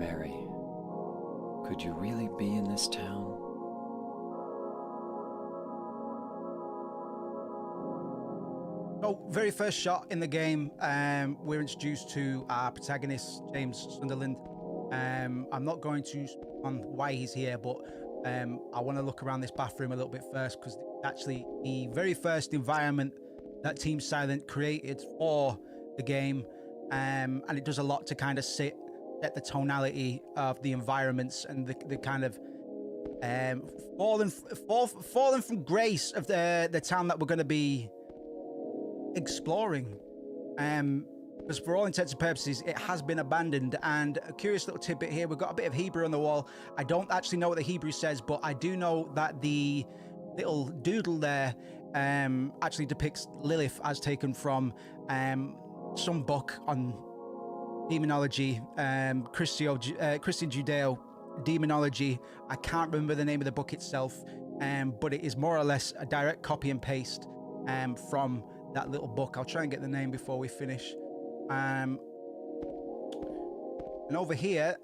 Mary, could you really be in this town? So, very first shot in the game, we're introduced to our protagonist, James Sunderland. I'm not going to speak on why he's here, but I want to look around this bathroom a little bit first, because actually the very first environment that Team Silent created for the game, and it does a lot to kind of set the tonality of the environments and the kind of fallen from grace of the town that we're going to be exploring. Because for all intents and purposes, it has been abandoned. And a curious little tidbit here, we've got a bit of Hebrew on the wall. I don't actually know what the Hebrew says, but I do know that the little doodle there actually depicts Lilith as taken from some book on demonology, Christian Judeo demonology. I can't remember the name of the book itself, but it is more or less a direct copy and paste from that little book. I'll try and get the name before we finish. And over here,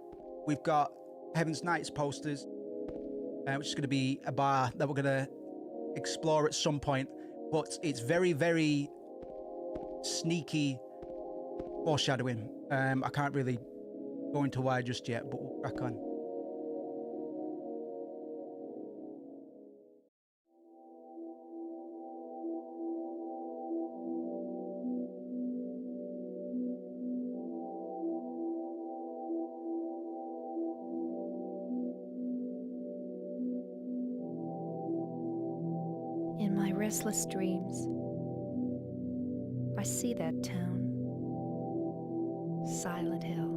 we've got Heaven's Knights posters, which is going to be a bar that we're going to explore at some point. But it's very, very sneaky foreshadowing. I can't really go into why just yet, but we'll crack on. In my restless dreams, I see that town, Silent Hill.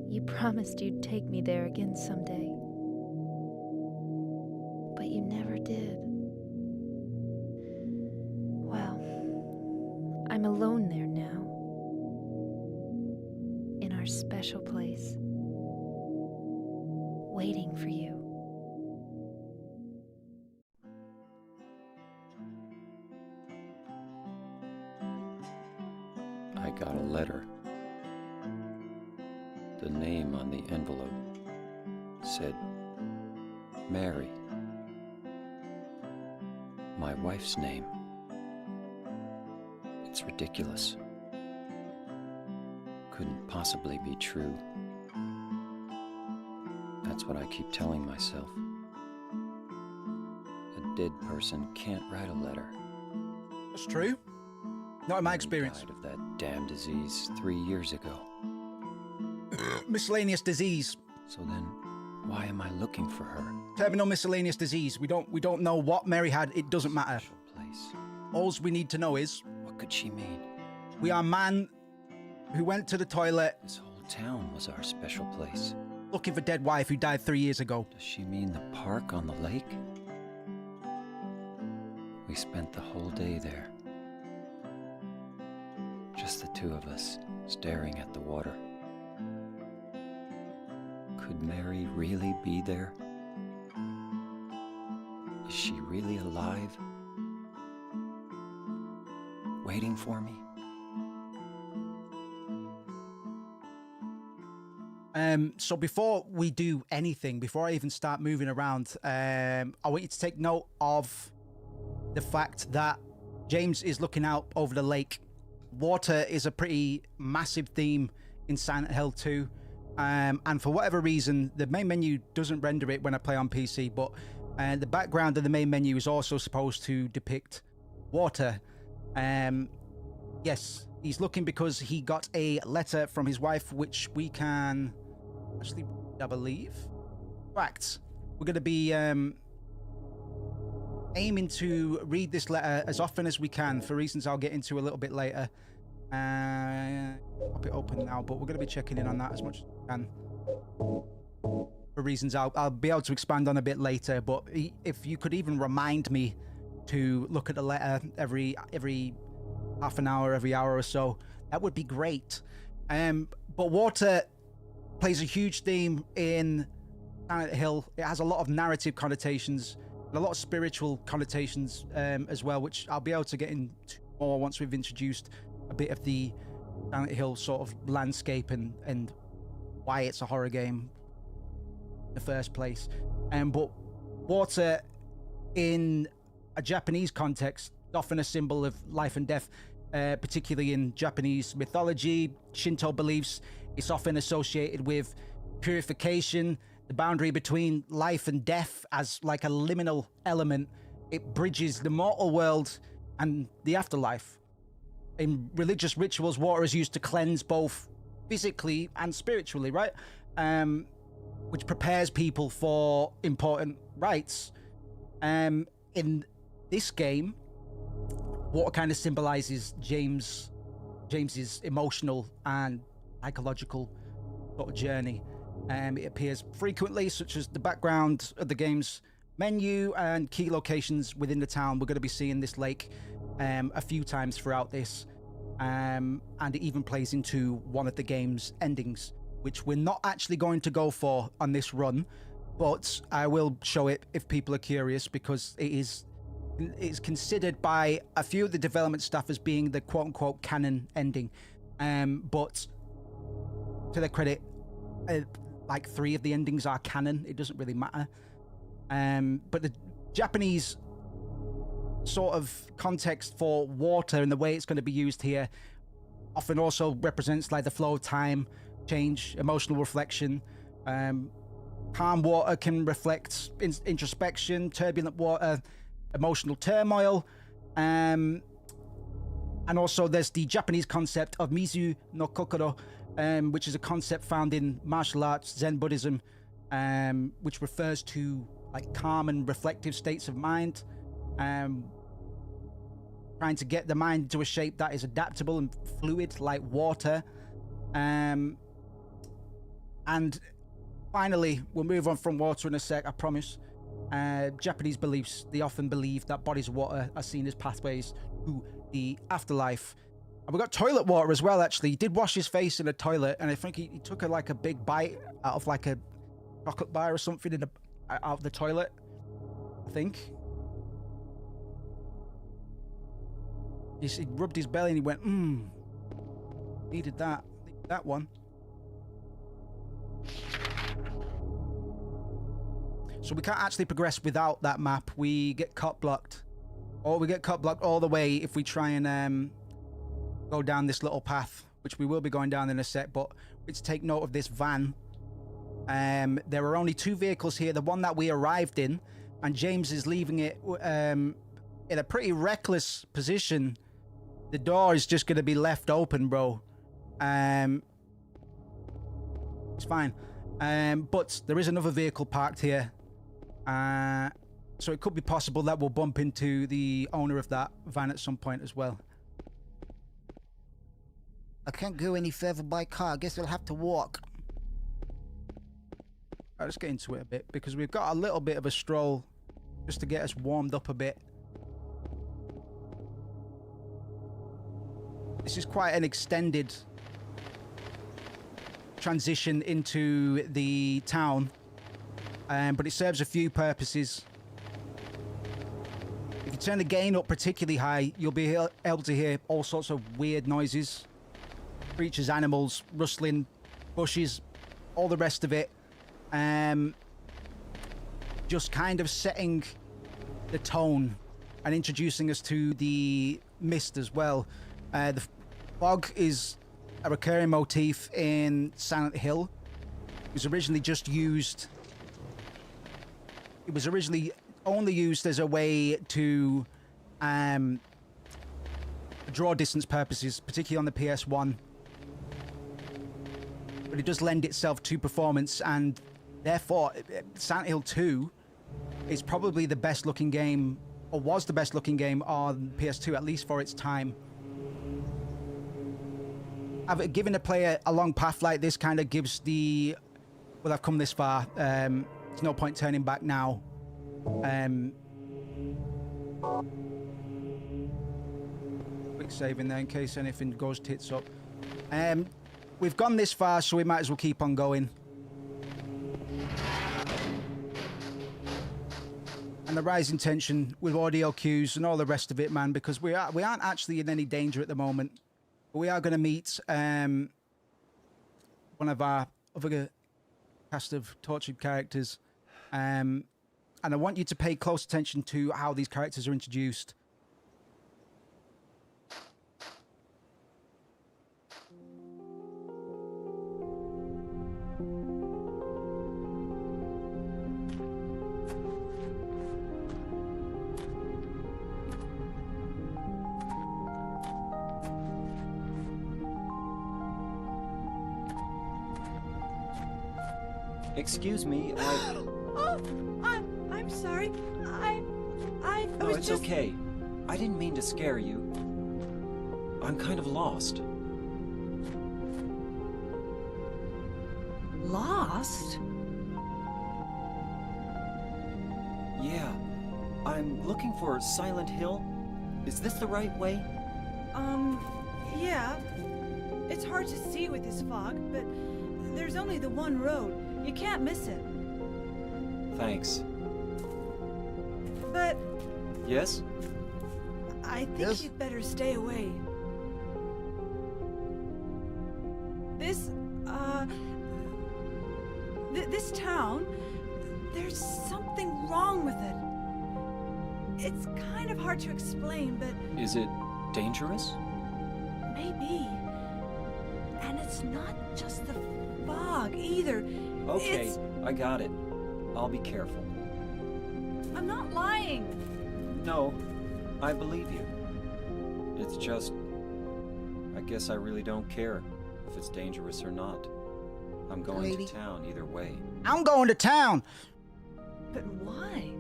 You promised you'd take me there again someday, but you never did. Well, I'm alone there now, in our special place, waiting for you. I got a letter. The name on the envelope said, Mary. My wife's name. It's ridiculous. Couldn't possibly be true. That's what I keep telling myself. A dead person can't write a letter. That's true. Not in my experience. Died of that damn disease 3 years ago. Miscellaneous disease. So then, why am I looking for her? Terminal miscellaneous disease. We don't know what Mary had. It doesn't matter. Special place. All we need to know is What could she mean? we are a man who went to the toilet This whole town was our special place. looking for dead wife who died 3 years ago. Does she mean the park on the lake? We spent the whole day there. Just the two of us, staring at the water. Could Mary really be there? Is she really alive? Waiting for me? So before we do anything, before I even start moving around, I want you to take note of the fact that James is looking out over the lake. Water is a pretty massive theme in Silent Hill 2. And for whatever reason, the main menu doesn't render it when I play on PC, but the background of the main menu is also supposed to depict water. Yes, he's looking because he got a letter from his wife, which we can actually, I believe. In fact, we're going to be aiming to read this letter as often as we can for reasons I'll get into a little bit later. Pop it open now, but we're going to be checking in on that as much as we can for reasons I'll be able to expand on a bit later. But if you could even remind me to look at the letter every half an hour, every hour or so, that would be great. But water plays a huge theme in Silent Hill. It has a lot of narrative connotations and a lot of spiritual connotations as well, which I'll be able to get into more once we've introduced a bit of the Silent Hill sort of landscape and why it's a horror game in the first place. But water in a Japanese context is often a symbol of life and death, particularly in Japanese mythology, Shinto beliefs. It's often associated with purification, the boundary between life and death as like a liminal element. It bridges the mortal world and the afterlife. In religious rituals, water is used to cleanse both physically and spiritually, right? Which prepares people for important rites. In this game, water kind of symbolizes James's emotional and psychological sort of journey. It appears frequently, such as the background of the game's menu and key locations within the town. We're going to be seeing this lake a few times throughout this, and it even plays into one of the game's endings, which we're not actually going to go for on this run, but I will show it if people are curious, because it's considered by a few of the development staff as being the quote-unquote canon ending, but to their credit, like 3 of the endings are canon. It doesn't really matter. But the Japanese sort of context for water and the way it's going to be used here often also represents like the flow of time, change, emotional reflection. Calm water can reflect introspection, turbulent water, emotional turmoil. And also there's the Japanese concept of Mizu no Kokoro, which is a concept found in martial arts, Zen Buddhism, which refers to like calm and reflective states of mind, trying to get the mind into a shape that is adaptable and fluid like water. And finally, we'll move on from water in a sec, I promise. Japanese beliefs, they often believe that bodies of water are seen as pathways to the afterlife. And we got toilet water as well, actually. He did wash his face in a toilet, and I think he took a big bite out of like a chocolate bar or something out of the toilet, I think. He rubbed his belly and he went, needed that one. So we can't actually progress without that map. We get cut blocked. Or we get cut blocked all the way if we try and go down this little path, which we will be going down in a sec, but let's take note of this van. There are only 2 vehicles here, the one that we arrived in, and James is leaving it in a pretty reckless position. The door is just going to be left open, bro. It's fine. But there is another vehicle parked here. So it could be possible that we'll bump into the owner of that van at some point as well. I can't go any further by car. I guess we'll have to walk. Right, let's get into it a bit, because we've got a little bit of a stroll just to get us warmed up a bit. This is quite an extended transition into the town, but it serves a few purposes. If you turn the gain up particularly high, you'll be able to hear all sorts of weird noises. Creatures, animals, rustling, bushes, all the rest of it. Just kind of setting the tone and introducing us to the mist as well. The fog is a recurring motif in Silent Hill. It was originally just used... It was originally only used as a way to draw distance purposes, particularly on the PS1. But it does lend itself to performance, and therefore Silent Hill 2 is probably the best looking game, or was the best looking game on PS2, at least for its time. Giving a player a long path like this kind of gives the... Well, I've come this far. There's no point turning back now. Quick saving there in case anything goes tits up. We've gone this far, so we might as well keep on going. And the rising tension with audio cues and all the rest of it, man, because we aren't actually in any danger at the moment. We are going to meet one of our other cast of tortured characters. And I want you to pay close attention to how these characters are introduced. Excuse me, I'm sorry. I No, was it's just... okay. I didn't mean to scare you. I'm kind of lost. Lost? Yeah. I'm looking for Silent Hill. Is this the right way? Yeah. It's hard to see with this fog, but there's only the one road. You can't miss it. Thanks. But Yes? I think Yes? you'd better stay away. This town, there's something wrong with it. It's kind of hard to explain, but Is it dangerous? maybe. And it's not just the fog either. Okay, It's... I got it. I'll be careful. I'm not lying. No, I believe you. It's just... I guess I really don't care if it's dangerous or not. I'm going Lady. to town either way. I'm going to town. But why?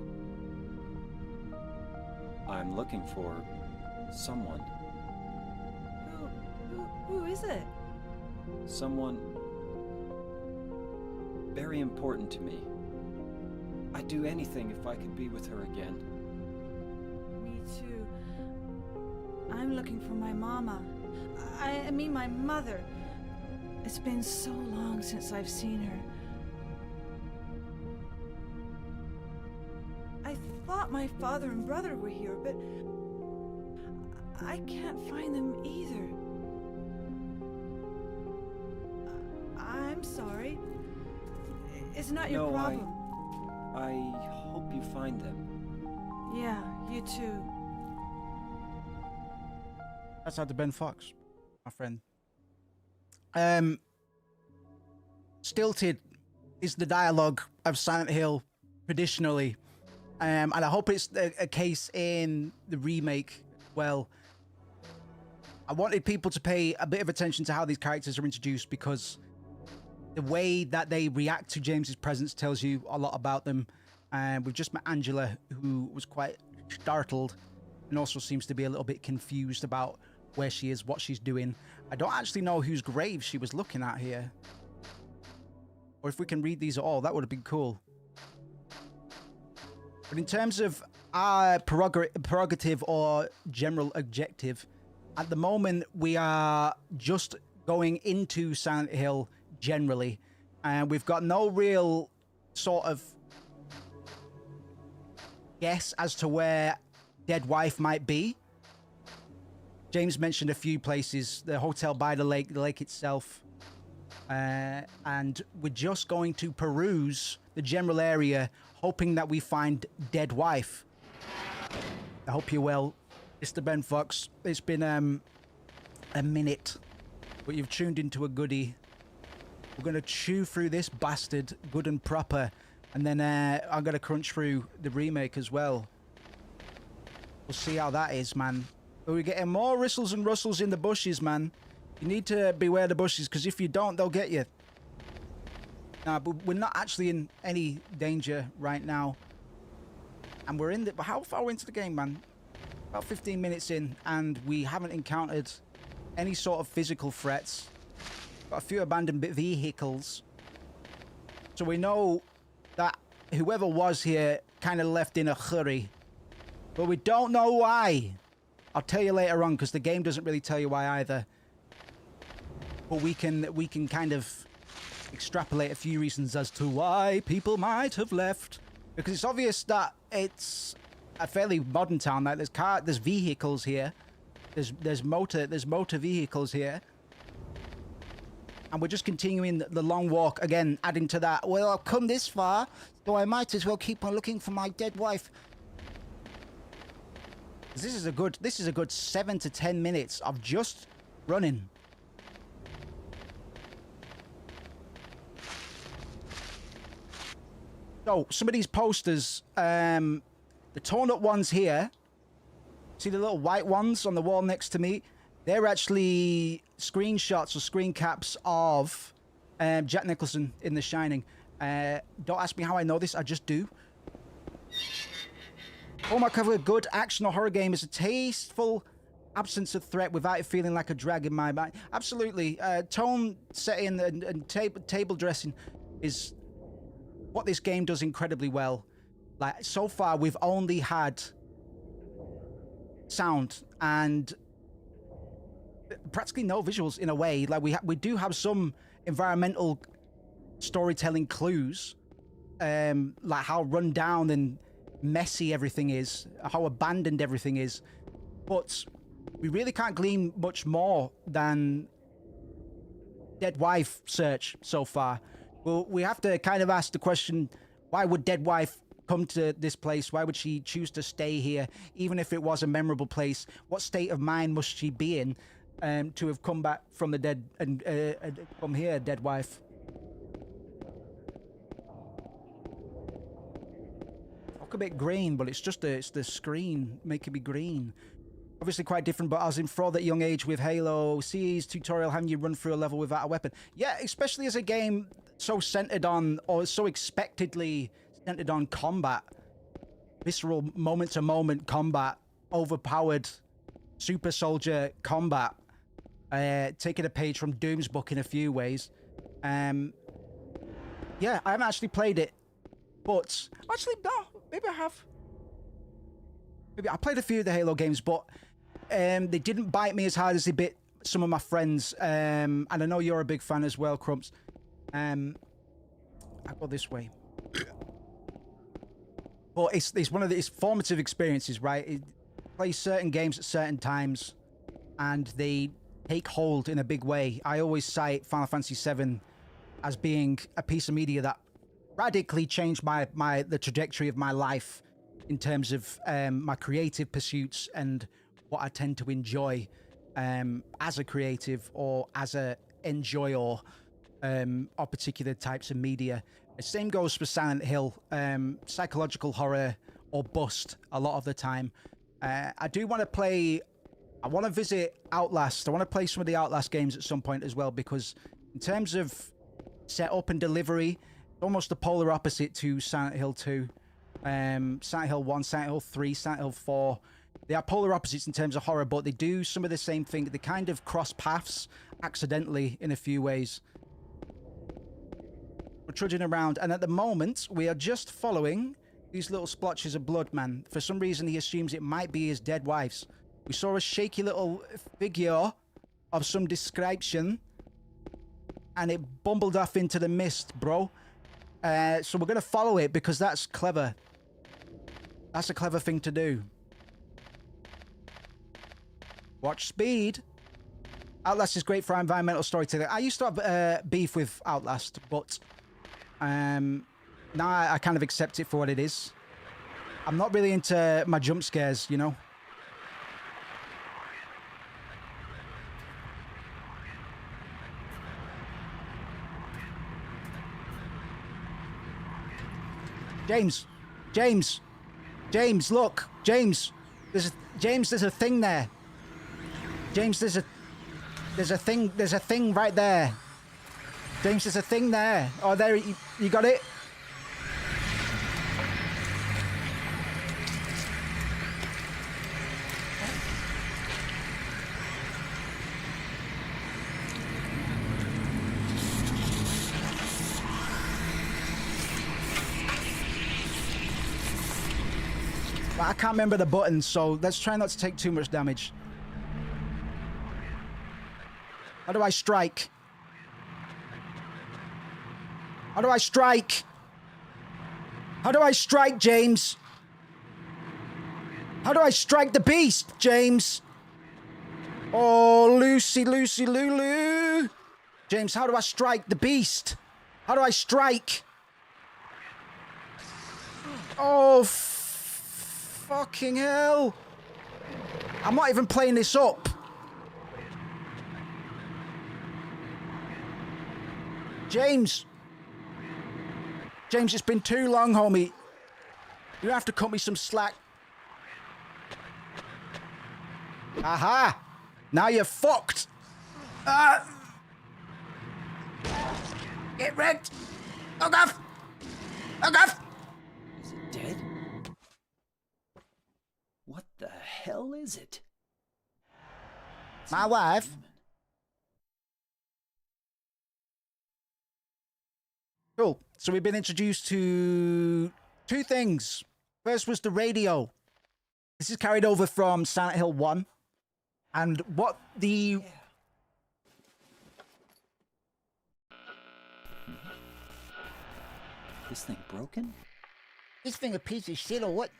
I'm looking for someone. Who is it? Someone very important to me. I'd do anything if I could be with her again. Me too. I'm looking for my mama. I mean my mother. It's been so long since I've seen her. I thought my father and brother were here, but I can't find them either. I'm sorry. It's not your No, problem. I hope you find them. Yeah, you too. That's out to Ben Fox, my friend. Stilted is the dialogue of Silent Hill traditionally. And I hope it's a case in the remake. Well, I wanted people to pay a bit of attention to how these characters are introduced, because the way that they react to James's presence tells you a lot about them. And we've just met Angela, who was quite startled and also seems to be a little bit confused about where she is, what she's doing. I don't actually know whose grave she was looking at here. Or if we can read these at all, that would have been cool. But in terms of our prerogative or general objective, at the moment we are just going into Silent Hill generally. And we've got no real sort of guess as to where dead wife might be. James mentioned a few places, the hotel by the lake itself. And we're just going to peruse the general area, hoping that we find dead wife. I hope you're well, Mr. Ben Fox. It's been a minute, but you've tuned into a goodie. We're going to chew through this bastard good and proper, and then I'm going to crunch through the remake as well. We'll see how that is, man. But we're getting more rustles and rustles in the bushes, man. You need to beware the bushes, because if you don't, they'll get you. Nah, but we're not actually in any danger right now. And we're in the... How far into the game, man? About 15 minutes in, and we haven't encountered any sort of physical threats. Got a few abandoned vehicles. So we know that whoever was here kind of left in a hurry. But we don't know why. I'll tell you later on, because the game doesn't really tell you why either. But we can kind of extrapolate a few reasons as to why people might have left. Because it's obvious that it's a fairly modern town. Like there's vehicles here. There's motor vehicles here. And we're just continuing the long walk again, adding to that. Well, I've come this far, so I might as well keep on looking for my dead wife. This is a good 7 to 10 minutes of just running. So some of these posters, the torn up ones here, see the little white ones on the wall next to me? They're actually screenshots or screen caps of Jack Nicholson in The Shining. Don't ask me how I know this, I just do. Hallmark of a good action or horror game is a tasteful absence of threat without it feeling like a drag in my mind. Absolutely. Tone setting and table dressing is what this game does incredibly well. Like, so far, we've only had sound and practically no visuals in a way. Like, we do have some environmental storytelling clues, like how run down and messy everything is, how abandoned everything is, but we really can't glean much more than dead wife search so far. Well, we have to kind of ask the question, why would dead wife come to this place? Why would she choose to stay here, even if it was a memorable place? What state of mind must she be in to have come back from the dead and come here, dead wife? A bit green, but it's just it's the screen making me green. Obviously quite different, but I was enthralled at a young age with Halo CE's tutorial having you run through a level without a weapon. Yeah, especially as a game so centered on, or so expectedly centered on combat. Visceral moment-to-moment combat, overpowered super soldier combat. Taking a page from Doom's book in a few ways. Yeah, I haven't actually played it, but actually no, maybe I have. Maybe I played a few of the Halo games, but they didn't bite me as hard as they bit some of my friends. And I know you're a big fan as well, Crumps. I go this way. But it's one of the formative experiences, right? It plays certain games at certain times, and they take hold in a big way. I always cite Final Fantasy VII as being a piece of media that radically changed the trajectory of my life in terms of my creative pursuits and what I tend to enjoy as a creative or as a enjoyer of particular types of media. The same goes for Silent Hill, psychological horror or bust a lot of the time. I do want to play, I want to visit Outlast. I want to play some of the Outlast games at some point as well, because in terms of setup and delivery, almost the polar opposite to Silent Hill 2. Silent Hill 1, Silent Hill 3, Silent Hill 4. They are polar opposites in terms of horror, but they do some of the same thing. They kind of cross paths accidentally in a few ways. We're trudging around, and at the moment, we are just following these little splotches of blood, man. For some reason, he assumes it might be his dead wife's. We saw a shaky little figure of some description, and it bumbled off into the mist, bro. So we're going to follow it because that's clever. That's a clever thing to do. Watch speed. Outlast is great for environmental storytelling. I used to have beef with Outlast, but now I kind of accept it for what it is. I'm not really into my jump scares, you know? James, look, James, there's a thing there. James, there's a thing right there. James, there's a thing there. Oh, there, you got it? I can't remember the buttons, so let's try not to take too much damage. How do I strike? How do I strike? How do I strike, James? How do I strike the beast, James? Oh, Lucy, Lucy, Lulu. James, how do I strike the beast? How do I strike? Oh, fucking hell. I'm not even playing this up. James. James, it's been too long, homie. You have to cut me some slack. Aha! Now you're fucked. Get wrecked. Look off. Look off. Is it dead? What the hell is it? My wife. Cool. So we've been introduced to two things. First was the radio. This is carried over from Silent Hill 1. And what the... This thing broken? This thing a piece of shit or what?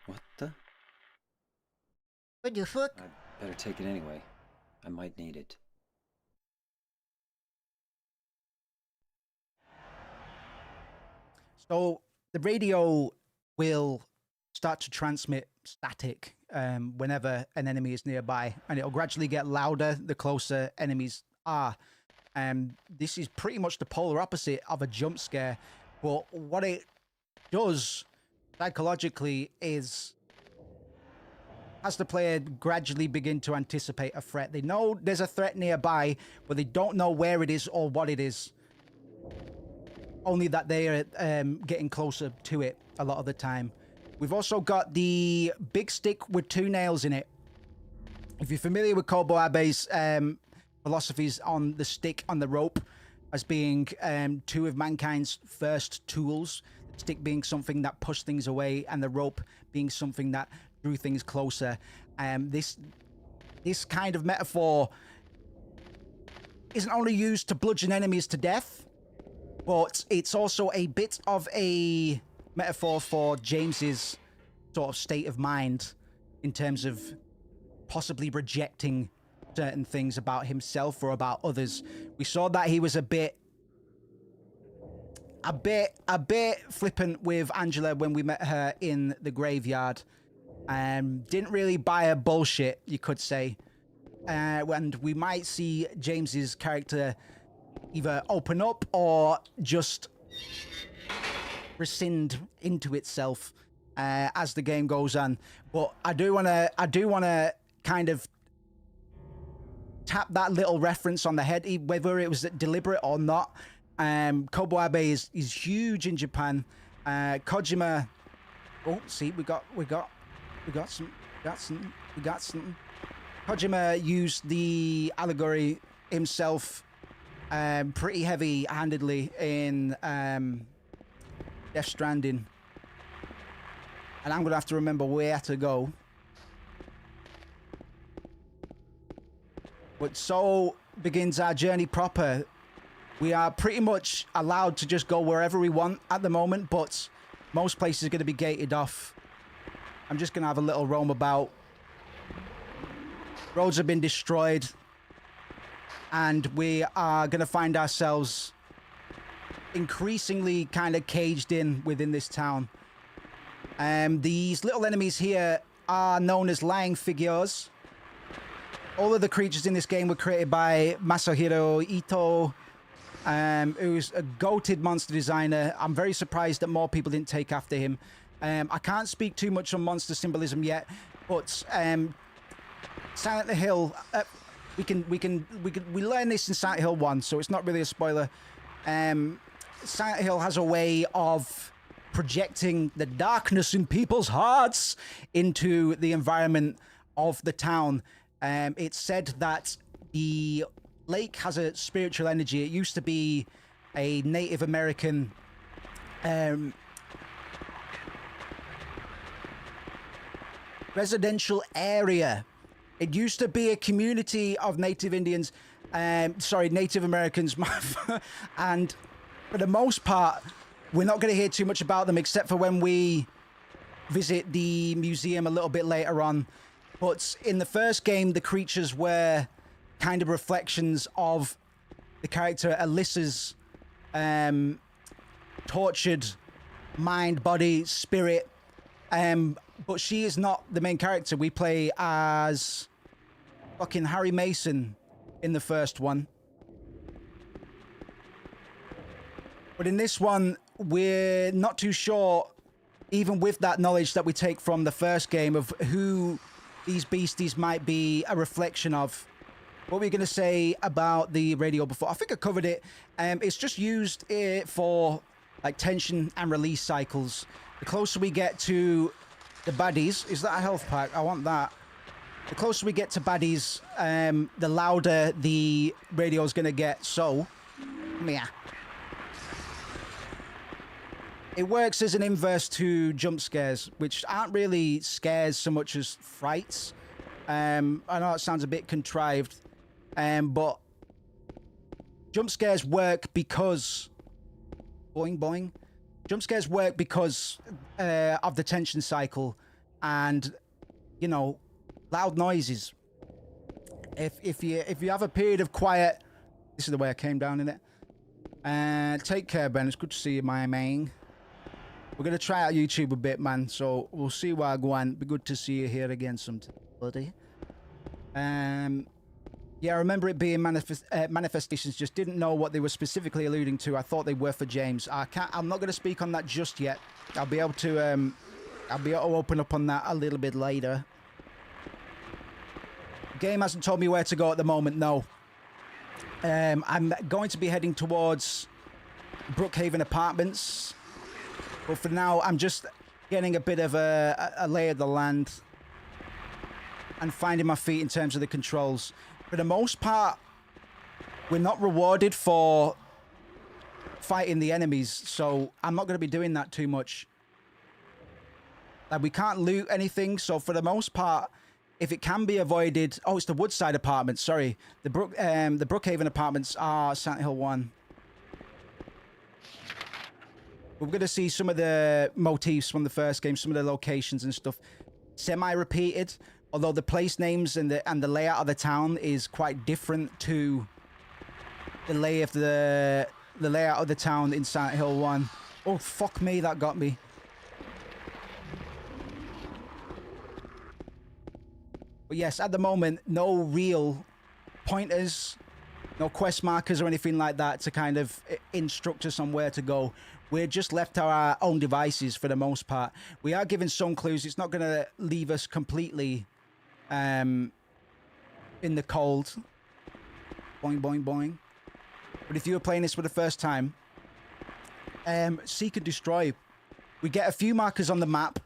What the? What the fuck? I'd better take it anyway. I might need it. So the radio will start to transmit static whenever an enemy is nearby, and it'll gradually get louder the closer enemies are. This is pretty much the polar opposite of a jump scare, but what it does psychologically is has the player gradually begin to anticipate a threat. They know there's a threat nearby, but they don't know where it is or what it is. Only that they are getting closer to it a lot of the time. We've also got the big stick with two nails in it. If you're familiar with Kobo Abe's philosophies on the stick on the rope as being two of mankind's first tools, the stick being something that pushed things away and the rope being something that drew things closer. This kind of metaphor isn't only used to bludgeon enemies to death, but it's also a bit of a metaphor for James's sort of state of mind in terms of possibly rejecting certain things about himself or about others. We saw that he was a bit flippant with Angela when we met her in the graveyard. Didn't really buy her bullshit, you could say. And we might see James's character either open up or just rescind into itself as the game goes on. But I do wanna kind of tap that little reference on the head, whether it was deliberate or not. Kobo Abe is huge in Japan. Kojima. Oh, see, we got some. Kojima used the allegory himself pretty heavy-handedly in Death Stranding. And I'm going to have to remember where to go. But so begins our journey proper. We are pretty much allowed to just go wherever we want at the moment, but most places are going to be gated off. I'm just going to have a little roam about. Roads have been destroyed. And we are going to find ourselves increasingly kind of caged in within this town. These little enemies here are known as lying figures. All of the creatures in this game were created by Masahiro Ito, who's a goated monster designer. I'm very surprised that more people didn't take after him. I can't speak too much on monster symbolism yet, but Silent Hill, we learned this in Silent Hill 1, so it's not really a spoiler. Silent Hill has a way of projecting the darkness in people's hearts into the environment of the town. It's said that the lake has a spiritual energy. It used to be a Native American residential area. It used to be a community of Native Indians, Sorry, Native Americans. And for the most part, we're not going to hear too much about them except for when we visit the museum a little bit later on. But in the first game, the creatures were kind of reflections of the character Alyssa's tortured mind, body, spirit. But she is not the main character. We play as fucking Harry Mason in the first one. But in this one, we're not too sure, even with that knowledge that we take from the first game, of who these beasties might be a reflection of. What were you going to say about the radio before? I think I covered it. It's just used for like tension and release cycles. The closer we get to the baddies, is that a health pack? I want that. The closer we get to baddies, the louder the radio is going to get. So, yeah. It works as an inverse to jump scares, which aren't really scares so much as frights. I know it sounds a bit contrived, but jump scares work because... Boing, boing. Jump scares work because of the tension cycle and, you know, loud noises. If you have a period of quiet... This is the way I came down in it. Take care, Ben. It's good to see you, my man. We're going to try out YouTube a bit, man, so we'll see where I go on. Be good to see you here again sometime, buddy. Yeah, I remember it being manifestations, just didn't know what they were specifically alluding to. I thought they were for James. I'm not going to speak on that just yet. I'll be able to open up on that a little bit later. The game hasn't told me where to go at the moment, no. I'm going to be heading towards Brookhaven Apartments. But for now, I'm just getting a bit of a lay of the land and finding my feet in terms of the controls. For the most part, we're not rewarded for fighting the enemies, so I'm not going to be doing that too much. Like, we can't loot anything, so for the most part, if it can be avoided... Oh, it's the Woodside Apartments, sorry. The Brookhaven Apartments are Silent Hill 1. We're going to see some of the motifs from the first game, some of the locations and stuff semi-repeated, although the place names and the layout of the town is quite different to the layout of the town in Silent Hill 1. Oh, fuck me, that got me. But yes, at the moment, no real pointers, no quest markers or anything like that to kind of instruct us on where to go. We're just left to our own devices for the most part. We are given some clues. It's not going to leave us completely in the cold. Boing, boing, boing. But if you were playing this for the first time, seek and destroy. We get a few markers on the map.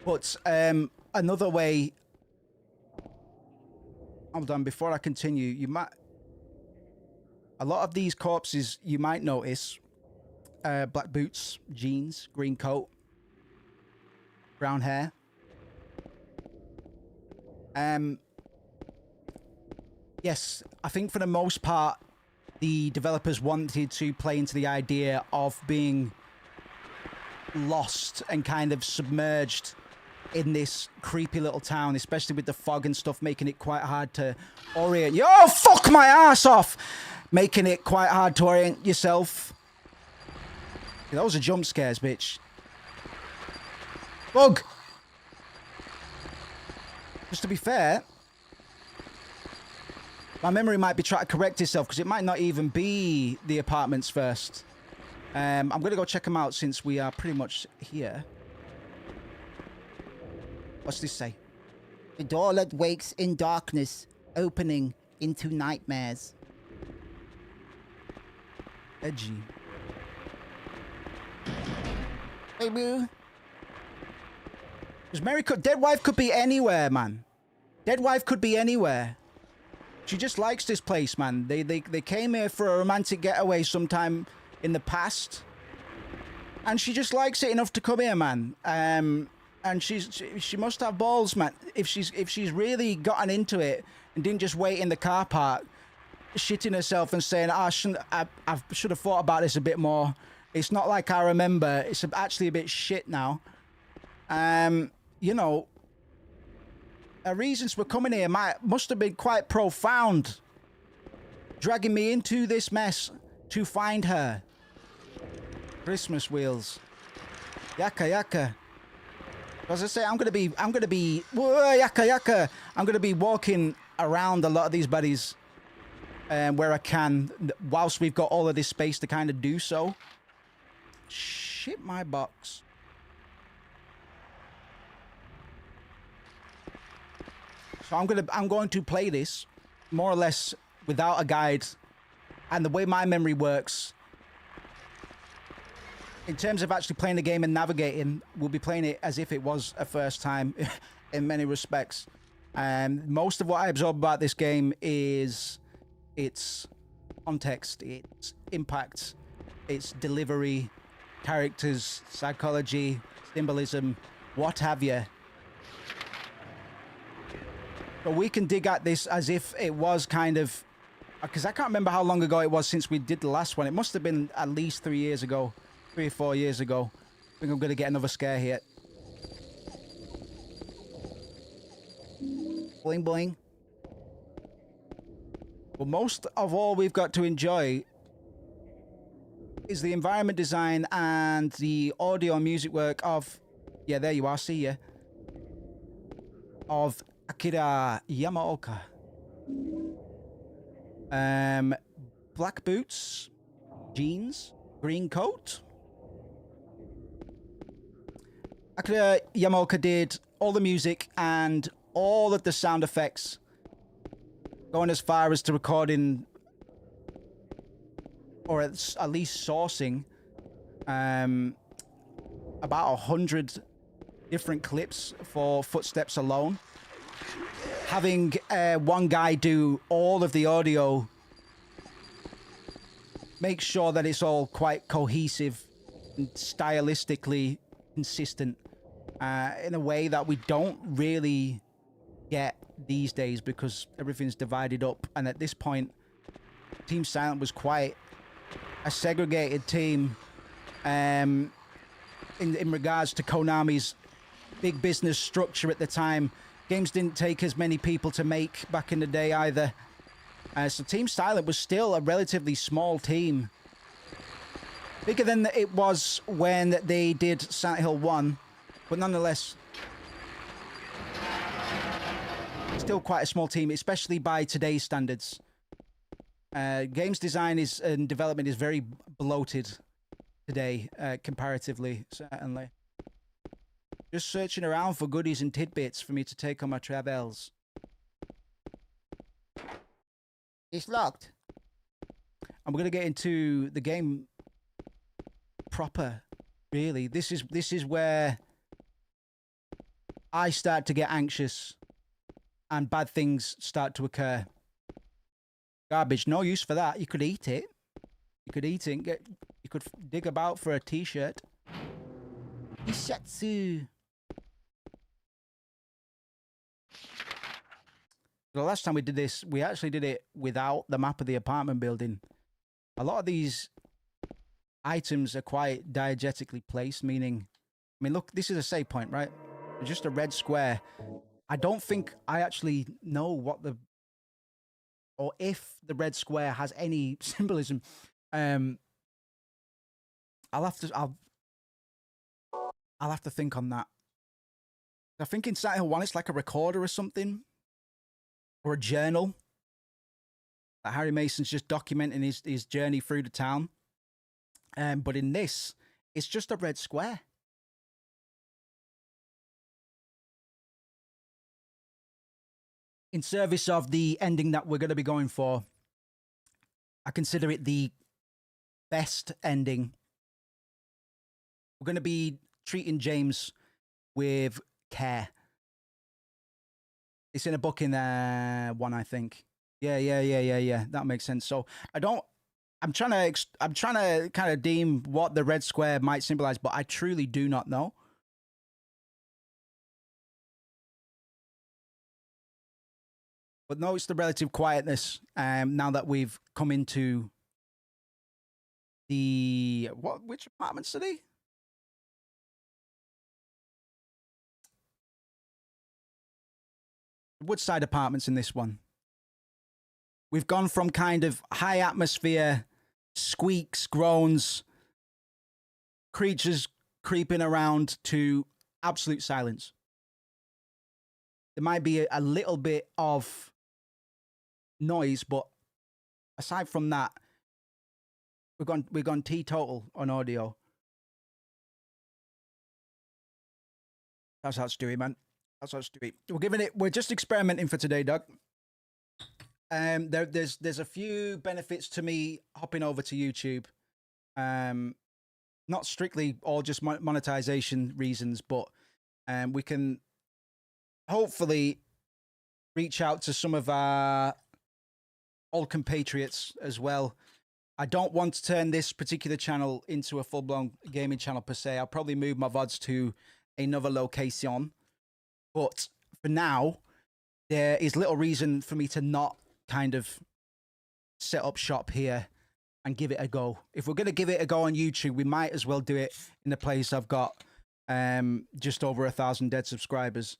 But another way... Hold on, before I continue, you might... A lot of these corpses, you might notice, black boots, jeans, green coat, brown hair. Yes, I think for the most part, the developers wanted to play into the idea of being lost and kind of submerged in this creepy little town, especially with the fog and stuff, making it quite hard to orient. Yo, fuck my ass off! Making it quite hard to orient yourself. Yeah, those are jump scares, bitch. Bug! Just to be fair, my memory might be trying to correct itself because it might not even be the apartments first. I'm going to go check them out since we are pretty much here. What's this say? The door that wakes in darkness, opening into nightmares. Edgy. Hey, boo. Because Dead Wife could be anywhere, man. Dead Wife could be anywhere. She just likes this place, man. They came here for a romantic getaway sometime in the past. And she just likes it enough to come here, man. And she must have balls, man. If she's really gotten into it and didn't just wait in the car park, shitting herself and saying, I should have thought about this a bit more. It's not like I remember. It's actually a bit shit now. You know, her reasons for coming here must have been quite profound. Dragging me into this mess to find her. Christmas wheels. Yaka yaka. As I say, I'm gonna be whoa, yaka yaka. I'm gonna be walking around a lot of these buddies where I can, whilst we've got all of this space to kind of do so. Shit, my box. So I'm going to play this more or less without a guide, and the way my memory works. In terms of actually playing the game and navigating, we'll be playing it as if it was a first time in many respects. Most of what I absorb about this game is its context, its impact, its delivery, characters, psychology, symbolism, what have you. But we can dig at this as if it was kind of... Because I can't remember how long ago it was since we did the last one. It must have been at least 3 years ago. 3 or 4 years ago. I think I'm going to get another scare here. Boing boing. Well, most of all we've got to enjoy is the environment design and the audio and music work of... Yeah, there you are, see ya. Of Akira Yamaoka. Black boots, jeans, green coat. Akira Yamaoka did all the music and all of the sound effects, going as far as to recording, or at least sourcing, about 100 different clips for Footsteps alone. Having one guy do all of the audio makes sure that it's all quite cohesive and stylistically consistent in a way that we don't really get these days, because everything's divided up. And at this point, Team Silent was quite a segregated team in regards to Konami's big business structure at the time. Games didn't take as many people to make back in the day either. So Team Silent was still a relatively small team. Bigger than it was when they did Silent Hill 1, but nonetheless, still quite a small team, especially by today's standards. Games design and development is very bloated today, comparatively, certainly. Just searching around for goodies and tidbits for me to take on my travels. It's locked. And we're gonna get into the game proper, really. This is where I start to get anxious and bad things start to occur. Garbage, no use for that. You could eat it. You could eat it. You could dig about for a t-shirt. Ishatsu. The last time we did this, we actually did it without the map of the apartment building. A lot of these items are quite diegetically placed, meaning... I mean, look, this is a save point, right? Just a red square. I don't think I actually know what the... or if the red square has any symbolism. I'll have to think on that. I think in Silent Hill 1 it's like a recorder or something. Or a journal. Like Harry Mason's just documenting his journey through the town. But in this, it's just a red square. In service of the ending that we're going to be going for, I consider it the best ending. We're going to be treating James with care. It's in a book in one, I think. Yeah. That makes sense. So I'm trying to kind of deem what the red square might symbolize, but I truly do not know. But notice the relative quietness now that we've come into the which apartment city? Woodside Apartments in this one. We've gone from kind of high atmosphere, squeaks, groans, creatures creeping around to absolute silence. There might be a little bit of noise, but aside from that, we've gone teetotal on audio. That's how it's doing, man. That's how it's doing. We're just experimenting for today, Doug. There's a few benefits to me hopping over to YouTube. Not strictly all just monetization reasons, but we can hopefully reach out to some of our old compatriots as well. I don't want to turn this particular channel into a full-blown gaming channel per se. I'll probably move my VODs to another location. But for now, there is little reason for me to not kind of set up shop here and give it a go. If we're going to give it a go on YouTube, we might as well do it in the place I've got just over 1,000 dead subscribers.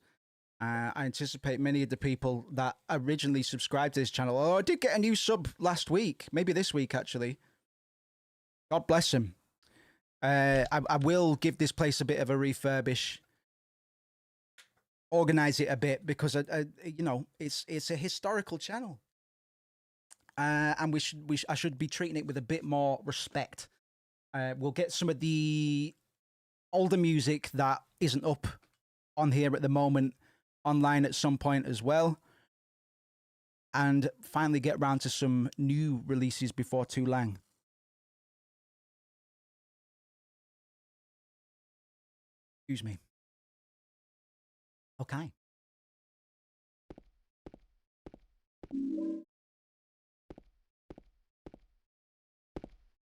I anticipate many of the people that originally subscribed to this channel. Oh, I did get a new sub last week. Maybe this week, actually. God bless him. I will give this place a bit of a refurbish. Organize it a bit because, you know, it's a historical channel. And I should be treating it with a bit more respect. We'll get some of the older music that isn't up on here at the moment online at some point as well, and finally get round to some new releases before too long. Excuse me. Okay.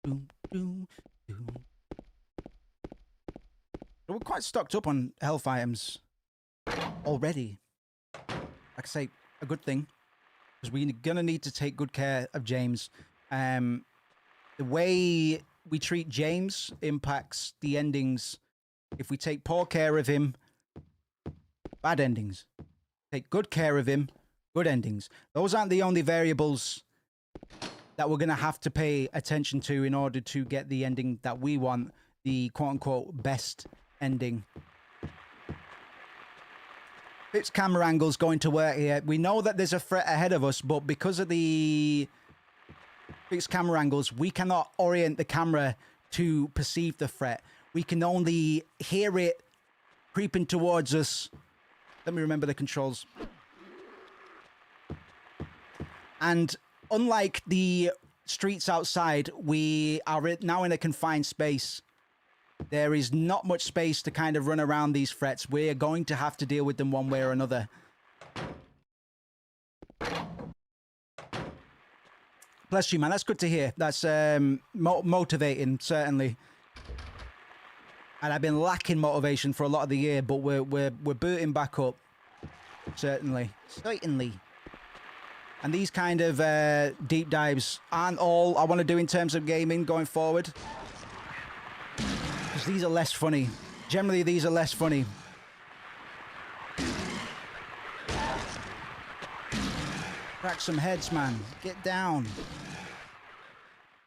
Boom, boom, boom. We're quite stocked up on health items already. Like I say, a good thing, because we're gonna need to take good care of James. The way we treat James impacts the endings. If we take poor care of him, bad endings. Take good care of him, good endings. Those aren't the only variables that we're gonna have to pay attention to in order to get the ending that we want, the quote-unquote best ending. Its camera angle's going to work here. We know that there's a threat ahead of us, but because of the fixed camera angles, we cannot orient the camera to perceive the threat. We can only hear it creeping towards us. Let me remember the controls. And unlike the streets outside, we are now in a confined space. There is not much space to kind of run around these threats. We're going to have to deal with them one way or another. Bless you, man. That's good to hear. That's motivating, certainly. And I've been lacking motivation for a lot of the year, but we're booting back up. Certainly. Certainly. And these kind of deep dives aren't all I want to do in terms of gaming going forward. Because these are less funny. Generally, these are less funny. Crack some heads, man. Get down.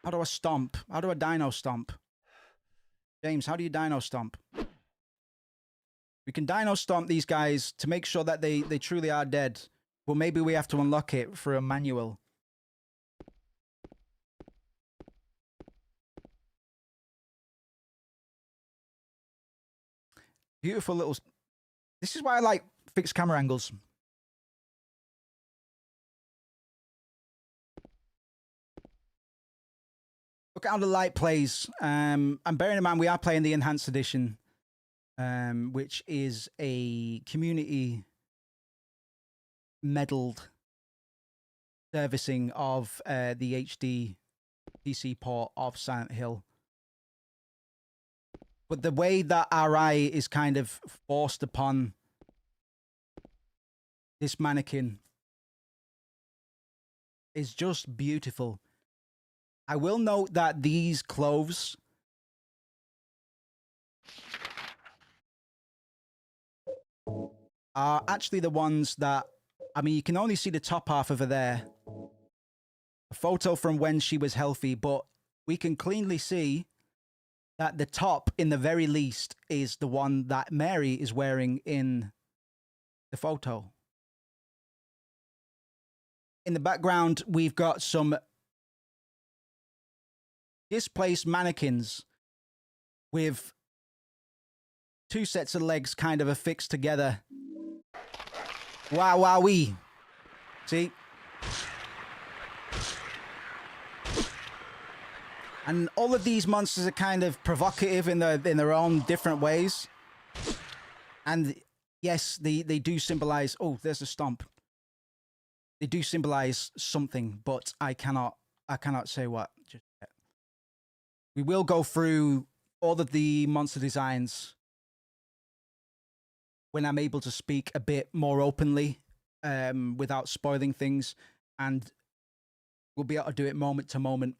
How do I stomp? How do I dino stomp? James, how do you dino stomp? We can dino stomp these guys to make sure that they truly are dead. Well, maybe we have to unlock it for a manual. Beautiful little... This is why I like fixed camera angles. Look at how the light plays. And bearing in mind, we are playing the Enhanced Edition, which is a community meddled servicing of the HD PC port of Silent Hill. But the way that RI is kind of forced upon this mannequin is just beautiful. I will note that these clothes are actually the ones that, I mean, you can only see the top half of her there. A photo from when she was healthy, but we can cleanly see that the top, in the very least, is the one that Mary is wearing in the photo. In the background, we've got some displaced mannequins with two sets of legs kind of affixed together. Wow, wowee. See? And all of these monsters are kind of provocative in their own different ways. And yes, they do symbolize... Oh, there's a stomp. They do symbolize something, but I cannot say what just yet. We will go through all of the monster designs when I'm able to speak a bit more openly, without spoiling things, and we'll be able to do it moment to moment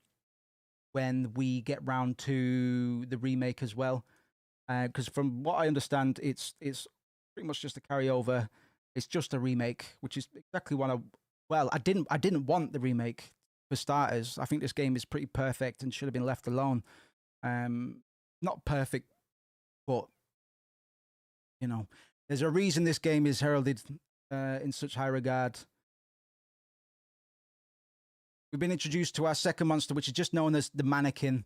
when we get round to the remake as well. Because from what I understand, it's pretty much just a carryover. It's just a remake, which is exactly what I didn't want the remake for starters. I think this game is pretty perfect and should have been left alone. Not perfect, but you know, there's a reason this game is heralded in such high regard. We've been introduced to our second monster, which is just known as the mannequin.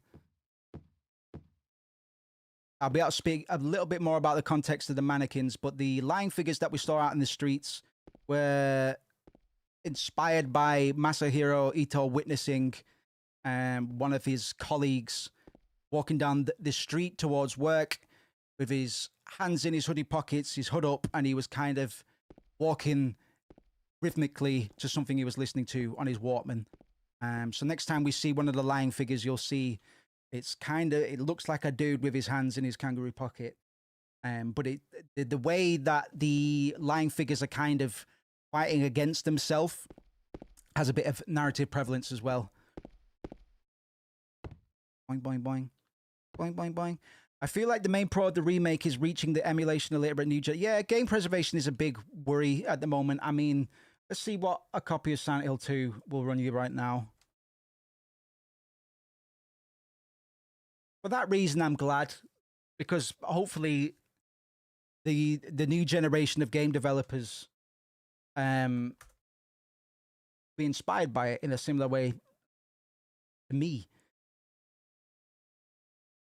I'll be able to speak a little bit more about the context of the mannequins, but the lying figures that we saw out in the streets were inspired by Masahiro Ito witnessing one of his colleagues walking down the street towards work with his hands in his hoodie pockets, his hood up, and he was kind of walking rhythmically to something he was listening to on his Walkman. So next time we see one of the lying figures, you'll see it looks like a dude with his hands in his kangaroo pocket. But the way that the lying figures are kind of fighting against themselves has a bit of narrative prevalence as well. Boing, boing, boing. Boing, boing, boing. I feel like the main pro of the remake is reaching the emulation illiterate new gen. Yeah, game preservation is a big worry at the moment. I mean, let's see what a copy of Silent Hill 2 will run you right now. For that reason, I'm glad, because hopefully the new generation of game developers be inspired by it in a similar way to me.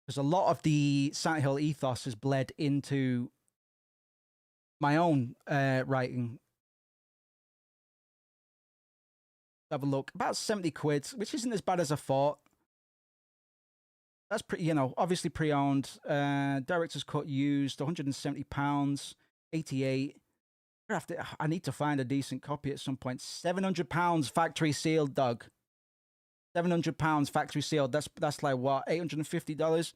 Because a lot of the Silent Hill ethos has bled into my own writing. Have a look. About 70 quid, which isn't as bad as I thought. That's pretty, obviously pre-owned. Director's cut used, £170, 88. I need to find a decent copy at some point. £700 factory sealed, dog. £700 factory sealed. That's like what, $850?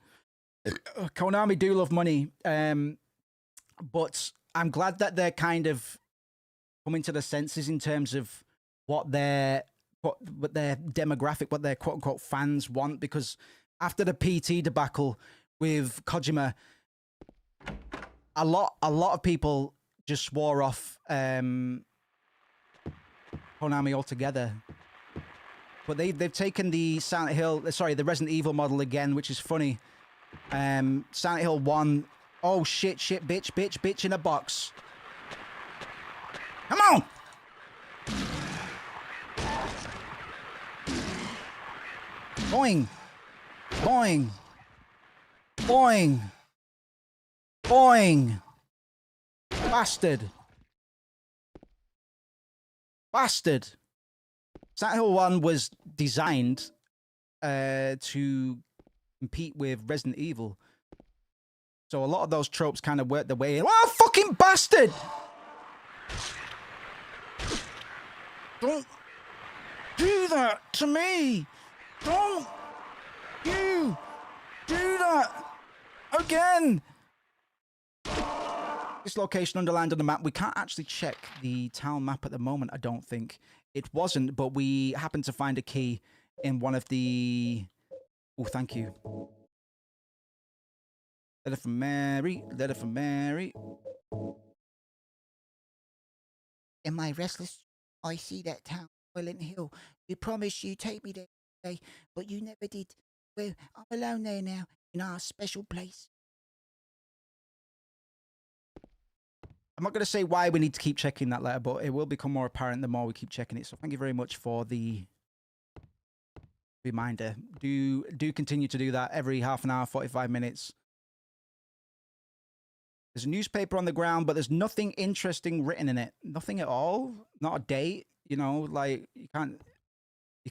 Konami do love money. But I'm glad that they're kind of coming to their senses in terms of what their demographic, what their quote unquote fans want, because after the PT debacle with Kojima, a lot of people just swore off Konami altogether. But they've taken the the Resident Evil model again, which is funny. Silent Hill 1, oh shit, bitch in a box. Come on! Boing. Boing. Boing. Boing. Bastard. Bastard. Silent Hill 1 was designed to compete with Resident Evil. So a lot of those tropes kind of worked their way in. Oh, fucking bastard! Don't do that to me! Don't you do that again! This location underlined on the map. We can't actually check the town map at the moment, I don't think. it wasn't, but we happened to find a key in one of the... Oh, thank you. Letter from Mary. Letter from Mary. In my restless, I see that town, Willing Hill. You promised you'd take me there today, but you never did. Well, I'm alone there now, in our special place. I'm not going to say why we need to keep checking that letter, but it will become more apparent the more we keep checking it. So thank you very much for the reminder. Do continue to do that every half an hour, 45 minutes. There's a newspaper on the ground, but there's nothing interesting written in it. Nothing at all. Not a date. You know, like you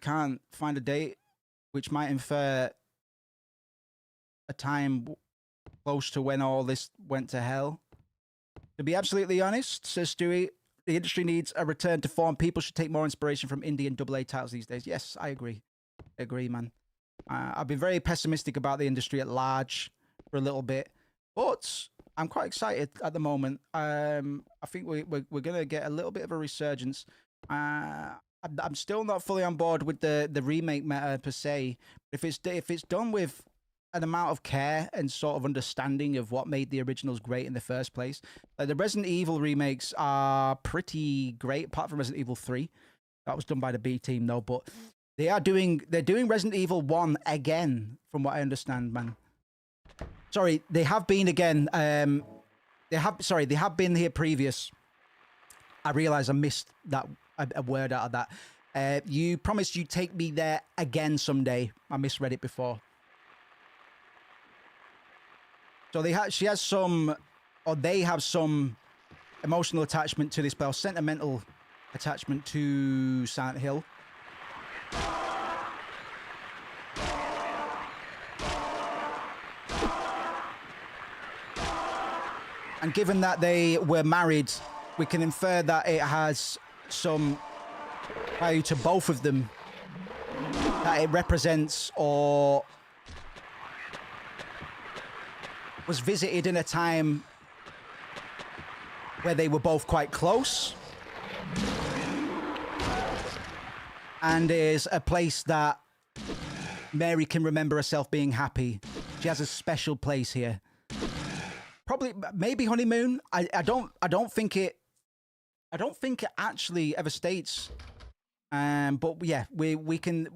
can't find a date, which might infer a time close to when all this went to hell. To be absolutely honest, says Stewie, the industry needs a return to form. People should take more inspiration from indie and AA titles these days. Yes, I agree. I agree, man. I've been very pessimistic about the industry at large for a little bit, but I'm quite excited at the moment. I think we're going to get a little bit of a resurgence. I'm still not fully on board with the remake meta per se. If it's done with an amount of care and sort of understanding of what made the originals great in the first place. The Resident Evil remakes are pretty great, apart from Resident Evil 3. That was done by the B team though, but they're doing Resident Evil 1 again, from what I understand, man. Sorry, they have been again. They have been here previous. I realize I missed that a word out of that. You promised you'd take me there again someday. I misread it before. So they have some emotional attachment to this spell, sentimental attachment to Silent Hill. And given that they were married, we can infer that it has some value to both of them, that it represents or was visited in a time where they were both quite close, and is a place that Mary can remember herself being happy. She has a special place here. Probably, maybe honeymoon. I don't think it actually ever states. But yeah, we can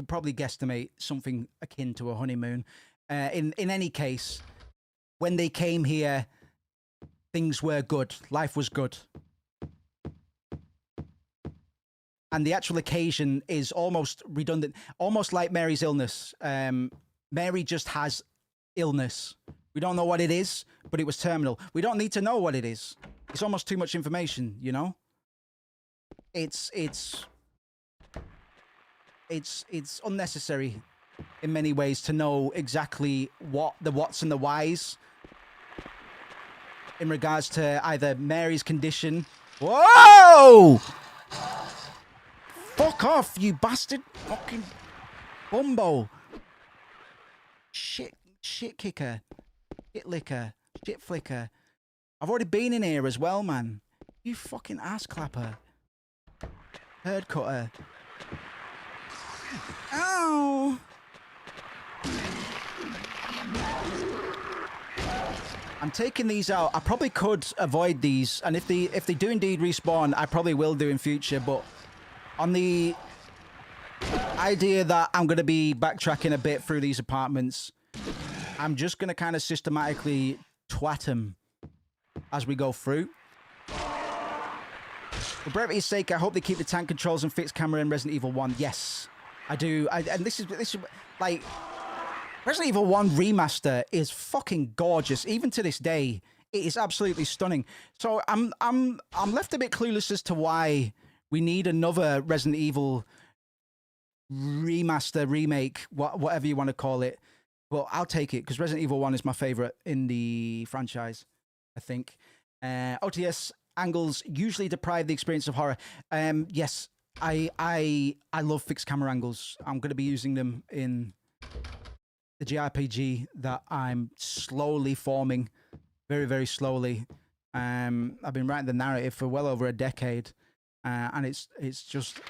probably guesstimate something akin to a honeymoon. In any case, when they came here, things were good. Life was good. And the actual occasion is almost redundant, almost like Mary's illness. Mary just has illness. We don't know what it is, but it was terminal. We don't need to know what it is. It's almost too much information, you know? It's unnecessary in many ways to know exactly what the whats and the whys in regards to either Mary's condition. Whoa! Fuck off, you bastard! Fucking bumbo! Shit kicker, shit licker, shit flicker. I've already been in here as well, man. You fucking ass clapper, herd cutter. Ow! I'm taking these out. I probably could avoid these, and if they do indeed respawn, I probably will do in future. But on the idea that I'm going to be backtracking a bit through these apartments, I'm just going to kind of systematically twat them as we go through. For brevity's sake, I hope they keep the tank controls and fixed camera in Resident Evil 1. Yes, I do. And this is like Resident Evil 1 remaster is fucking gorgeous. Even to this day, it is absolutely stunning. So I'm left a bit clueless as to why we need another Resident Evil remaster, remake, whatever you want to call it. But I'll take it because Resident Evil 1 is my favorite in the franchise, I think. OTS angles usually deprive the experience of horror. Yes, I love fixed camera angles. I'm going to be using them in the JRPG that I'm slowly forming, very, very slowly. I've been writing the narrative for well over a decade, and it's just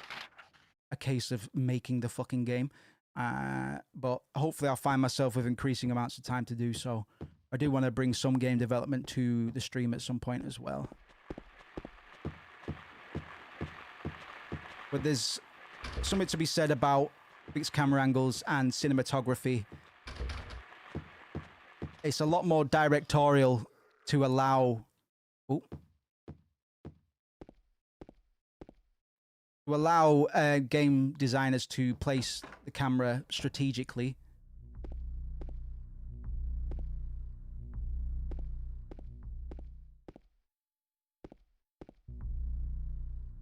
a case of making the fucking game. But hopefully I'll find myself with increasing amounts of time to do so. I do want to bring some game development to the stream at some point as well. But there's something to be said about fixed camera angles and cinematography. It's a lot more directorial to allow... to allow game designers to place the camera strategically.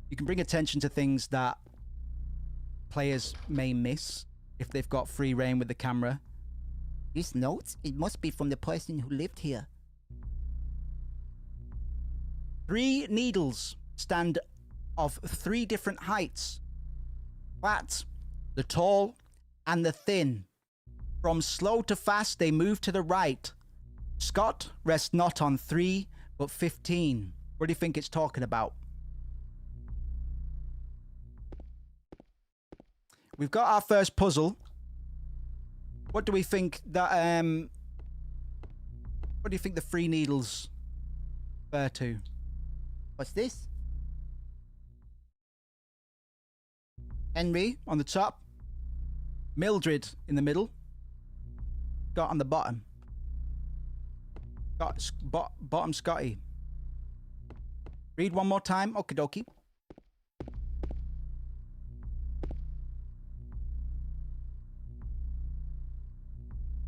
You can bring attention to things that players may miss if they've got free reign with the camera. These notes? It must be from the person who lived here. 3 needles stand of 3 different heights. Flat, the tall, and the thin. From slow to fast, they move to the right. Scott rests not on 3, but 15. What do you think it's talking about? We've got our first puzzle. What do we think that, what do you think the 3 needles refer to? What's this? Henry on the top. Mildred in the middle. Scott on the bottom. Bottom Scotty. Read one more time. Okie dokie.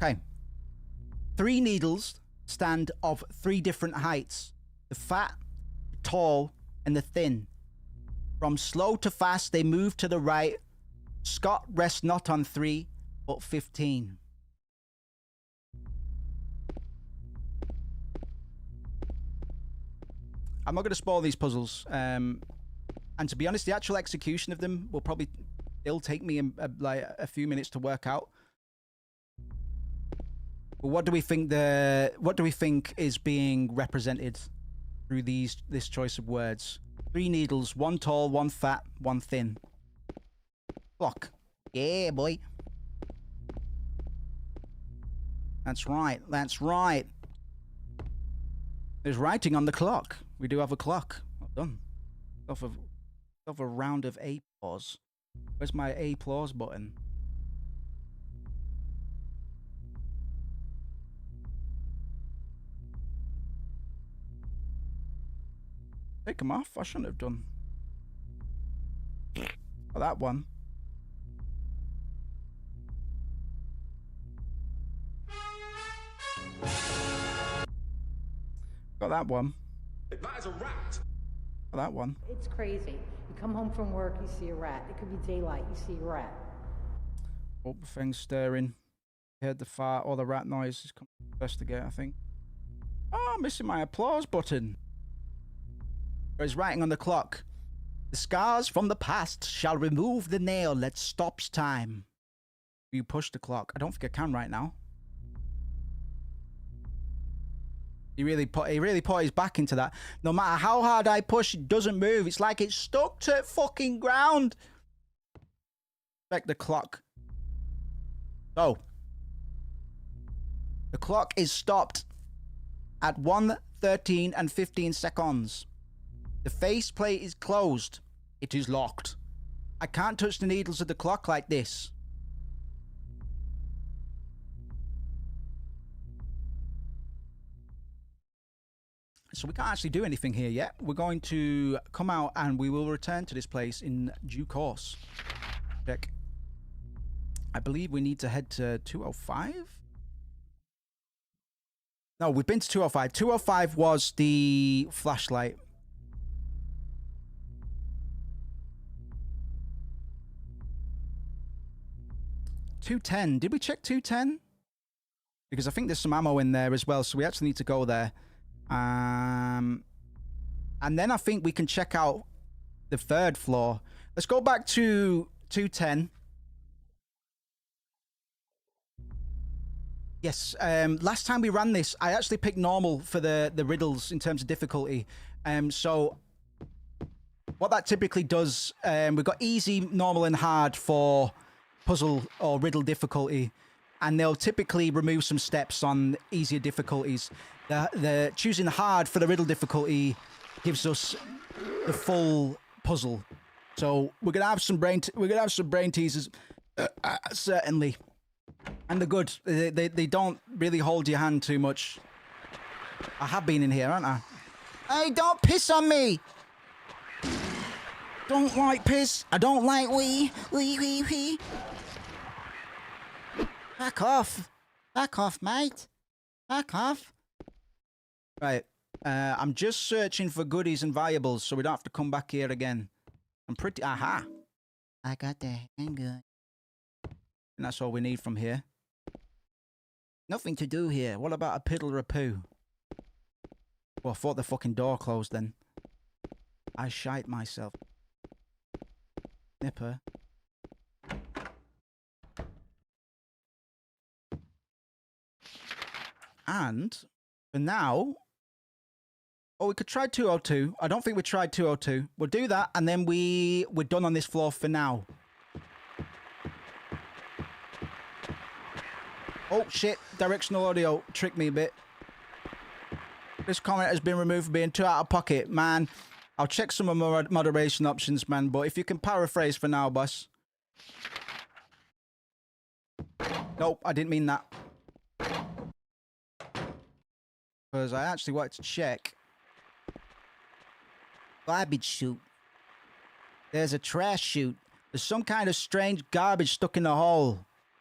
Okay. 3 needles stand of 3 different heights. The fat, the tall, and the thin. From slow to fast, they move to the right. Scott rests not on 3, but 15. I'm not going to spoil these puzzles. And to be honest, the actual execution of them will probably... It'll take me like a few minutes to work out. But what do we think is being represented through this choice of words? 3 needles, 1 tall, 1 fat, 1 thin. Clock. Yeah, boy. That's right. That's right. There's writing on the clock. We do have a clock. Well done. Off a round of applause. Where's my applause button? Take them off? I shouldn't have done. Oh, that one. Got that one. That is a rat. Got that one. It's crazy. You come home from work, you see a rat. It could be daylight, you see a rat. Oh, the thing's stirring. Heard the fart or the rat noise. Is coming to investigate, I think. Oh, I'm missing my applause button. There's writing on the clock. The scars from the past shall remove the nail that stops time. You push the clock. I don't think I can right now. He really put his back into that. No matter how hard I push, it doesn't move. It's like it's stuck to fucking ground. Check the clock. So, the clock is stopped at 1:13 and 15 seconds. The faceplate is closed. It is locked. I can't touch the needles of the clock like this. So we can't actually do anything here yet. We're going to come out and we will return to this place in due course. Check. I believe we need to head to 205. No, we've been to 205. 205 was the flashlight. .210. Did we check 210? Because I think there's some ammo in there as well, so we actually need to go there. And then I think we can check out the 3rd floor. Let's go back to 210. Yes, last time we ran this, I actually picked normal for the riddles in terms of difficulty. So what that typically does, we've got easy, normal, and hard for puzzle or riddle difficulty, and they'll typically remove some steps on easier difficulties. The choosing hard for the riddle difficulty gives us the full puzzle. So we're gonna have some brain teasers, certainly, and they're good. They don't really hold your hand too much. I have been in here, haven't I? Hey, don't piss on me! Don't like piss. I don't like wee. Back off. Back off, mate. Back off. Right. I'm just searching for goodies and valuables so we don't have to come back here again. I'm pretty... Aha! I got the handgun. And that's all we need from here. Nothing to do here. What about a piddle or a poo? Well, I thought the fucking door closed then. I shite myself. Nipper. And for now, we could try 202. I don't think we tried 202. We'll do that, and then we're done on this floor for now. Oh shit! Directional audio tricked me a bit. This comment has been removed for being too out of pocket, man. I'll check some of my moderation options, man. But if you can paraphrase for now, boss. Nope, I didn't mean that. Because I actually wanted to check. Garbage chute. There's a trash chute. There's some kind of strange garbage stuck in the hole.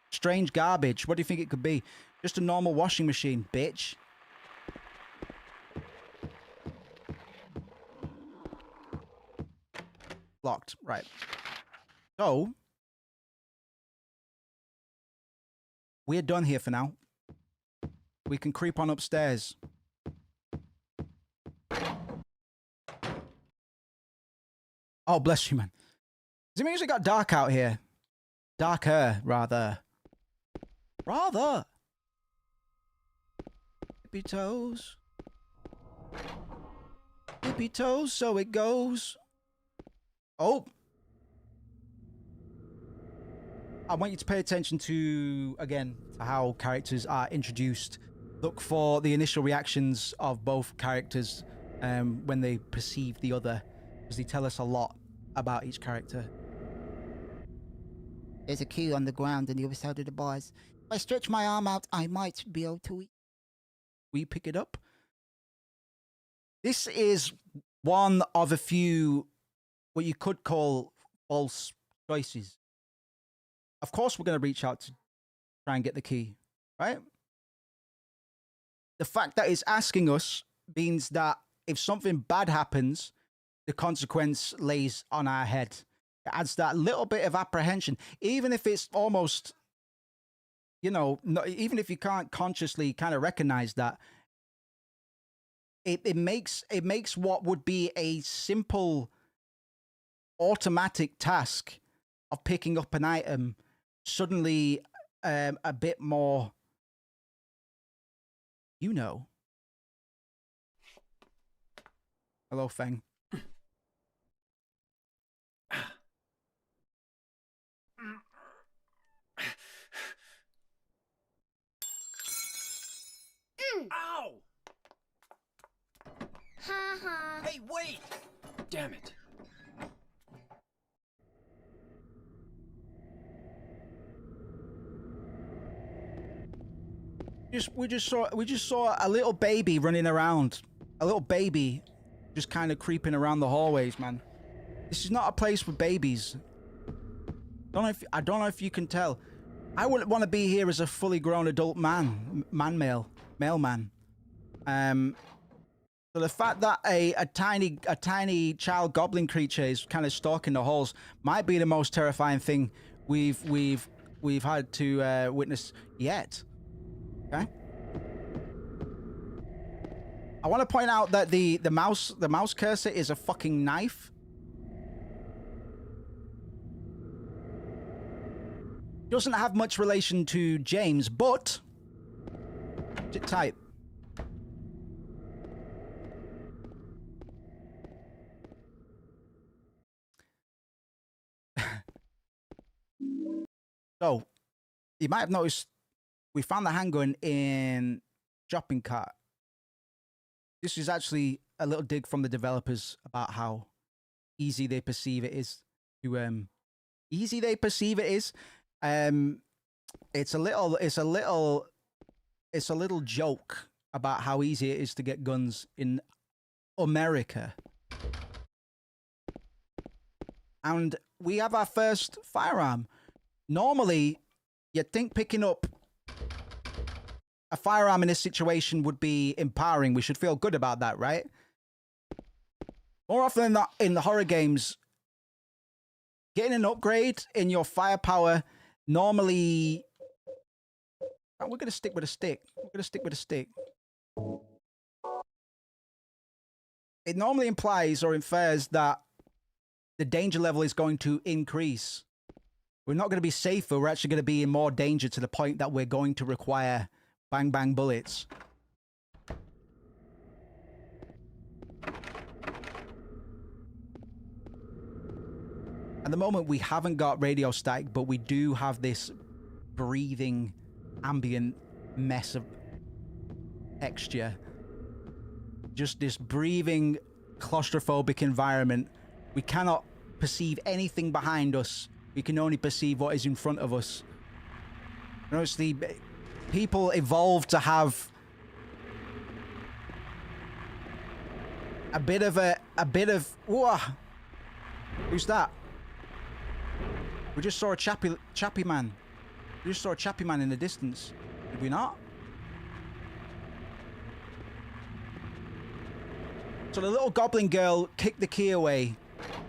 Strange garbage. What do you think it could be? Just a normal washing machine, bitch. Locked. Right. So, we're done here for now. We can creep on upstairs. Oh, bless you, man. Does it mean it got dark out here? Darker, rather. Rather. Tippy toes. Tippy toes, so it goes. Oh. I want you to pay attention to, again, to how characters are introduced. Look for the initial reactions of both characters when they perceive the other, because they tell us a lot about each character. There's a key on the ground on the other side of the bars. If I stretch my arm out, I might be able to eat. We pick it up. This is one of a few, what you could call false choices. Of course, we're going to reach out to try and get the key, right? The fact that it's asking us means that if something bad happens, the consequence lays on our head. It adds that little bit of apprehension, even if it's almost, you know, even if you can't consciously kind of recognize that. It makes what would be a simple automatic task of picking up an item suddenly a bit more, you know. Hello, Feng. Ow! Hey, wait! Damn it. We just saw a little baby running around. A little baby just kind of creeping around the hallways, man. This is not a place for babies. I don't know if you can tell. I wouldn't want to be here as a fully grown adult male man. So the fact that a tiny child goblin creature is kind of stalking the halls might be the most terrifying thing we've had to witness yet. Okay. I want to point out that the mouse cursor is a fucking knife. Doesn't have much relation to James, but sit tight. So, you might have noticed we found the handgun in shopping cart. This is actually a little dig from the developers about how easy they perceive it is to it's a little joke about how easy it is to get guns in America. And we have our first firearm. Normally, you'd think picking up a firearm in this situation would be empowering. We should feel good about that, right? More often than not, in the horror games, getting an upgrade in your firepower normally... We're going to stick with a stick. It normally implies or infers that the danger level is going to increase. We're not going to be safer. We're actually going to be in more danger to the point that we're going to require bang bang bullets. At the moment, we haven't got radio static, but we do have this breathing, ambient mess of texture. Just this breathing, claustrophobic environment. We cannot perceive anything behind us. We can only perceive what is in front of us. And obviously, people evolved to have a bit of... Whoa! Who's that? We just saw a chappy man. We just saw a chappy man in the distance. Did we not? So the little goblin girl kicked the key away,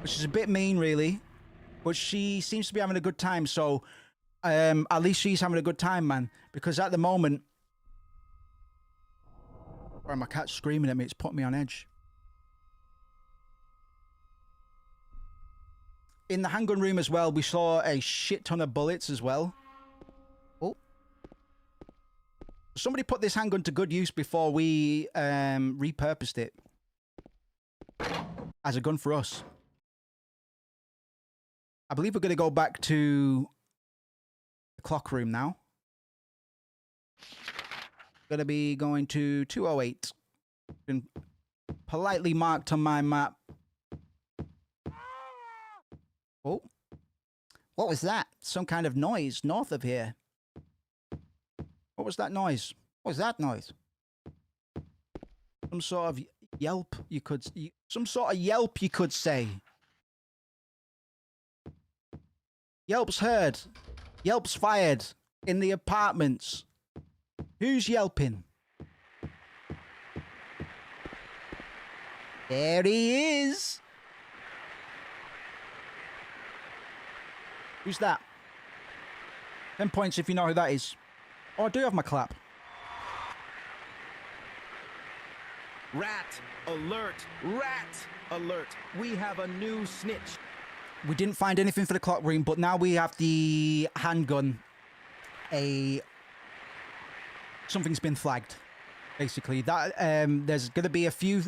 which is a bit mean, really. But she seems to be having a good time, so at least she's having a good time, man. Because at the moment... Sorry, my cat's screaming at me. It's put me on edge. In the handgun room as well, we saw a shit ton of bullets as well. Oh. Somebody put this handgun to good use before we repurposed it as a gun for us. I believe we're going to go back to the clock room now. Going to be going to 208. Been politely marked on my map. Oh. What was that? Some kind of noise north of here. What was that noise? What was that noise? Some sort of yelp, you could... Some sort of yelp, you could say. Yelp's heard. Yelp's fired. In the apartments. Who's yelping? There he is. Who's that? 10 points if you know who that is. Oh, I do have my clap. Rat alert! Rat alert! We have a new snitch. We didn't find anything for the clock room, but now we have the handgun. Something's been flagged, basically. That there's going to be a few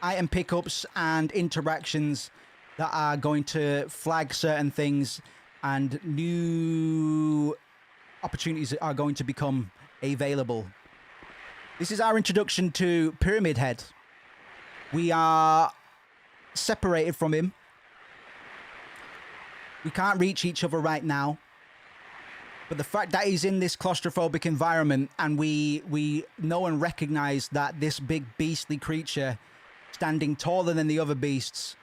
item pickups and interactions that are going to flag certain things, and new opportunities are going to become available. This is our introduction to Pyramid Head. We are separated from him. We can't reach each other right now. But the fact that he's in this claustrophobic environment, and we know and recognize that this big beastly creature, standing taller than the other beasts,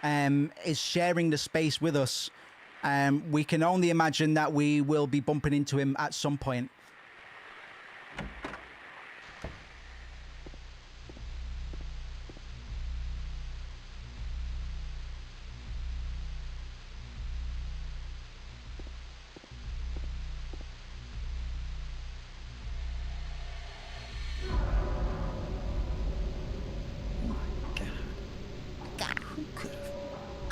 is sharing the space with us. We can only imagine that we will be bumping into him at some point.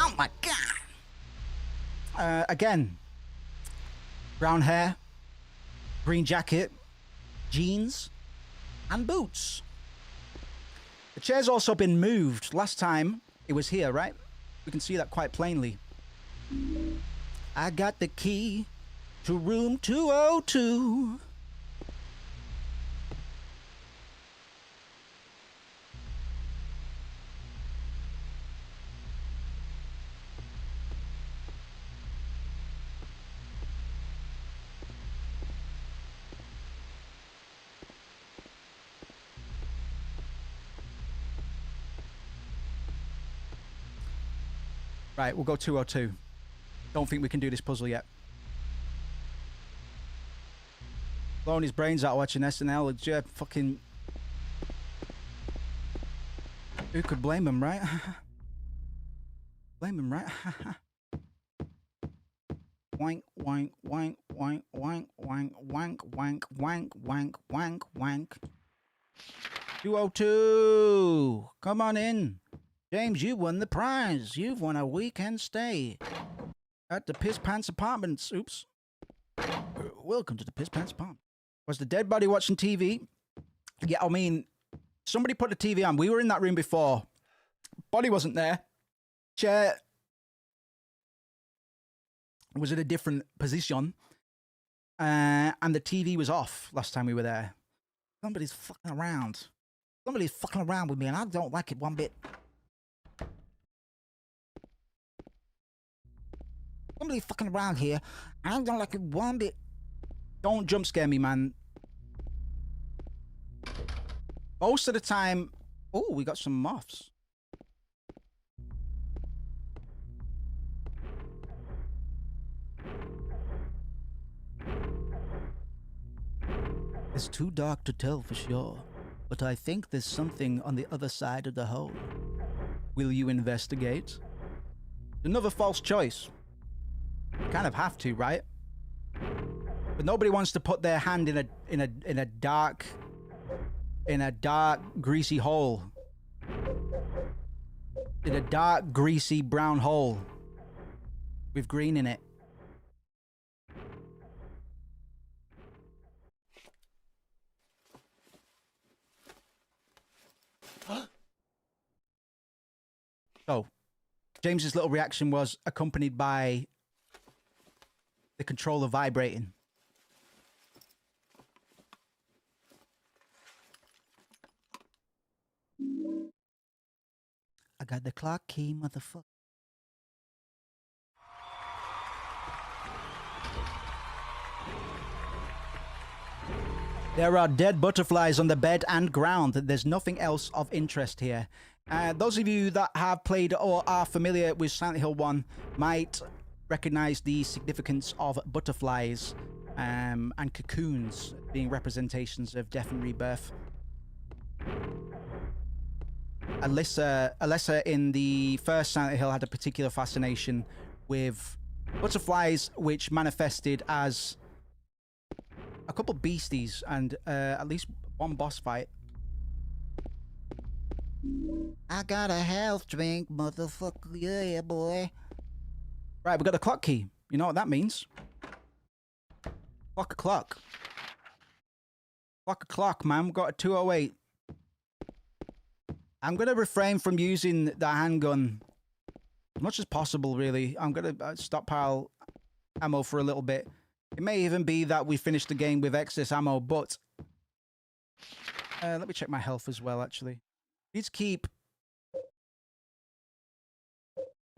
Oh my god! Again, brown hair, green jacket, jeans, and boots. The chair's also been moved. Last time it was here, right? We can see that quite plainly. I got the key To room 202. Right, we'll go 202. Don't think we can do this puzzle yet. Blowing his brains out watching SNL. It's fucking... Who could blame him, right? Blame him, right? Wank, wank, wank, wank, wank, wank, wank, wank, wank, wank, wank, wank. 202! Come on in. James, you won the prize. You've won a weekend stay at the Piss Pants Apartments. Oops. Welcome to the Piss Pants Apartment. Was the dead body watching TV? Yeah, I mean, somebody put the TV on. We were in that room before. Body wasn't there. Chair was at a different position. And the TV was off last time we were there. Somebody's fucking around. Somebody's fucking around with me, and I don't like it one bit. Somebody's fucking around here, and I don't like it one bit. Don't jump scare me, man. Most of the time... Oh, we got some moths. It's too dark to tell for sure, but I think there's something on the other side of the hole. Will you investigate? Another false choice. You kind of have to, right? But nobody wants to put their hand in a dark, greasy hole. In a dark, greasy brown hole with green in it. So, James's little reaction was accompanied by the controller vibrating. I got the clock key, motherfucker. There are dead butterflies on the bed and ground. There's nothing else of interest here. Those of you that have played or are familiar with Silent Hill 1 might recognize the significance of butterflies and cocoons being representations of death and rebirth. Alyssa in the first Silent Hill had a particular fascination with butterflies, which manifested as a couple beasties and at least one boss fight. I got a health drink, motherfucker. Yeah, boy. Right, we got the clock key. You know what that means? Clock a clock. Clock a clock, man. We've got a 208. I'm going to refrain from using the handgun as much as possible, really. I'm going to stockpile ammo for a little bit. It may even be that we finish the game with excess ammo, but... let me check my health as well, actually. Let's keep...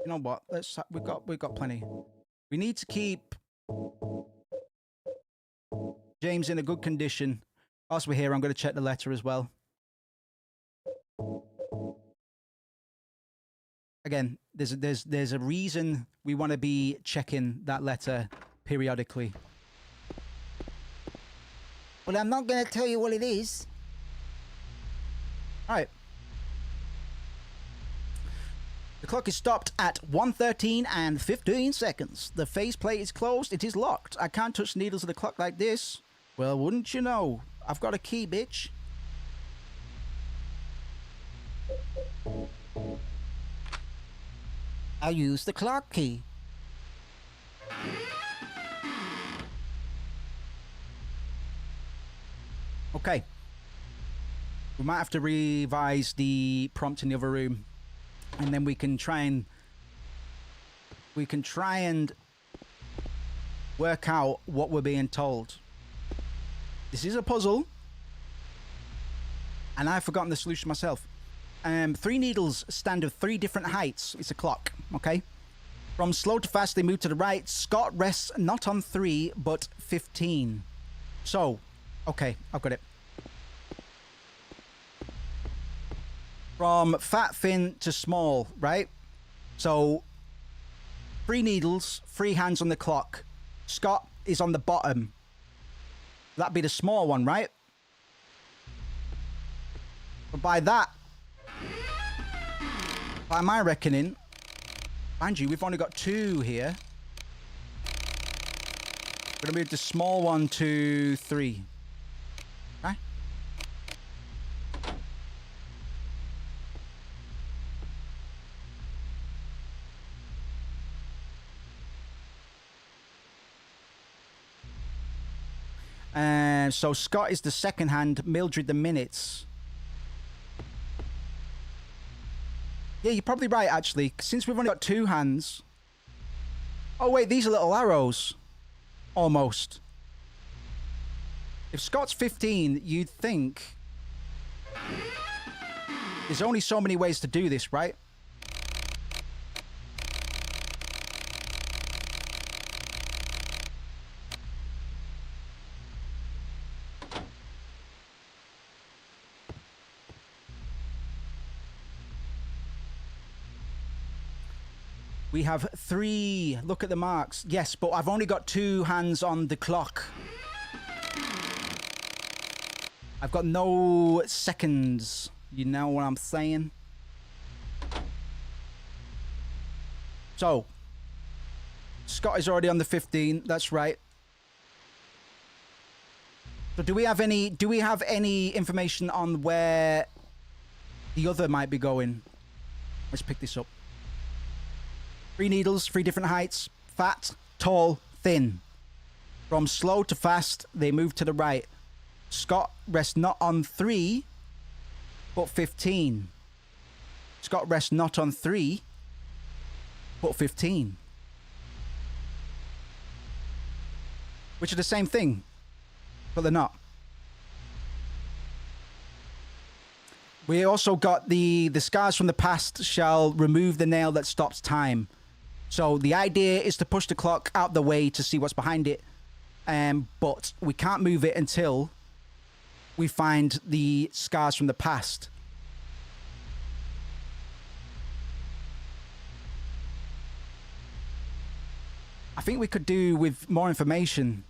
You know what? We've got plenty. We need to keep James in a good condition. Whilst we're here, I'm going to check the letter as well. Again, there's a reason we want to be checking that letter periodically. Well, I'm not going to tell you what it is. All right. The clock is stopped at 1:13 and 15 seconds. The faceplate is closed. It is locked. I can't touch the needles of the clock like this. Well, wouldn't you know? I've got a key, bitch. I'll use the clock key. Okay. We might have to revise the prompt in the other room. And then we can try and work out what we're being told. This is a puzzle. And I've forgotten the solution myself. 3 needles stand of 3 different heights. It's a clock, okay? From slow to fast, they move to the right. Scott rests not on 3, but 15. So, okay, I've got it. From fat, thin to small, right? So, 3 needles, 3 hands on the clock. Scott is on the bottom. That'd be the small one, right? But by that, by my reckoning, mind you, we've only got 2 here. We're gonna move the small one to 3. Okay. And so Scott is the second hand, Mildred the minutes. Yeah, you're probably right, actually. Since we've only got 2 hands. Oh, wait, these are little arrows. Almost. If Scott's 15, you'd think there's only so many ways to do this, right? We have 3. Look at the marks. Yes, but I've only got 2 hands on the clock. I've got no seconds. You know what I'm saying? So, Scott is already on the 15. That's right. So do we have any information on where the other might be going? Let's pick this up. 3 needles, 3 different heights. Fat, tall, thin. From slow to fast, they move to the right. Scott rests not on 3, but 15. Scott rests not on 3, but 15. Which are the same thing, but they're not. We also got the scars from the past shall remove the nail that stops time. So the idea is to push the clock out the way to see what's behind it. But we can't move it until we find the scars from the past. I think we could do with more information.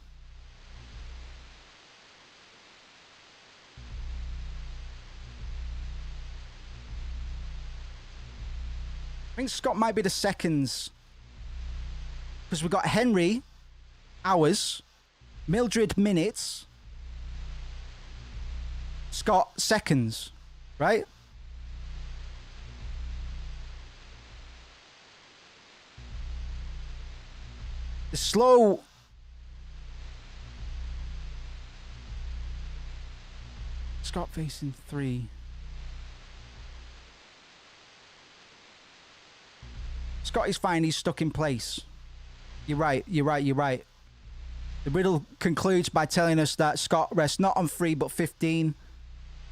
I think Scott might be the seconds. Because we've got Henry, hours, Mildred, minutes, Scott, seconds, right? The slow... Scott facing 3. Scott is fine, he's stuck in place. You're right. The riddle concludes by telling us that Scott rests not on 3 but 15.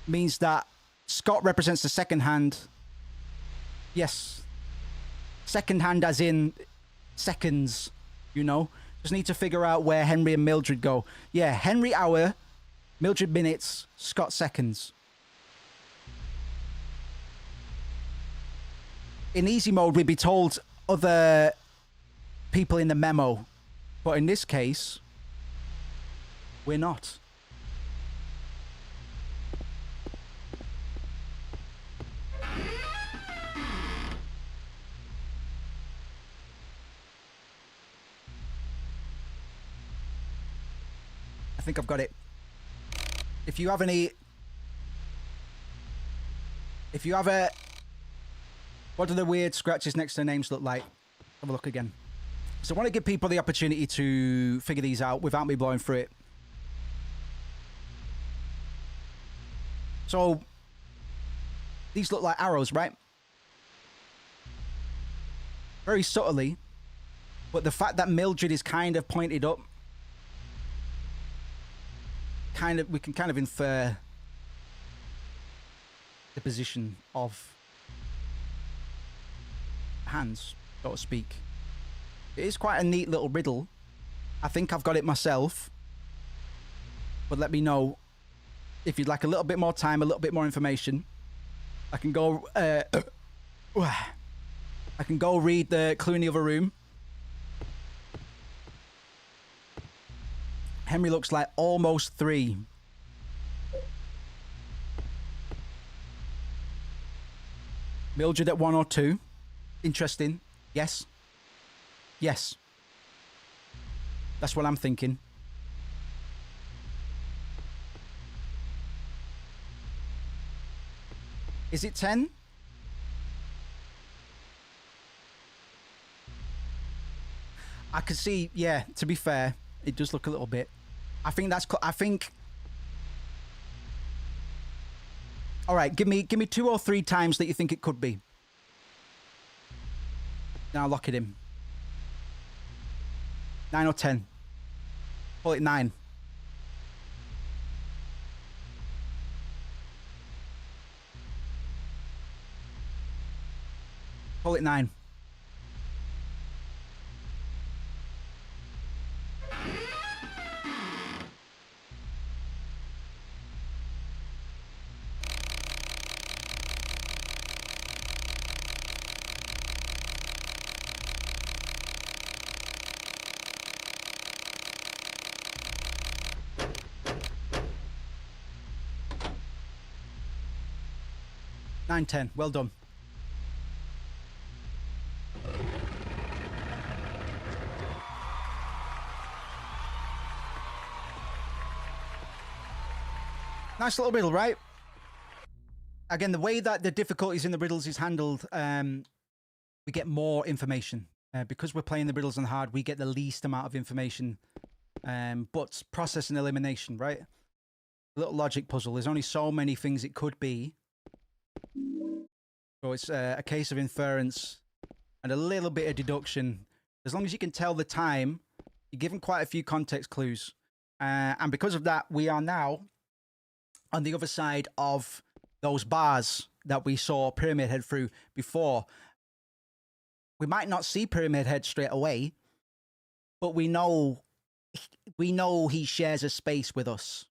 Means that Scott represents the second hand. Yes. Second hand as in seconds, you know. Just need to figure out where Henry and Mildred go. Yeah, Henry hour, Mildred minutes, Scott seconds. In easy mode, we'd be told other people in the memo, but in this case, we're not. I think I've got it. If you have a... What do the weird scratches next to the names look like? Have a look again. So I want to give people the opportunity to figure these out without me blowing through it. So, these look like arrows, right? Very subtly, But the fact that Mildred is kind of pointed up, we can kind of infer the position of hands, so to speak. It is quite a neat little riddle. I think I've got it myself. But let me know if you'd like a little bit more time, a little bit more information. I can go read the clue in the other room. Henry looks like almost 3. Mildred at 1 or 2. Interesting. Yes. Yes. That's what I'm thinking. Is it 10? I can see, yeah, to be fair, it does look a little bit. I think all right, give me 2 or 3 times that you think it could be. Now lock it in. 9 or 10. Call it 9. Call it 9. Nine, 10. Well done. Nice little riddle, right? Again, the way that the difficulties in the riddles is handled, we get more information. Because we're playing the riddles on hard, we get the least amount of information. But process and elimination, right? A little logic puzzle. There's only so many things it could be. So it's a case of inference and a little bit of deduction. As long as you can tell the time, you're given quite a few context clues. And because of that, we are now on the other side of those bars that we saw Pyramid Head through before. We might not see Pyramid Head straight away, but we know he shares a space with us.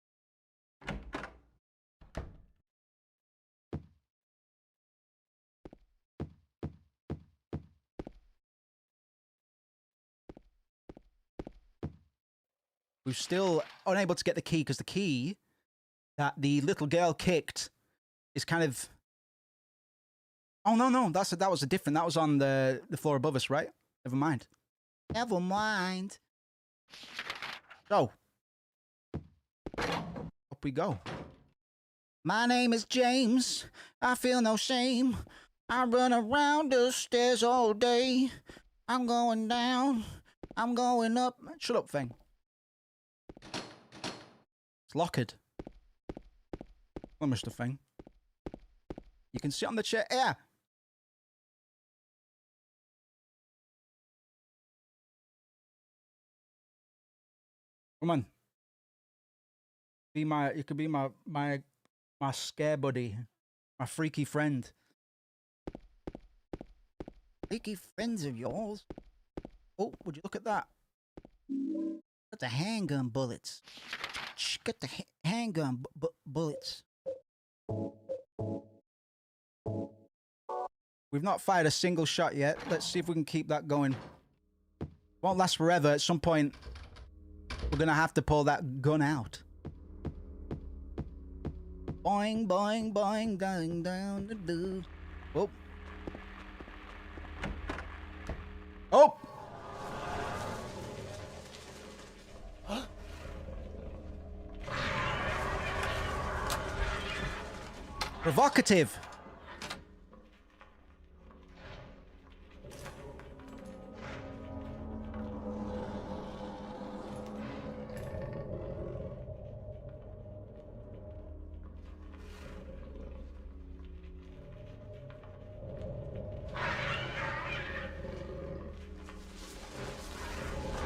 We're still unable to get the key because the key that the little girl kicked is kind of... Oh, no. That was a different... That was on the floor above us, right? Never mind. Never mind. So. Up we go. My name is James. I feel no shame. I run around the stairs all day. I'm going down. I'm going up. Shut up, thing. It's locked. Well, Mr. Thing. You can sit on the chair. Yeah. Come on. You could be my scare buddy. My freaky friend. Freaky friends of yours? Oh, would you look at that? Got the handgun bullets. Got the handgun bullets. We've not fired a single shot yet. Let's see if we can keep that going. Won't last forever. At some point, we're gonna have to pull that gun out. Boing, boing, boing, going down the do. Oh. Oh! Provocative.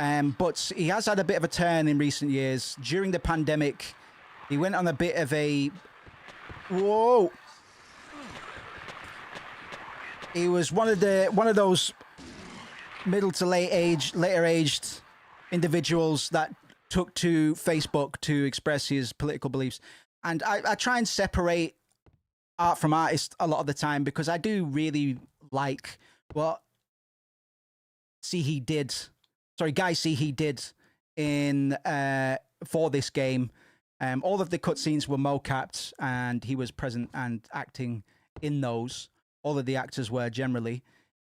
But he has had a bit of a turn in recent years. During the pandemic, he went on a bit of a... Whoa! He was one of those middle to later aged individuals that took to Facebook to express his political beliefs. And I try and separate art from artist a lot of the time because I do really like what Guy Seehee did in for this game. All of the cutscenes were mocapped and he was present and acting in those. All of the actors were generally.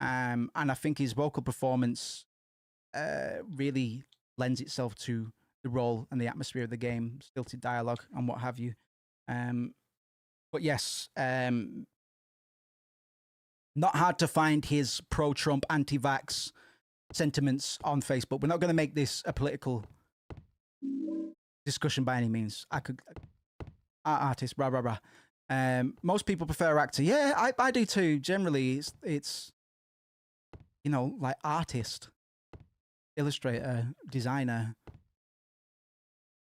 And I think his vocal performance really lends itself to the role and the atmosphere of the game, stilted dialogue and what have you. But yes, not hard to find his pro-Trump, anti-vax sentiments on Facebook. We're not going to make this a political discussion by any means. Artist, blah, blah, blah. Most people prefer actor. Yeah, I do too. Generally, it's you know, like artist, illustrator, designer.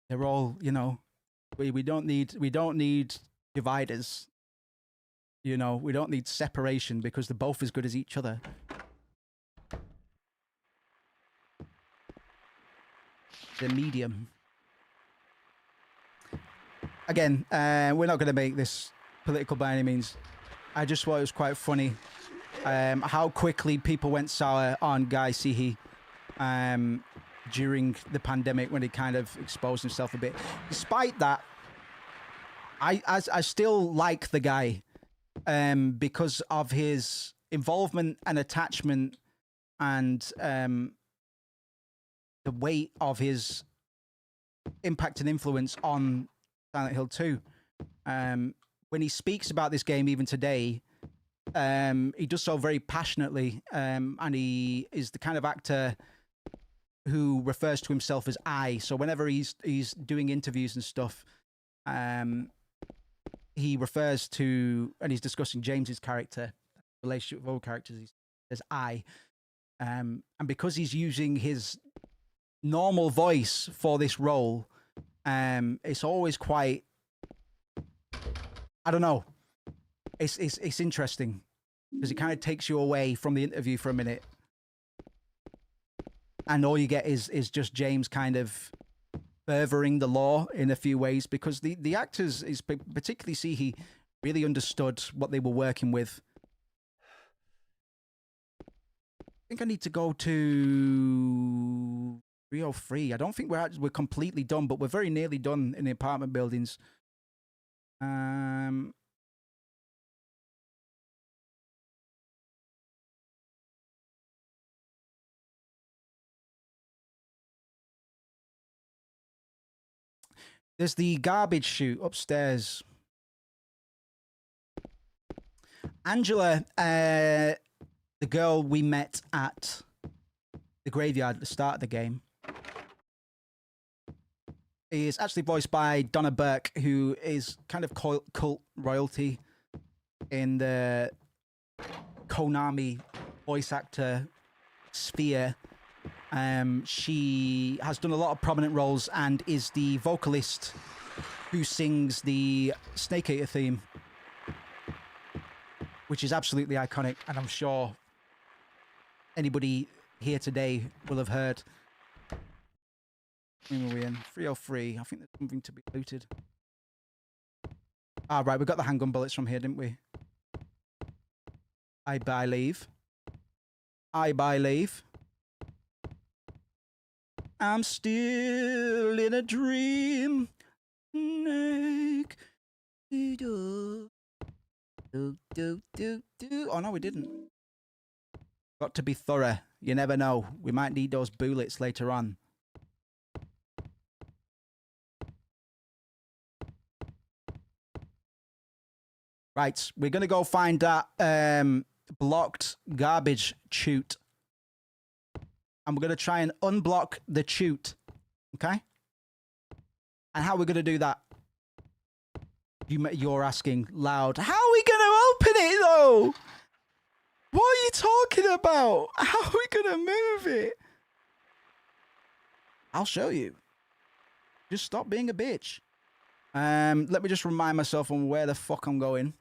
They're all, you know, we don't need dividers. You know, we don't need separation because they're both as good as each other. The medium. Again, we're not going to make this political by any means. I just thought it was quite funny how quickly people went sour on Guy Seehee during the pandemic when he kind of exposed himself a bit. Despite that, I still like the guy because of his involvement and attachment and the weight of his impact and influence on Silent Hill 2. When he speaks about this game even today, he does so very passionately, and he is the kind of actor who refers to himself as I. So whenever he's doing interviews and stuff, he refers to, and he's discussing James's character, relationship with all characters, he says I. And because he's using his normal voice for this role, it's always quite, I don't know, it's interesting because it kind of takes you away from the interview for a minute, and all you get is just James kind of furthering the law in a few ways, because the actors, is particularly Seehee, really understood what they were working with. I think I need to go to 303. I don't think we're completely done, but we're very nearly done in the apartment buildings. There's the garbage chute upstairs. Angela, the girl we met at the graveyard at the start of the game, is actually voiced by Donna Burke, who is kind of cult royalty in the Konami voice actor sphere. She has done a lot of prominent roles and is the vocalist who sings the Snake Eater theme, which is absolutely iconic, and I'm sure anybody here today will have heard. Where are we in? 303. I think there's something to be looted. Ah, right, we got the handgun bullets from here, didn't we? I believe. I'm still in a dream. Snake. Oh no, we didn't. Got to be thorough. You never know. We might need those bullets later on. Right, we're going to go find that blocked garbage chute. And we're going to try and unblock the chute. Okay? And how are we going to do that? You're asking loud. How are we going to open it, though? What are you talking about? How are we going to move it? I'll show you. Just stop being a bitch. Let me just remind myself on where the fuck I'm going.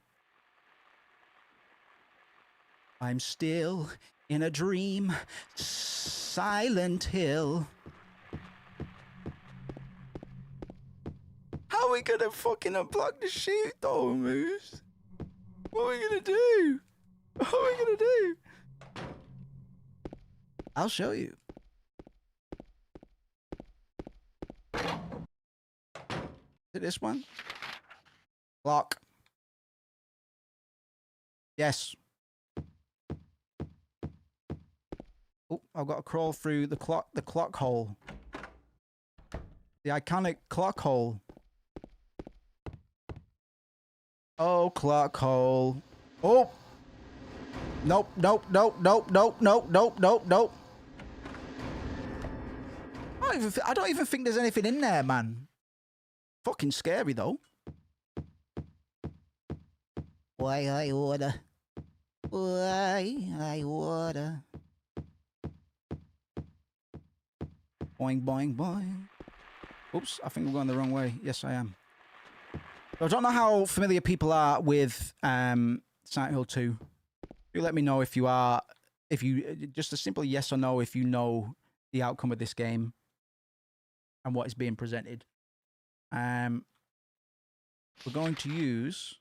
I'm still in a dream. Silent Hill. How are we gonna fucking unblock the shoot though, Moose? What are we gonna do? What are we gonna do? I'll show you. Is it this one? Clock. Yes. Oh, I've got to crawl through the clock hole. The iconic clock hole. Oh, clock hole. Oh! Nope, nope, nope, nope, nope, nope, nope, nope, nope. I don't even think there's anything in there, man. Fucking scary, though. Why I order? Why I order? Boing, boing, boing. Oops, I think we're going the wrong way. Yes, I am. I don't know how familiar people are with Silent Hill 2. Do let me know if you are, just a simple yes or no if you know the outcome of this game and what is being presented. We're going to use...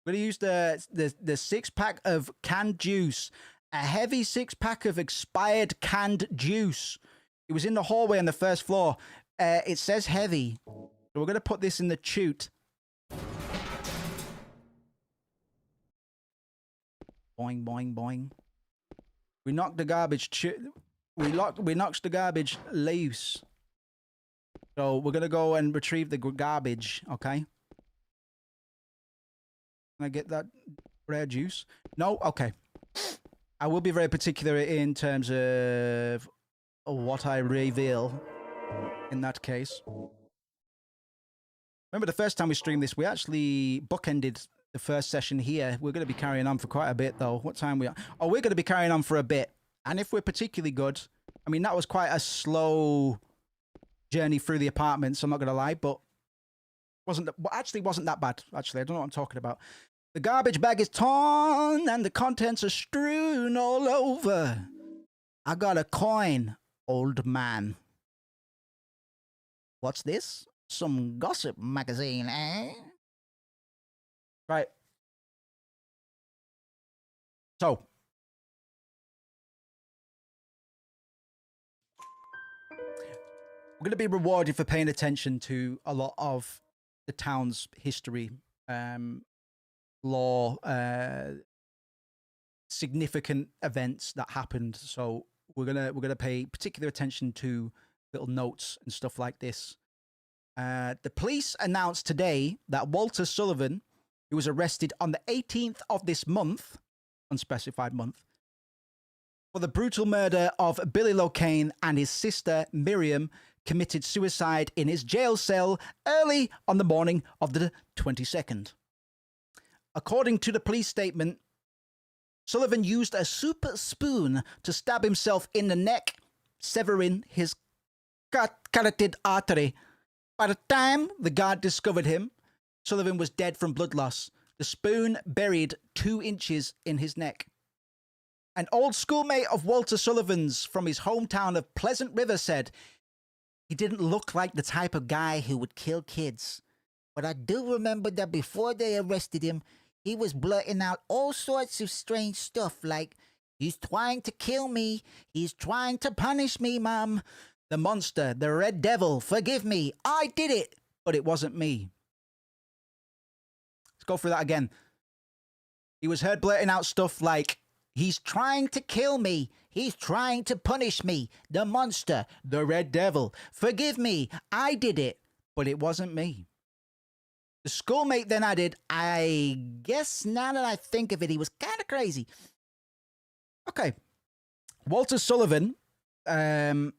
We're going to use the 6-pack of canned juice. A heavy 6-pack of expired canned juice. It was in the hallway on the first floor. It says heavy. So we're going to put this in the chute. Boing, boing, boing. We knocked the garbage we knocked the garbage loose. So we're going to go and retrieve the garbage, okay? Can I get that rare juice? No? Okay. I will be very particular in terms of what I reveal in that case. Remember the first time we streamed this, we actually bookended the first session here. We're going to be carrying on for quite a bit, though. What time we are? Oh, we're going to be carrying on for a bit. And if we're particularly good, I mean, that was quite a slow journey through the apartments, I'm not going to lie, but actually wasn't that bad. Actually, I don't know what I'm talking about. The garbage bag is torn and the contents are strewn all over. I got a coin, old man. What's this? Some gossip magazine, eh? Right. So. We're going to be rewarded for paying attention to a lot of the town's history, law, significant events that happened. So we're gonna pay particular attention to little notes and stuff like this. The police announced today that Walter Sullivan, who was arrested on the 18th of this month, unspecified month, for the brutal murder of Billy Locane and his sister Miriam, committed suicide in his jail cell early on the morning of the 22nd. According to the police statement, Sullivan used a soup spoon to stab himself in the neck, severing his carotid artery. By the time the guard discovered him, Sullivan was dead from blood loss. The spoon buried 2 inches in his neck. An old schoolmate of Walter Sullivan's from his hometown of Pleasant River said, "He didn't look like the type of guy who would kill kids. But I do remember that before they arrested him, he was blurting out all sorts of strange stuff like, 'He's trying to kill me. He's trying to punish me, Mom. The monster, the red devil, forgive me. I did it, but it wasn't me.'" Let's go through that again. He was heard blurting out stuff like, "He's trying to kill me. He's trying to punish me. The monster, the red devil, forgive me. I did it, but it wasn't me." The schoolmate then added, "I guess now that I think of it, he was kind of crazy." Okay. Walter Sullivan, I'm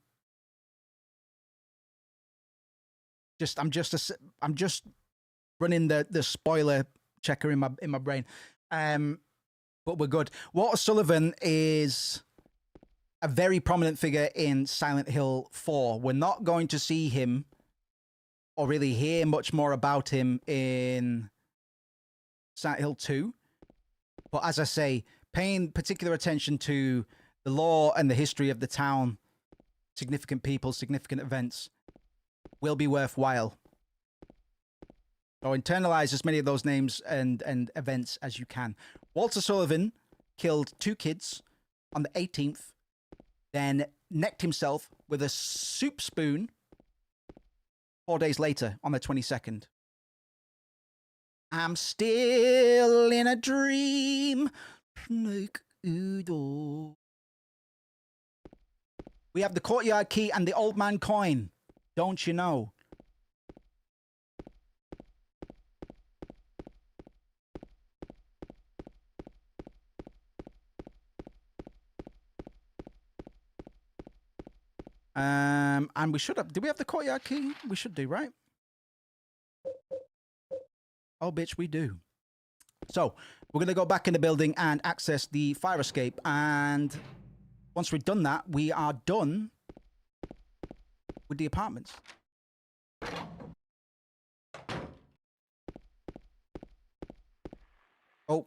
just running the spoiler checker in my brain. but we're good. Walter Sullivan is a very prominent figure in Silent Hill 4. We're not going to see him or really hear much more about him in Silent Hill 2. But as I say, paying particular attention to the lore and the history of the town, significant people, significant events, will be worthwhile. So internalize as many of those names and events as you can. Walter Sullivan killed 2 kids on the 18th, then necked himself with a soup spoon 4 days later on the 22nd. I'm still in a dream. Like Udo. We have the courtyard key and the old man coin. Don't you know? And we should have. Do we have the courtyard key? We should do, right? Oh, bitch, we do. So we're going to go back in the building and access the fire escape. And once we've done that, we are done with the apartments. Oh.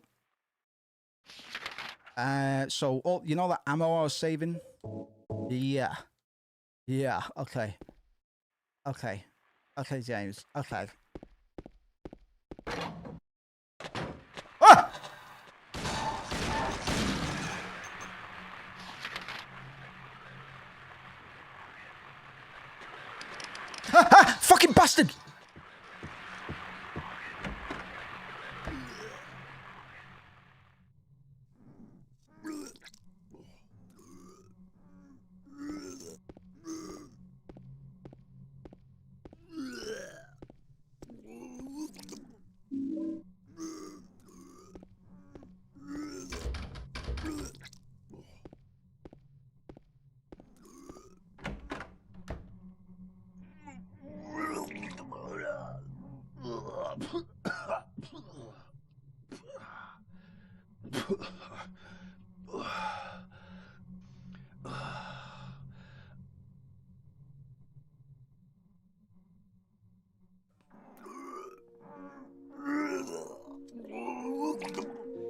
So, oh, you know that ammo I was saving? Yeah. Yeah, okay. Okay. Okay, James. Okay. Ah! Fucking bastard!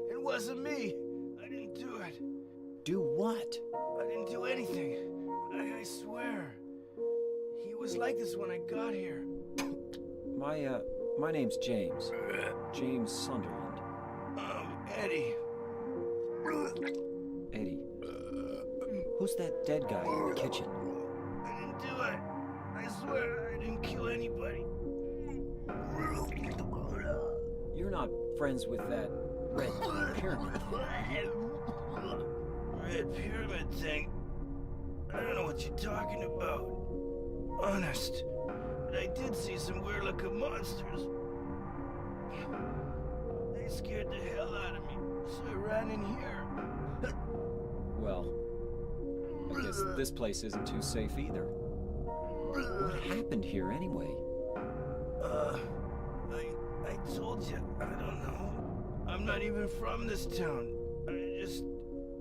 It wasn't me. I didn't do it. Do what? I didn't do anything. I swear. He was like this when I got here. My name's James. James Sunderland. Eddie. Eddie. Who's that dead guy in the kitchen? I didn't do it. I swear I didn't kill anybody. You're not friends with that red pyramid thing. Red pyramid thing? I don't know what you're talking about. Honest. But I did see some weird looking monsters. They scared the hell out of me, so I ran in here. Well, I guess this place isn't too safe either. What happened here anyway? I told you, I don't know. I'm not even from this town.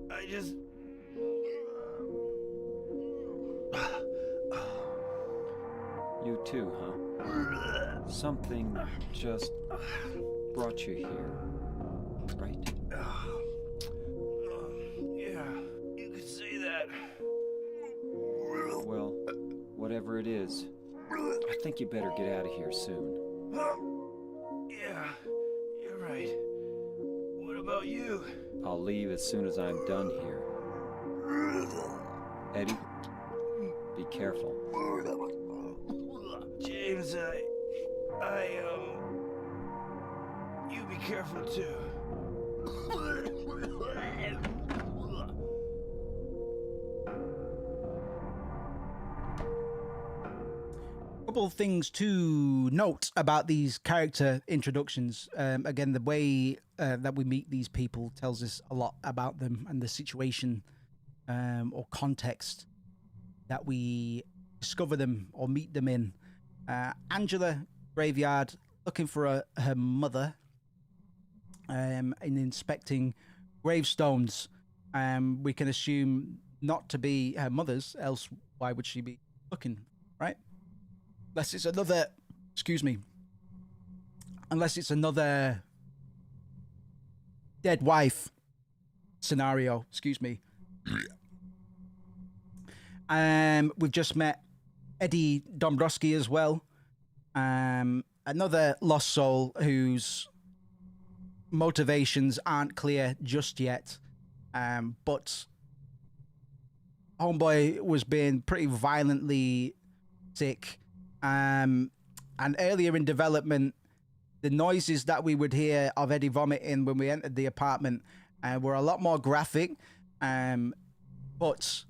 I just... You too, huh? Something just brought you here, right? Yeah, you could say that. Well, whatever it is, I think you better get out of here soon. Yeah, you're right. What about you? I'll leave as soon as I'm done here. Eddie, be careful. James, you be careful too. Couple of things to note about these character introductions. Again, the way that we meet these people tells us a lot about them and the situation or context that we discover them or meet them in. Angela graveyard looking for her mother and inspecting gravestones. We can assume not to be her mother's, else why would she be looking, right? Unless it's another, excuse me, unless it's another dead wife scenario, excuse me. We've just met Eddie Dombrowski as well. Another lost soul whose motivations aren't clear just yet. But homeboy was being pretty violently sick. And earlier in development, the noises that we would hear of Eddie vomiting when we entered the apartment were a lot more graphic. But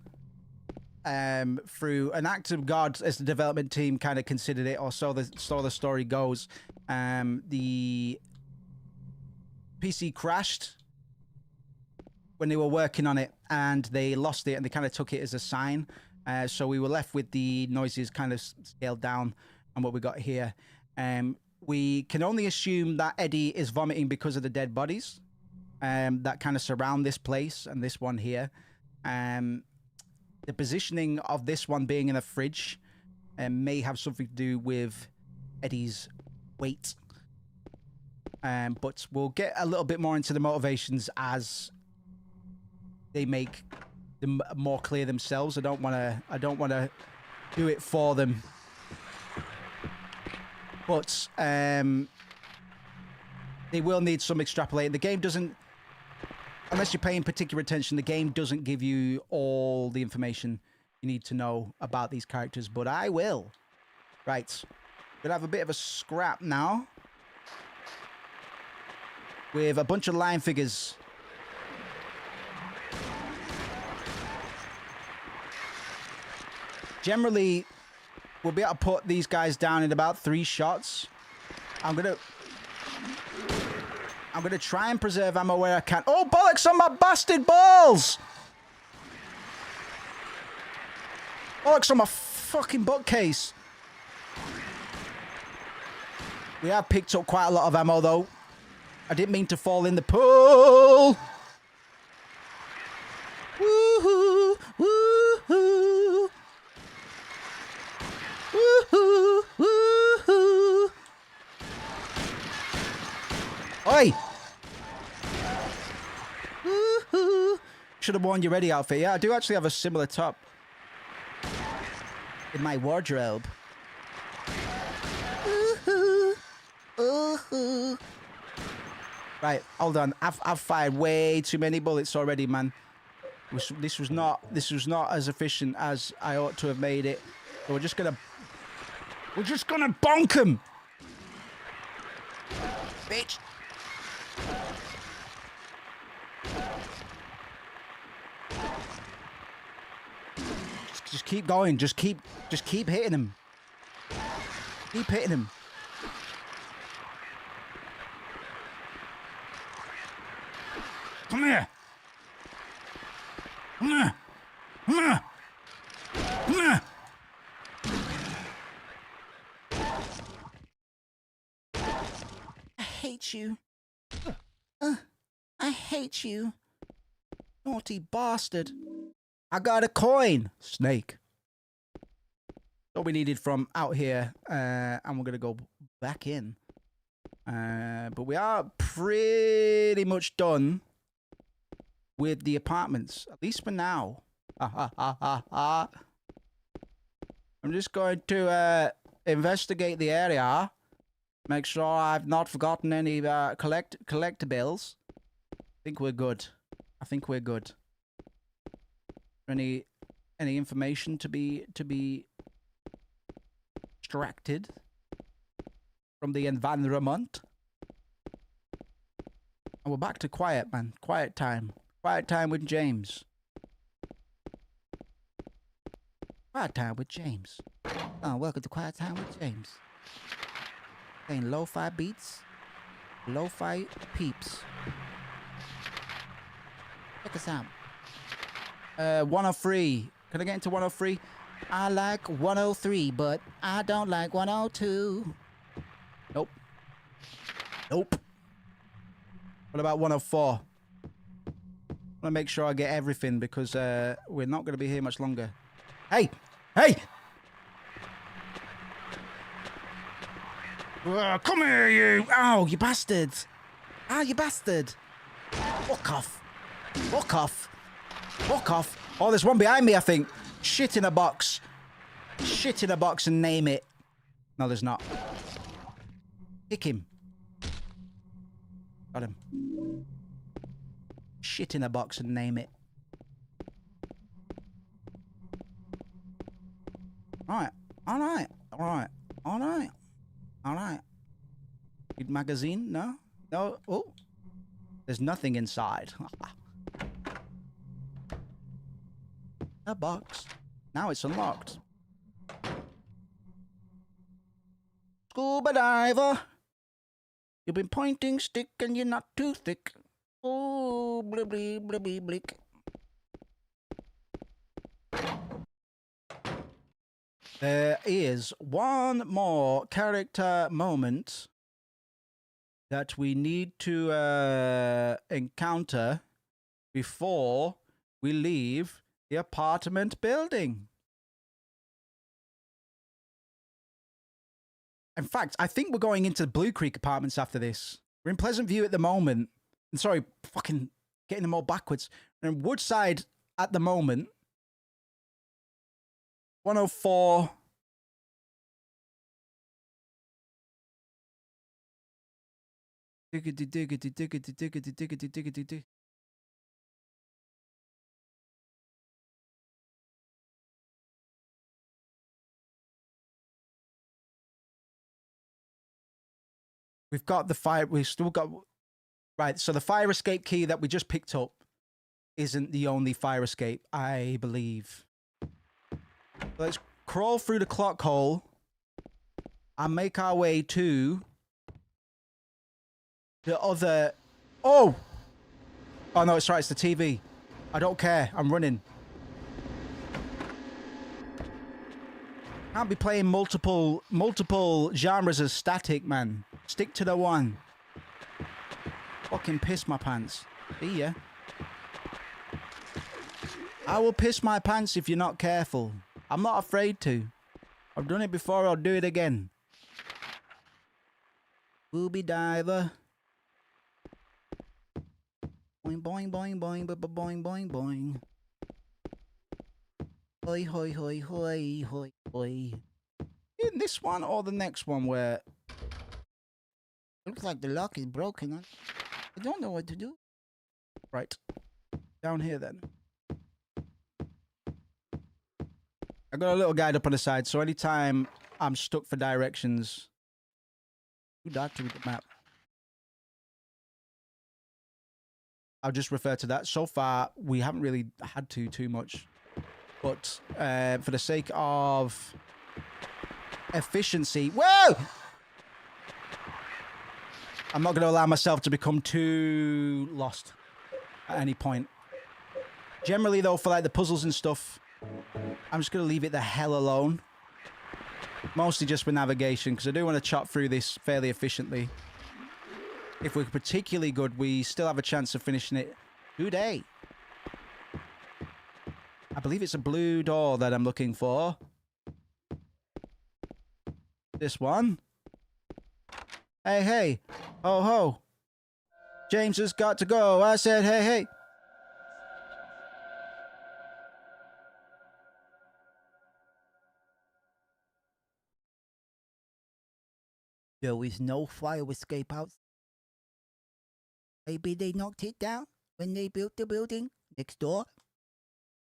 through an act of God, as the development team kind of considered it, or so the story goes, the PC crashed when they were working on it, and they lost it, and they kind of took it as a sign. So we were left with the noises kind of scaled down on what we got here. We can only assume that Eddie is vomiting because of the dead bodies that kind of surround this place and this one here. The positioning of this one being in a fridge may have something to do with Eddie's weight. But we'll get a little bit more into the motivations as they make them more clear themselves. I don't want to do it for them. But they will need some extrapolating. The game doesn't, unless you're paying particular attention, the game doesn't give you all the information you need to know about these characters, but I will. Right. We'll have a bit of a scrap now with a bunch of line figures. Generally, we'll be able to put these guys down in about 3 shots. I'm gonna try and preserve ammo where I can. Oh, bollocks on my bastard balls! Bollocks on my fucking bookcase. We have picked up quite a lot of ammo, though. I didn't mean to fall in the pool. Woohoo! Woohoo! Woohoo! Woohoo! Oi! Woohoo! Should have worn your ready outfit. Yeah, I do actually have a similar top in my wardrobe. Woohoo! Woohoo! Right, hold on. I've fired way too many bullets already, man. This was not as efficient as I ought to have made it. So we're just gonna bonk him, bitch. Just keep going. Just keep hitting him. Keep hitting him. Come here. Come here. Come here. Come here. I hate you. I hate you. Naughty bastard. I got a coin. Snake. All we needed from out here. And we're going to go back in. But we are pretty much done with the apartments. At least for now. I'm just going to investigate the area. Make sure I've not forgotten any collectibles. I think we're good. Any information to be extracted from the environment? And we're back to quiet, man. Quiet time. Quiet time with James. Quiet time with James. Oh, welcome to Quiet Time with James. Playing lo-fi beats, lo-fi peeps. Check us out. 103. Can I get into 103? I like 103, but I don't like 102. Nope. What about 104? want to make sure I get everything because we're not going to be here much longer. Hey! Hey! Come here, you! Ow, you bastard! Ah, you bastard! Walk off! Walk off! Walk off! Oh, there's one behind me, I think. Shit in a box. Shit in a box and name it. No, there's not. Kick him. Got him. Shit in a box and name it. Alright. Alright. Alright. Alright. Alright. Read magazine? No? No? Oh. There's nothing inside. A box. Now it's unlocked. Scuba diver. You've been pointing stick and you're not too thick. Oh, blibbly, blibby, blick. There is one more character moment that we need to encounter before we leave the apartment building. In fact, I think we're going into the Blue Creek apartments after this. We're in Pleasant View at the moment. And sorry, fucking getting them all backwards. We're in Woodside at the moment. 104. Diggity, diggity, diggity, diggity, diggity, diggity, diggity. We've got the fire. We've still got. Right. So the fire escape key that we just picked up isn't the only fire escape, I believe. Let's crawl through the clock hole and make our way to the other. Oh! Oh no, it's right. It's the TV. I don't care. I'm running. Can't be playing multiple genres as static, man. Stick to the one. Fucking piss my pants. See ya. I will piss my pants if you're not careful. I'm not afraid to. I've done it before, I'll do it again. Booby diver. Boing, boing, boing, boing, boing, boing, boing. Hoi, hoi, hoi, hoi, hoi, hoi. In this one or the next one where... Looks like the lock is broken. I don't know what to do. Right. Down here then. I got a little guide up on the side, so anytime I'm stuck for directions, do that to read the map. I'll just refer to that. So far, we haven't really had to too much. But for the sake of efficiency... Whoa! I'm not going to allow myself to become too lost at any point. Generally, though, for like the puzzles and stuff, I'm just going to leave it the hell alone. Mostly just for navigation, because I do want to chop through this fairly efficiently. If we're particularly good, we still have a chance of finishing it today. I believe it's a blue door that I'm looking for. This one. Hey, hey. Ho, ho. James has got to go. I said, hey, hey. There is no fire escape out. Maybe they knocked it down when they built the building next door.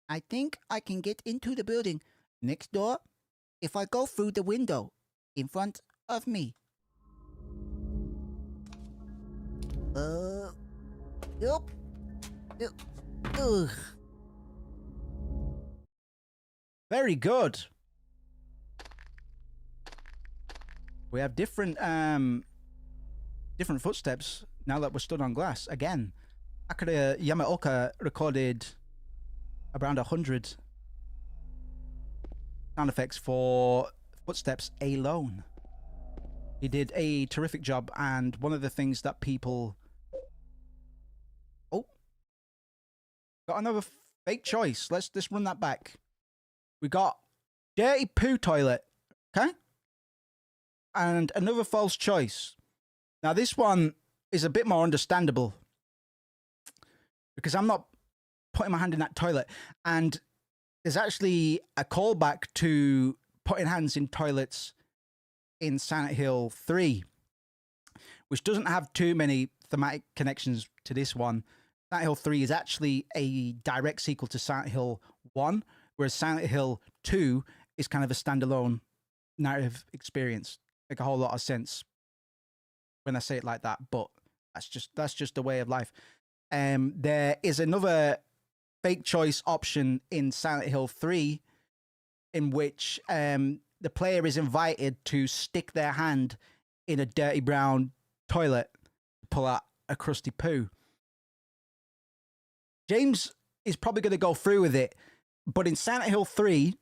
I think I can get into the building next door if I go through the window in front of me. Yep. Ugh. Very good. We have different footsteps now that we're stood on glass. Again, Akira Yamaoka recorded around 100 sound effects for footsteps alone. He did a terrific job, and one of the things that people... Oh. Got another fake choice. Let's just run that back. We got dirty poo toilet. Okay. And another false choice. Now, this one is a bit more understandable because I'm not putting my hand in that toilet. And there's actually a callback to putting hands in toilets in Silent Hill 3, which doesn't have too many thematic connections to this one. Silent Hill 3 is actually a direct sequel to Silent Hill 1, whereas Silent Hill 2 is kind of a standalone narrative experience. Make a whole lot of sense when I say it like that, but that's just the way of life. There is another fake choice option in Silent Hill 3 in which the player is invited to stick their hand in a dirty brown toilet to pull out a crusty poo. James is probably going to go through with it, but in Silent Hill 3,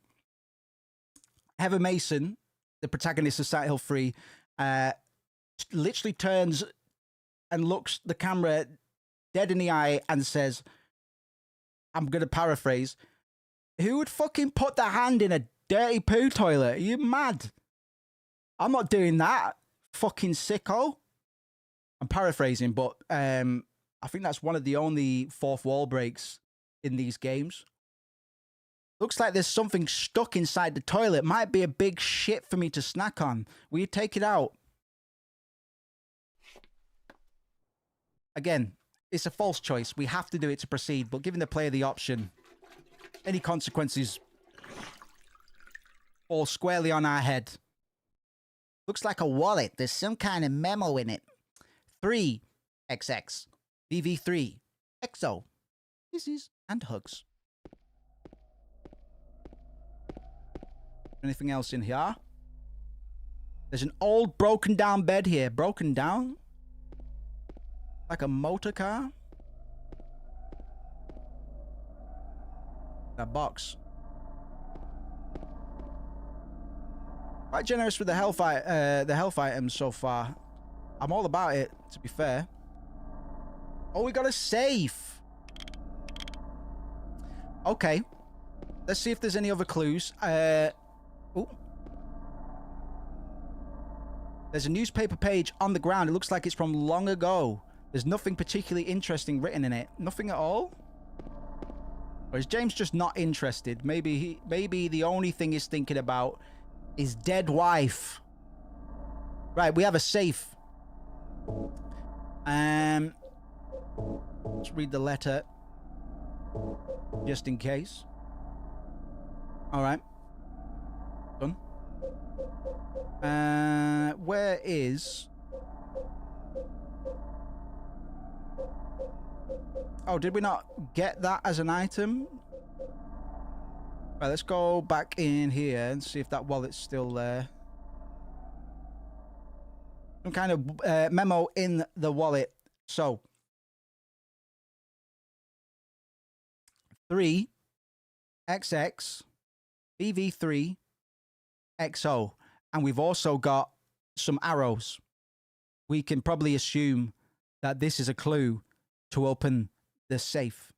Heather Mason, the protagonist of Silent Hill 3, literally turns and looks the camera dead in the eye and says, I'm going to paraphrase, who would fucking put their hand in a dirty poo toilet? Are you mad? I'm not doing that, fucking sicko. I'm paraphrasing, but I think that's one of the only fourth wall breaks in these games. Looks like there's something stuck inside the toilet. Might be a big shit for me to snack on. Will you take it out? Again, it's a false choice. We have to do it to proceed, but giving the player the option, any consequences fall squarely on our head. Looks like a wallet. There's some kind of memo in it. 3XX, VV3, XO, kisses and hugs. Anything else in here? There's an old broken down bed here. Broken down? Like a motor car? That box. Quite generous with the health items so far. I'm all about it, to be fair. Oh, we got a safe. Okay. Let's see if there's any other clues. Ooh. There's a newspaper page on the ground. It looks like it's from long ago. There's nothing particularly interesting written in it. Nothing at all? Or is James just not interested? Maybe the only thing he's thinking about is dead wife. Right, we have a safe. Let's read the letter. Just in case. Alright. Done. Where is... Oh, did we not get that as an item? Right, let's go back in here and see if that wallet's still there. Some kind of memo in the wallet. So, 3XX BV3 XO, and we've also got some arrows. We can probably assume that this is a clue to open the safe.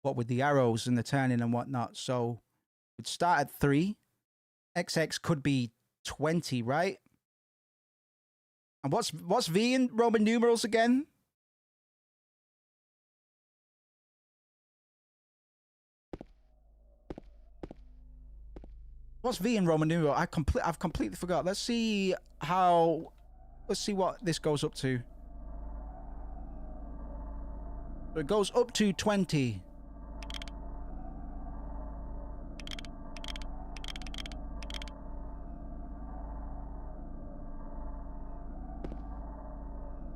What with the arrows and the turning and whatnot. So we'd start at 3. XX could be 20, right? And what's V in Roman numerals again? What's V in Roman numeral? I've completely forgot. Let's see what this goes up to. So it goes up to 20.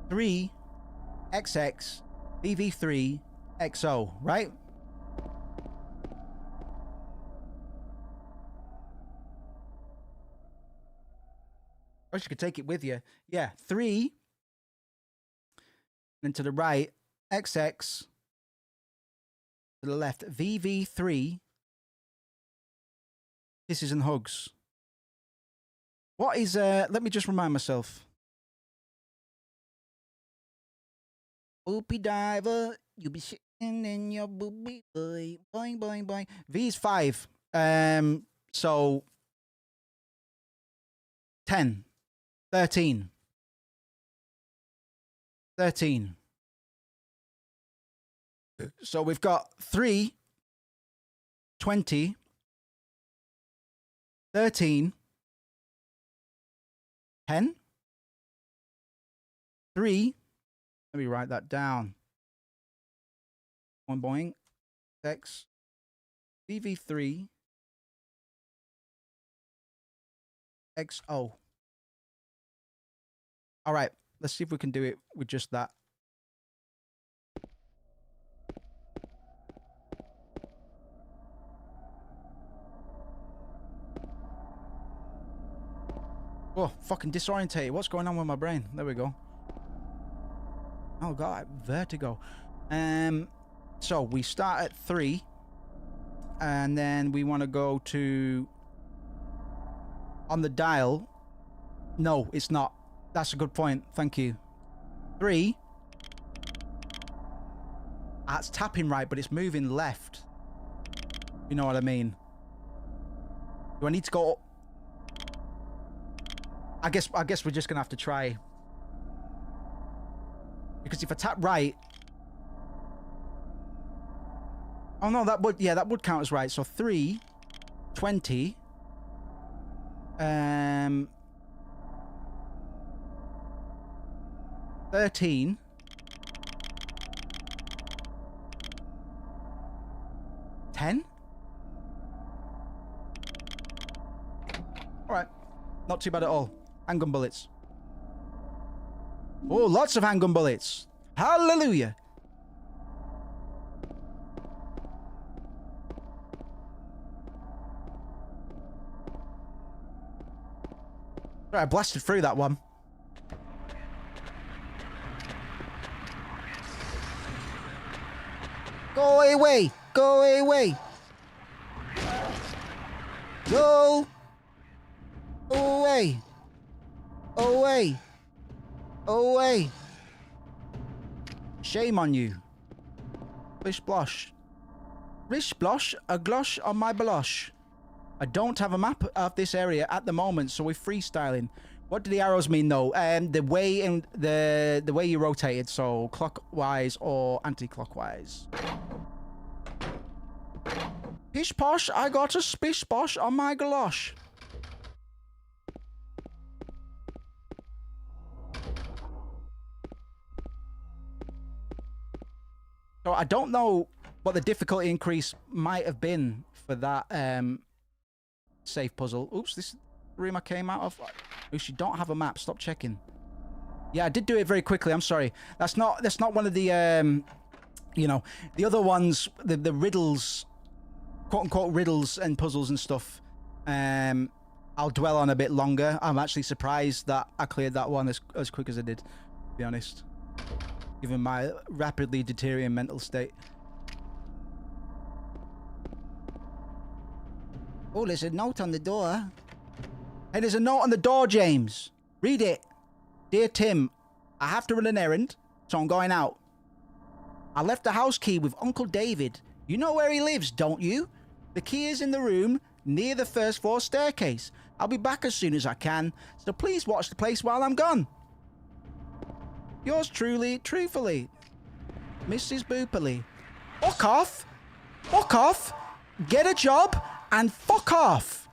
Three XX BV3 XO, right? Or you could take it with you. Yeah, 3. And to the right, XX. To the left, VV3. Kisses and hugs. What is, let me just remind myself. Oopie diver, you be shit. And then your booby boy. Boing, boing, boing. V's 5. So 10. 13. 13. So we've got 3, 20, 13, 10, 3. Let me write that down. Boing, boing. X. VV3. XO. All right. Let's see if we can do it with just that. Oh, fucking disorientated. What's going on with my brain? There we go. Oh, God. Vertigo. So we start at 3. And then we want to go to... On the dial. No, it's not. That's a good point. Thank you. 3. It's tapping right, but it's moving left. You know what I mean? Do I need to go up? I guess we're just gonna have to try. Because if I tap right... Oh no, that would count as right. So 3, 20... 13. 10. All right, not too bad at all. Handgun bullets. Oh, lots of handgun bullets. Hallelujah. Right, I blasted through that one. Go away! Go away! Go! Away! Away! Away! Shame on you. Bish blosh. Bish blosh, a glosh on my blush. I don't have a map of this area at the moment, so we're freestyling. What do the arrows mean, though? The way in the way you rotated, so clockwise or anti-clockwise. Pish posh, I got a spish bosh on my galosh. So I don't know what the difficulty increase might have been for that safe puzzle. Oops, this room I came out of. Oops, you don't have a map. Stop checking. Yeah, I did do it very quickly. I'm sorry. That's not one of the you know, the other ones, the riddles, quote unquote riddles and puzzles and stuff. I'll dwell on a bit longer. I'm actually surprised that I cleared that one as quick as I did, to be honest, given my rapidly deteriorating mental state. Oh, there's a note on the door. Hey, there's a note on the door, James. Read it. Dear Tim, I have to run an errand, so I'm going out. I left the house key with Uncle David. You know where he lives, don't you? The key is in the room near the first floor staircase. I'll be back as soon as I can, so please watch the place while I'm gone. Yours truly, truthfully, Mrs. Booperly. Fuck off! Fuck off! Get a job and fuck off!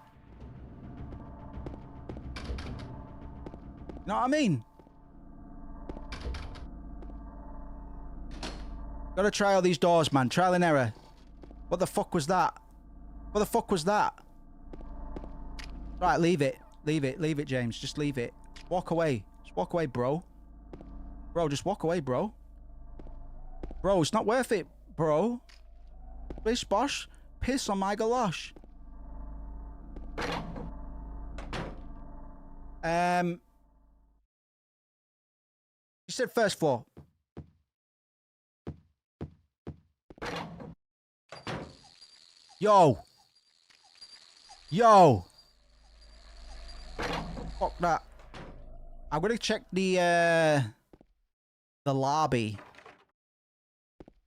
You know what I mean? Gotta try all these doors, man. Trial and error. What the fuck was that? What the fuck was that? Right, leave it. Leave it. Leave it, James. Just leave it. Walk away. Just walk away, bro. Bro, just walk away, bro. Bro, it's not worth it, bro. Bish bosh. Piss on my galosh. You said first floor. Yo. Yo. Fuck that. I'm gonna check the lobby.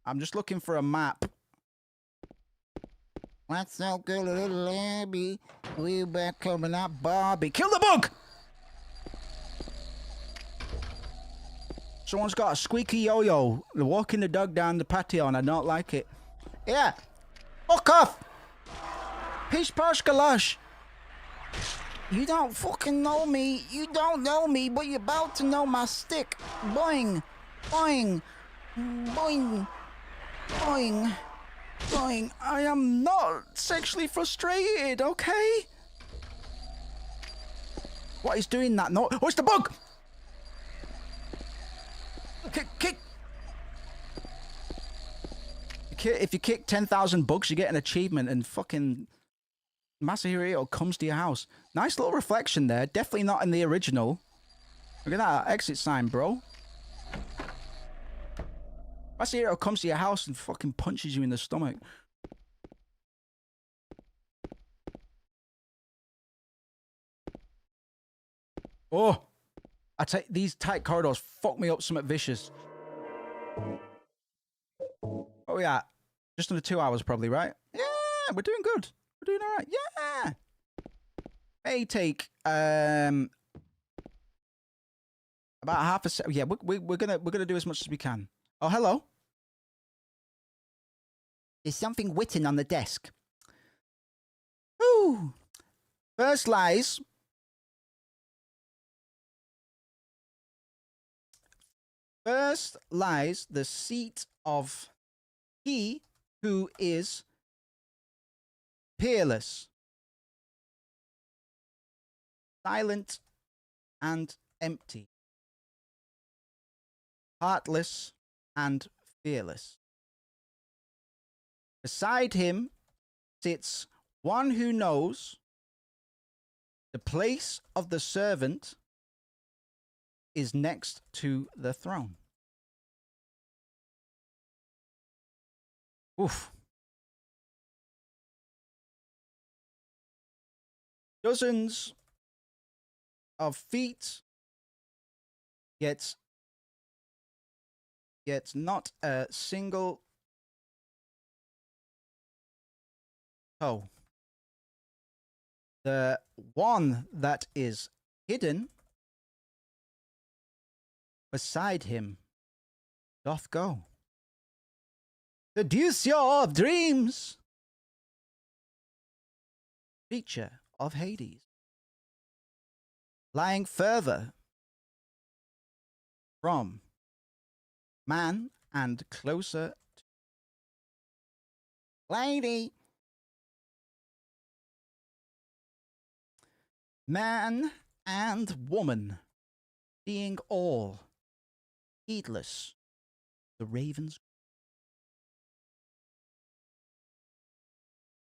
I'm just looking for a map. What's up, good little Abby? We back coming up, Barbie. Kill the bug! Someone's got a squeaky yo-yo. They're walking the dog down the patio and I don't like it. Yeah. Fuck off! Pish posh galosh. You don't fucking know me. You don't know me, but you're about to know my stick. Boing, boing, boing, boing, boing. I am not sexually frustrated, okay? What is doing that? No. Oh, it's the bug! Kick. If you kick 10,000 bugs, you get an achievement, and fucking Masahiro comes to your house. Nice little reflection there. Definitely not in the original. Look at that exit sign, bro. Masahiro comes to your house and fucking punches you in the stomach. Oh! I take these tight corridors fuck me up something vicious. Oh yeah, just under 2 hours probably, right? Yeah, we're doing good. We're doing all right. Yeah. May take about half a second. Yeah, we're gonna do as much as we can. Oh, hello. There's something written on the desk. Ooh. First lies. First lies the seat of he who is peerless, silent and empty, heartless and fearless. Beside him sits one who knows the place of the servant is next to the throne. Oof. Dozens of feet, yet not a single toe. The one that is hidden beside him doth go. Seducer of dreams, creature of Hades, lying further from man and closer to lady. Man and woman, seeing all, heedless, the ravens.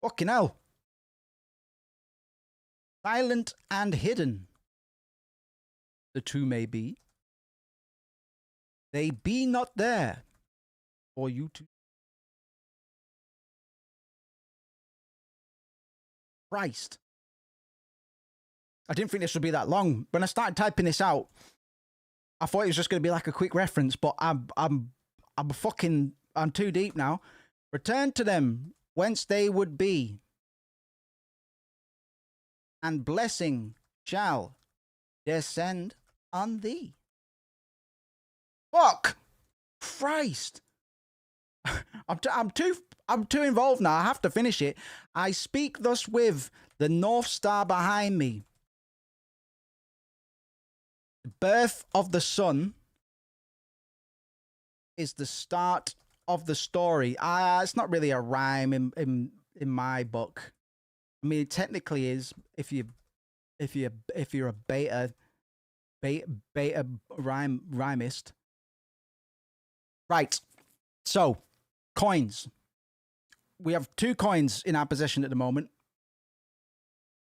Fucking hell. Silent and hidden, the two may be. They be not there for you to. Christ. I didn't think this would be that long. When I started typing this out, I thought it was just going to be like a quick reference, but I'm too deep now. Return to them whence they would be, and blessing shall descend on thee. Fuck! Christ! I'm too involved now. I have to finish it. I speak thus with the North Star behind me. The birth of the sun is the start of the story. It's not really a rhyme in my book. I mean, it technically is if you're a beta rhymist. Right. So, coins. We have 2 coins in our possession at the moment.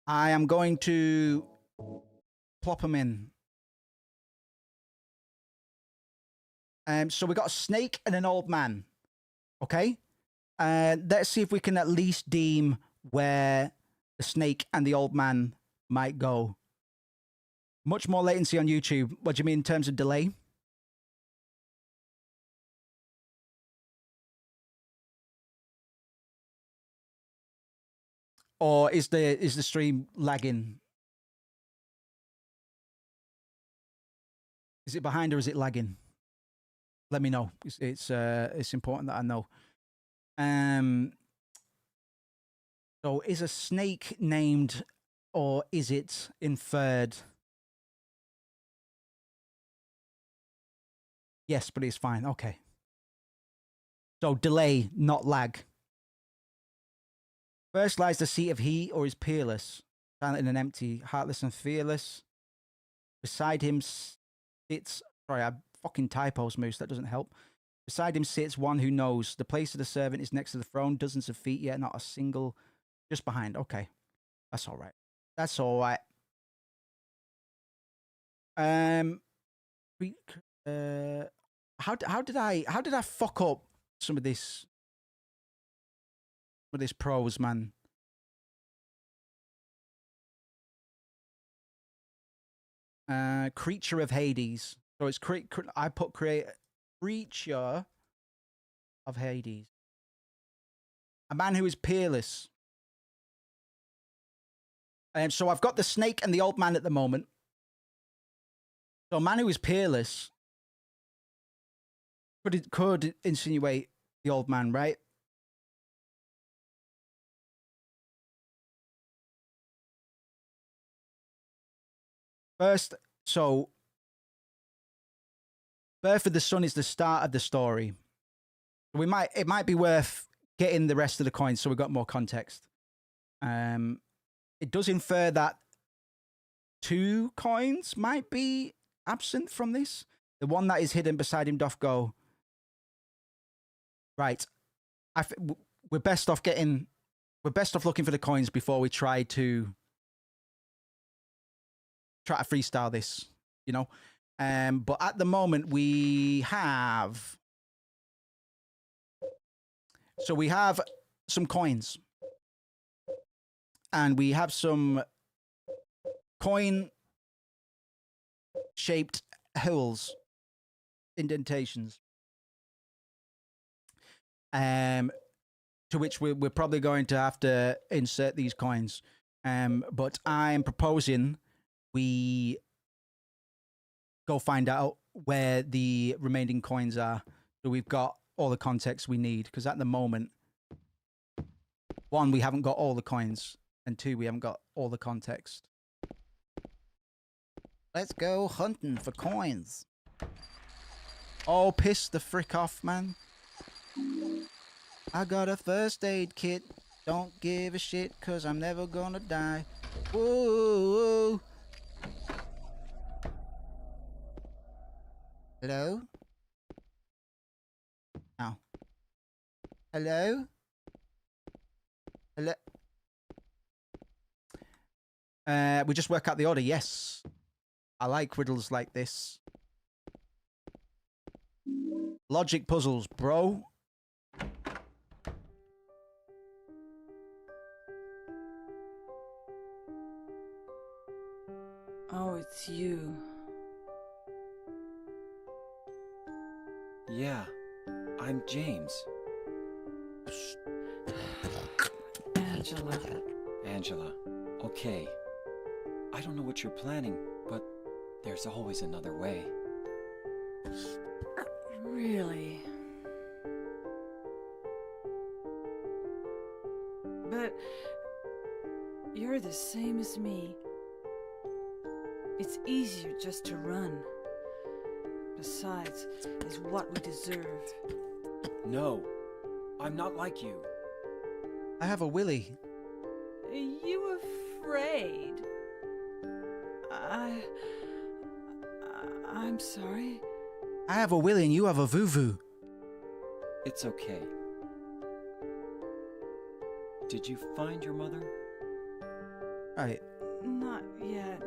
I am going to plop them in. So we got a snake and an old man. Okay? Let's see if we can at least deem where the snake and the old man might go. Much more latency on YouTube. What do you mean in terms of delay? Or is the stream lagging? Is it behind or is it lagging? Let me know. It's important that I know. So is a snake named or is it inferred? Yes, but it's fine. Okay. So delay, not lag. First lies the seat of he or is peerless, silent and empty, heartless and fearless. Beside him sits, sorry, I fucking typos, Moose, that doesn't help. Beside him sits one who knows. The place of the servant is next to the throne, dozens of feet, yet not a single, just behind. Okay, that's all right. That's all right. How did I fuck up some of this prose, man? Creature of Hades. So it's I put create creature of Hades. A man who is peerless. So I've got the snake and the old man at the moment. So a man who is peerless could insinuate the old man, right? First, so Birth of the Sun is the start of the story. It might be worth getting the rest of the coins so we've got more context. It does infer that 2 coins might be absent from this. The one that is hidden beside him doth go. Right. We're best off looking for the coins before we try to freestyle this, you know. But at the moment we have some coins. And we have some coin-shaped holes, indentations, to which we're probably going to have to insert these coins. But I'm proposing we go find out where the remaining coins are, so we've got all the context we need. Because at the moment, 1, we haven't got all the coins. And 2, we haven't got all the context. Let's go hunting for coins. Oh, piss the frick off, man. I got a first aid kit. Don't give a shit, cause I'm never gonna die. Whoa. Hello? Oh. Hello? Hello? We just work out the order, yes. I like riddles like this. Logic puzzles, bro. Oh, it's you. Yeah, I'm James. Angela, okay. I don't know what you're planning, but there's always another way. Really? But you're the same as me. It's easier just to run. Besides, it's what we deserve. No, I'm not like you. I have a willy. You afraid? I'm sorry. I have a willy and you have a voo-voo. It's okay. Did you find your mother? Right. Not yet.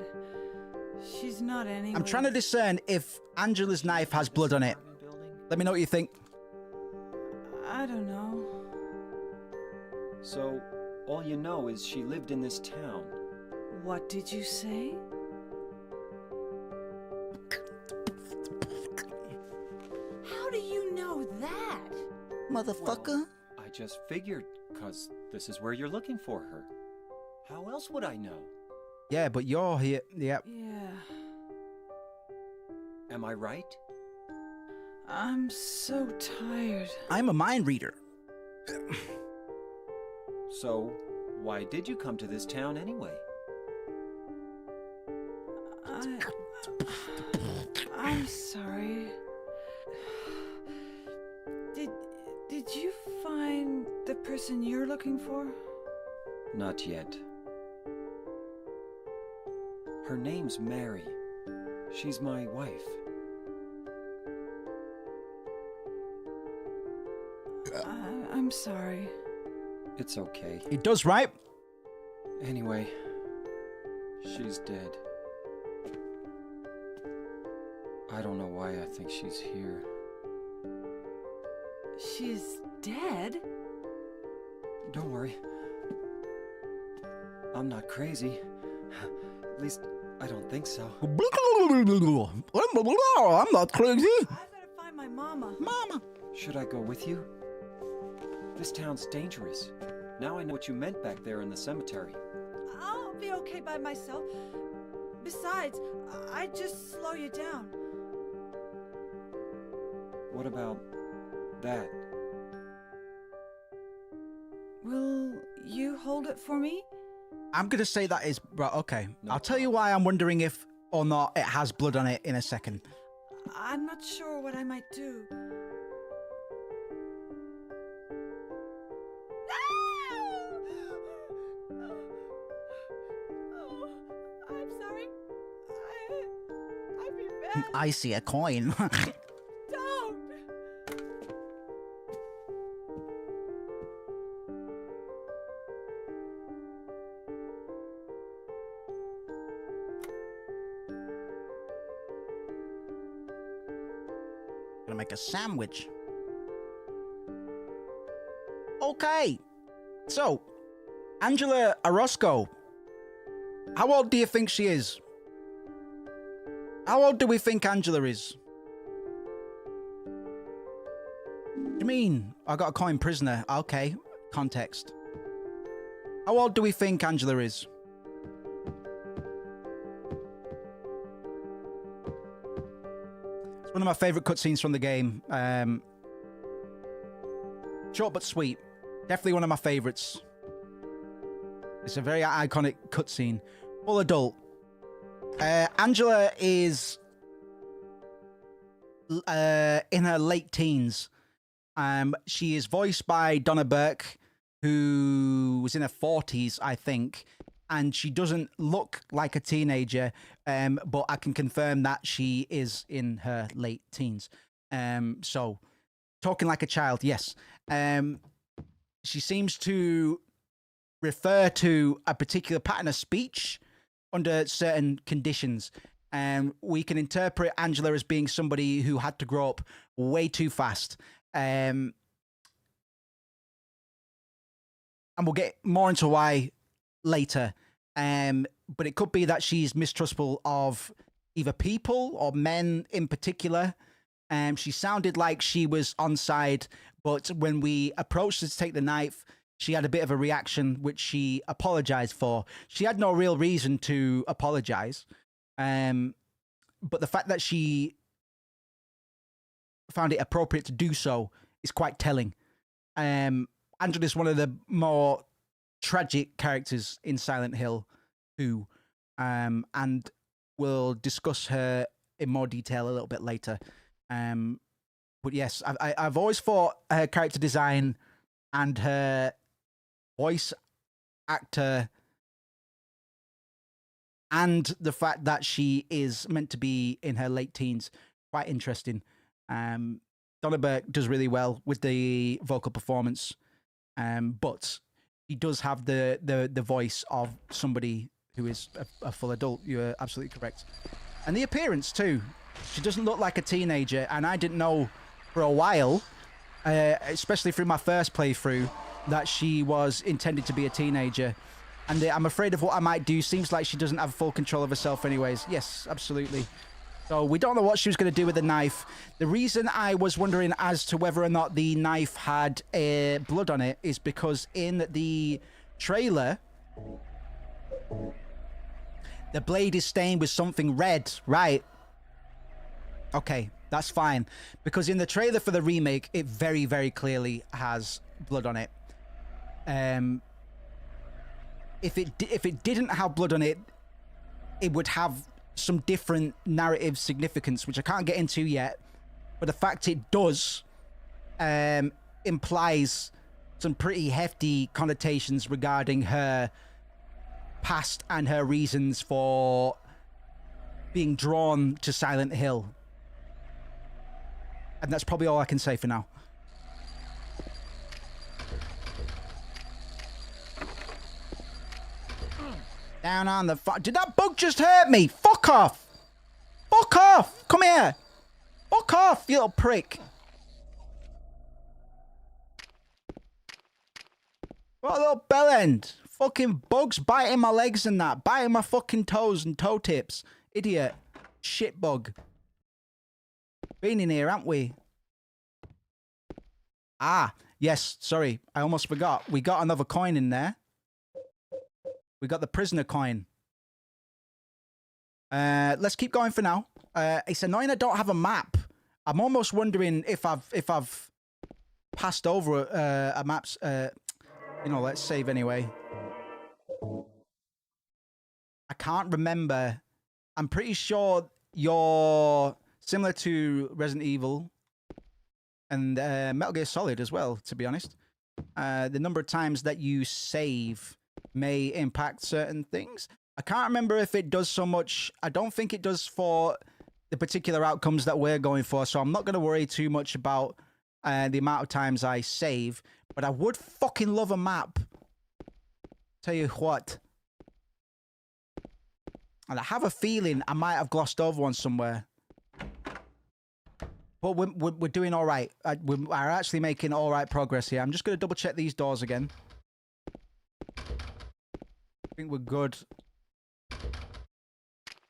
She's not anywhere. I'm trying to discern if Angela's knife has blood on it. Let me know what you think. I don't know. So, all you know is she lived in this town. What did you say? How do you know that? Motherfucker. Well, I just figured, 'cause this is where you're looking for her. How else would I know? Yeah, but you're here. Yeah. Yeah. Am I right? I'm so tired. I'm a mind reader. So, why did you come to this town anyway? I'm sorry. Did you find the person you're looking for? Not yet. Her name's Mary. She's my wife. I'm sorry. It's okay. It does, right? Anyway, she's dead. I don't know why I think she's here. She's dead? Don't worry. I'm not crazy. At least, I don't think so. I'm not crazy. I've got to find my mama. Mama. Should I go with you? This town's dangerous. Now I know what you meant back there in the cemetery. I'll be okay by myself. Besides, I'd just slow you down. What about that? Will you hold it for me? I'm going to say that is... Right, okay. No I'll tell you why I'm wondering if or not it has blood on it in a second. I'm not sure what I might do. Oh, I'm sorry. I'd be bad. I see a coin. Don't. Gonna make a sandwich. Okay. So, Angela Orozco. How old do you think she is? How old do we think Angela is? What do you mean? I got a coin prisoner. Okay. Context. How old do we think Angela is? It's one of my favorite cutscenes from the game. Short but sweet. Definitely one of my favorites. It's a very iconic cutscene. Full adult. Angela is in her late teens. She is voiced by Donna Burke, who was in her 40s, I think. And she doesn't look like a teenager, but I can confirm that she is in her late teens. So, talking like a child, yes. She seems to refer to a particular pattern of speech under certain conditions. We can interpret Angela as being somebody who had to grow up way too fast. And we'll get more into why later. But it could be that she's mistrustful of either people or men in particular. She sounded like she was on side, but when we approached her to take the knife, she had a bit of a reaction, which she apologized for. She had no real reason to apologize. But the fact that she found it appropriate to do so is quite telling. Angela is one of the more tragic characters in Silent Hill 2. And we'll discuss her in more detail a little bit later. But yes, I've always thought her character design and her voice actor and the fact that she is meant to be in her late teens, quite interesting. Donna Burke does really well with the vocal performance, but he does have the voice of somebody who is a full adult. You're absolutely correct. And the appearance too. She doesn't look like a teenager, and I didn't know for a while, especially through my first playthrough, that she was intended to be a teenager. And I'm afraid of what I might do. Seems like she doesn't have full control of herself anyways. Yes, absolutely. So we don't know what she was going to do with the knife. The reason I was wondering as to whether or not the knife had blood on it is because in the trailer, The blade is stained with something red. Right. Okay, that's fine. Because in the trailer for the remake, it very, very clearly has blood on it. If it didn't have blood on it, it would have some different narrative significance, which I can't get into yet. But the fact it does implies some pretty hefty connotations regarding her past and her reasons for being drawn to Silent Hill. And that's probably all I can say for now. Down on the... Did that bug just hurt me? Fuck off! Fuck off! Come here! Fuck off, you little prick! What a little bellend! Fucking bugs biting my legs and that. Biting my fucking toes and toe tips. Idiot. Shit bug. Been in here, haven't we? Ah, yes, sorry. I almost forgot. We got another coin in there. We got the prisoner coin. Let's keep going for now. It's annoying I don't have a map. I'm almost wondering if I've passed over a map's... you know, let's save anyway. I can't remember. I'm pretty sure you're similar to Resident Evil and Metal Gear Solid as well, to be honest. The number of times that you save may impact certain things. I can't remember if it does so much. I don't think it does for the particular outcomes that we're going for, so I'm not going to worry too much about the amount of times I save. But I would fucking love a map. Tell you what. And I have a feeling I might have glossed over one somewhere. But we're doing all right. We're actually making all right progress here. I'm just going to double check these doors again. I think we're good.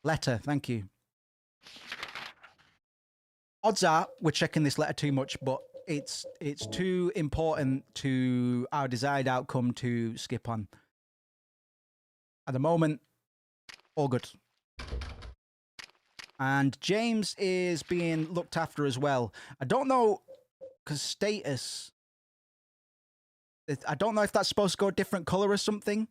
Letter, thank you. Odds are we're checking this letter too much, but it's too important to our desired outcome to skip on. At the moment, all good. And James is being looked after as well. I don't know, because status... I don't know if that's supposed to go a different color or something.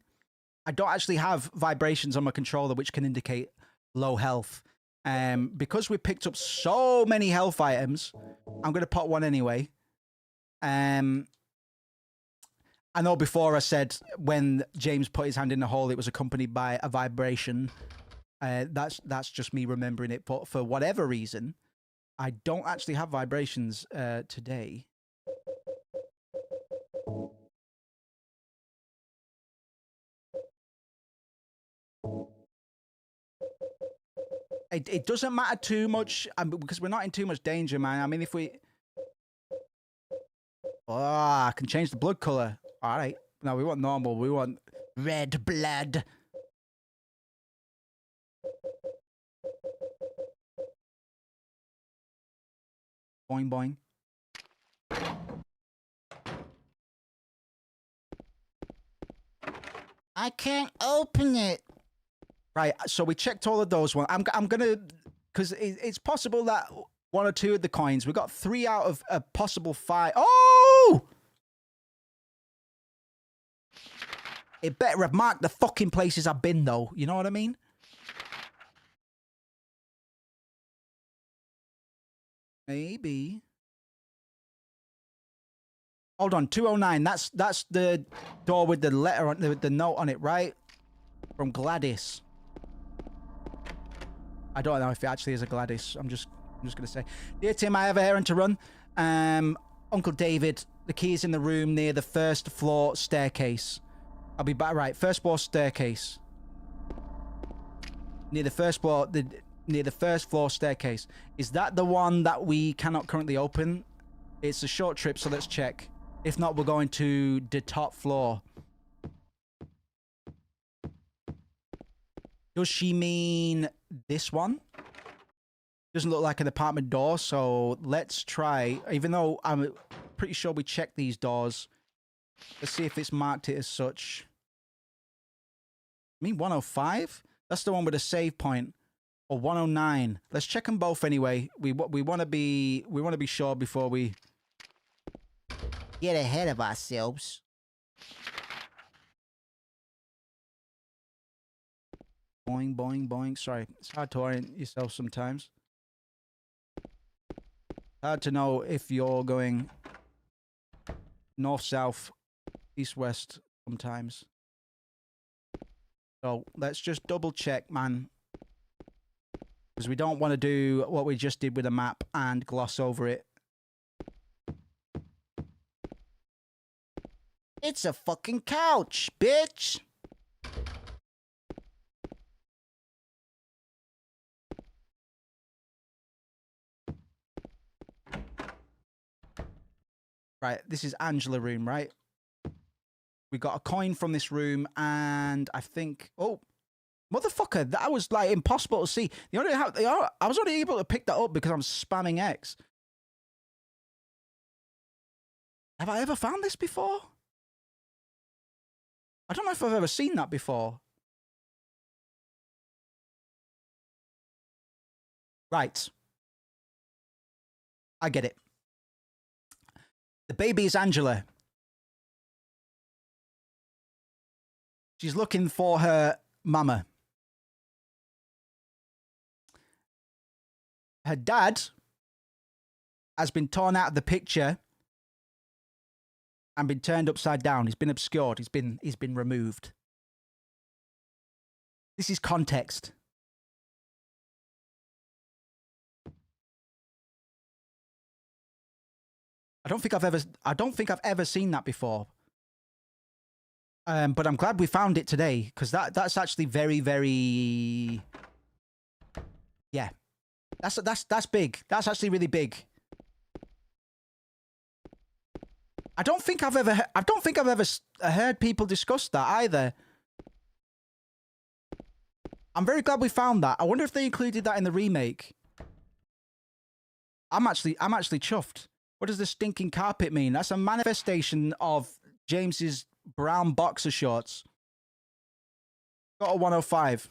I don't actually have vibrations on my controller which can indicate low health. Because we picked up so many health items, I'm going to put one anyway. I know before I said when James put his hand in the hole, it was accompanied by a vibration. That's just me remembering it. But for whatever reason, I don't actually have vibrations today. It doesn't matter too much because we're not in too much danger, man. I mean, if we... Oh, I can change the blood color. All right. No, we want normal. We want red blood. Boing, boing. I can't open it. Right, so we checked all of those ones. I'm gonna, because it's possible that one or two of the coins, we got 3 out of a possible 5. Oh! It better have marked the fucking places I've been, though. You know what I mean? Maybe. Hold on, 209. That's the door with the letter on the note on it, right? From Gladys. I don't know if it actually is a Gladys. I'm just gonna say, dear Tim, I have an errand to run. Uncle David, the key is in the room near the first floor staircase. I'll be back. Right, first floor staircase. Near the first floor, near the first floor staircase. Is that the one that we cannot currently open? It's a short trip, so let's check. If not, we're going to the top floor. Does she mean this one? Doesn't look like an apartment door, so let's try. Even though I'm pretty sure we checked these doors. Let's see if it's marked it as such. mean 105? That's the one with a save point. Or 109. Let's check them both anyway. We want to be sure before we Get ahead of ourselves. boing boing boing. Sorry, it's hard to orient yourself sometimes. Hard to know if you're going north, south, east, west sometimes. So let's just double check, man. Because we don't want to do what we just did with a map and gloss over it. It's a fucking couch, bitch. Right, this is Angela room, right? We got a coin from this room, and I think... Oh, motherfucker, that was, like, impossible to see. I was only able to pick that up because I'm spamming X. Have I ever found this before? I don't know if I've ever seen that before. Right. I get it. The baby is Angela. She's looking for her mama. Her dad has been torn out of the picture and been turned upside down. He's been obscured. He's been removed. This is context. I don't think I've ever seen that before. But I'm glad we found it today, because that's actually very, very... Yeah. That's big. That's actually really big. I don't think I've ever heard people discuss that either. I'm very glad we found that. I wonder if they included that in the remake. I'm actually chuffed. What does the stinking carpet mean? That's a manifestation of James's brown boxer shorts. Got a 105.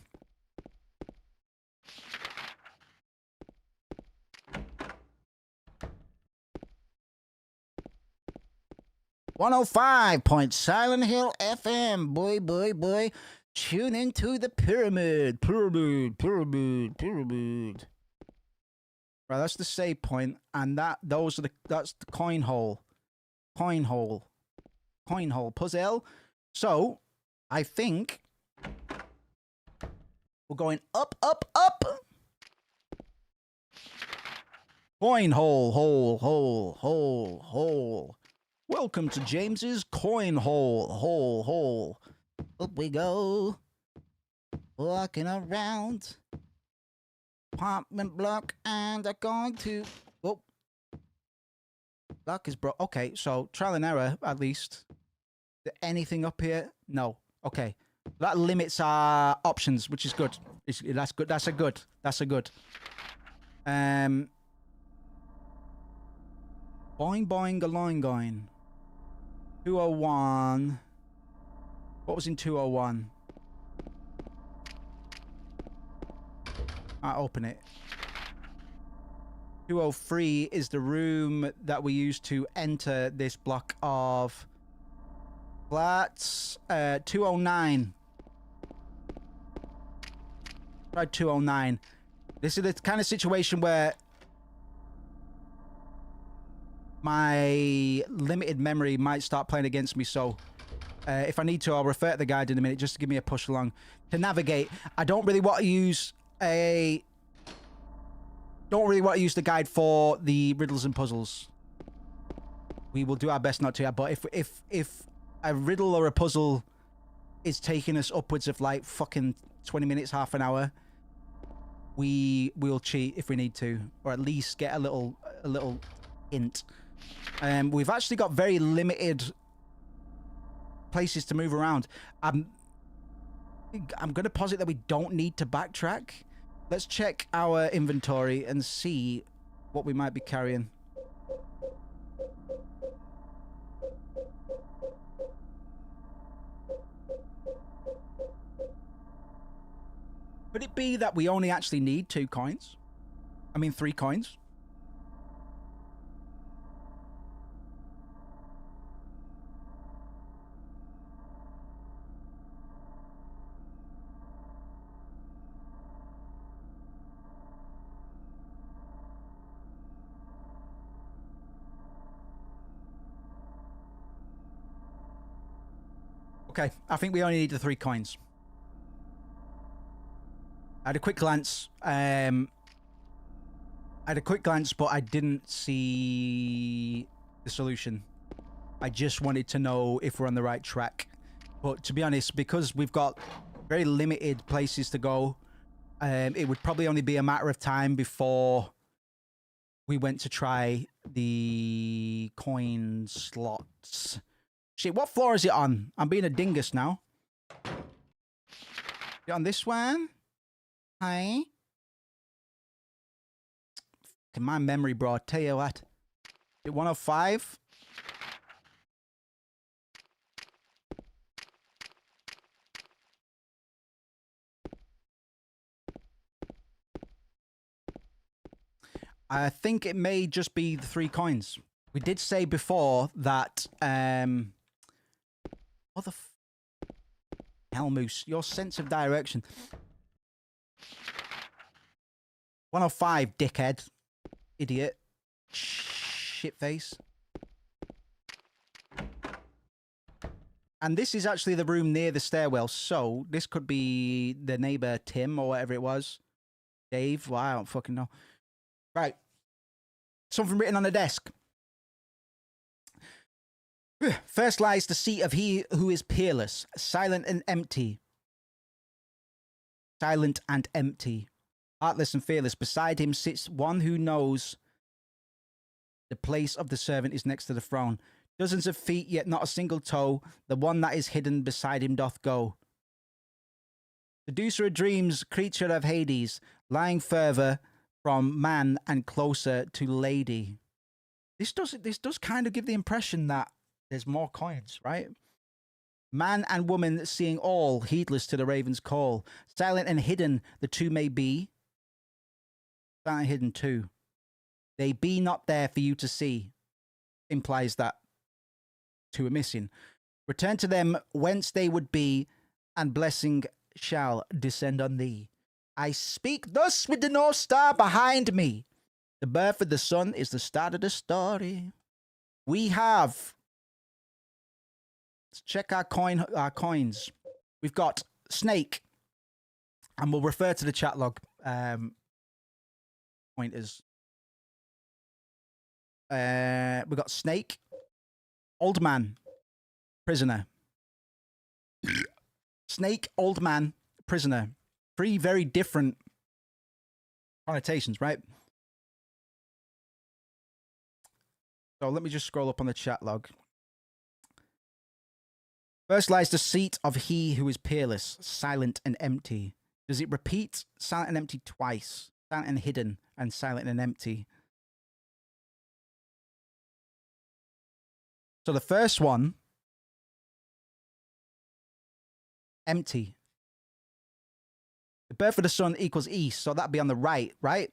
Silent Hill FM, boy. Tune into the pyramid. Right, that's the save point, and that's the coin hole. Coin hole puzzle. So I think we're going up. Coin hole. Welcome to James's coin hole. Up we go. Walking around. Apartment block, and I'm going to... Oh. Block is broke. Okay, so trial and error, at least. Is there anything up here? No. Okay. That limits our options, which is good. That's good. That's a good. Boing, a-loing. 201. What was in 201? I open it. 203 is the room that we used to enter this block of flats. 209. Try 209. This is the kind of situation where my limited memory might start playing against me, so if I need to, I'll refer to the guide in a minute just to give me a push along. To navigate, I don't really want to use the guide for the riddles and puzzles. We will do our best not to, but if a riddle or a puzzle is taking us upwards of like fucking 20 minutes, half an hour, we will cheat if we need to, or at least get a little hint. We've actually got very limited places to move around. I'm going to posit that we don't need to backtrack. Let's check our inventory and see what we might be carrying. Could it be that we only actually need 2 coins? I mean, 3 coins? Okay, I think we only need the 3 coins. I had a quick glance. But I didn't see the solution. I just wanted to know if we're on the right track. But to be honest, because we've got very limited places to go, it would probably only be a matter of time before we went to try the coin slots. Shit, what floor is it on? I'm being a dingus now. Is it on this one? Hi. My memory, bro. I'll tell you what. Is it 105? I think it may just be the 3 coins. We did say before that, what the hell, Moose? Your sense of direction. 105, dickhead. Idiot. Shitface. And this is actually the room near the stairwell, so this could be the neighbor Tim or whatever it was. Dave? Well, I don't fucking know. Right. Something written on the desk. First lies the seat of he who is peerless, silent and empty. Silent and empty. Heartless and fearless. Beside him sits one who knows the place of the servant is next to the throne. Dozens of feet, yet not a single toe. The one that is hidden beside him doth go. Seducer of dreams, creature of Hades, lying further from man and closer to lady. This does kind of give the impression that there's more coins, right? Man and woman seeing all, heedless to the raven's call. Silent and hidden the two may be. Silent and hidden too. They be not there for you to see. Implies that 2 are missing. Return to them whence they would be, and blessing shall descend on thee. I speak thus with the North Star behind me. The birth of the sun is the start of the story. We have... Let's check our coins. We've got snake. And we'll refer to the chat log pointers. We've got snake. Old man. Prisoner. Snake, old man, prisoner. 3 very different connotations, right? So let me just scroll up on the chat log. First lies the seat of he who is peerless, silent and empty. Does it repeat silent and empty twice? Silent and hidden, and silent and empty. So the first one, empty. The birth of the sun equals east, so that'd be on the right, right?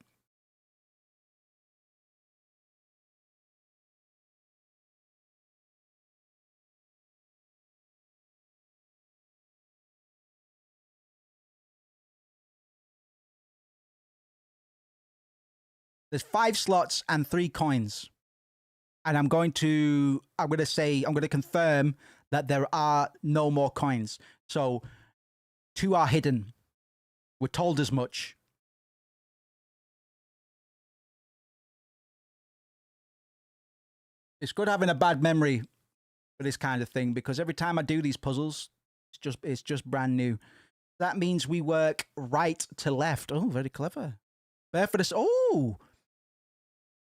There's 5 slots and 3 coins. And I'm going to confirm that there are no more coins. So 2 are hidden. We're told as much. It's good having a bad memory for this kind of thing, because every time I do these puzzles, it's just brand new. That means we work right to left. Oh, very clever. There for this. Oh,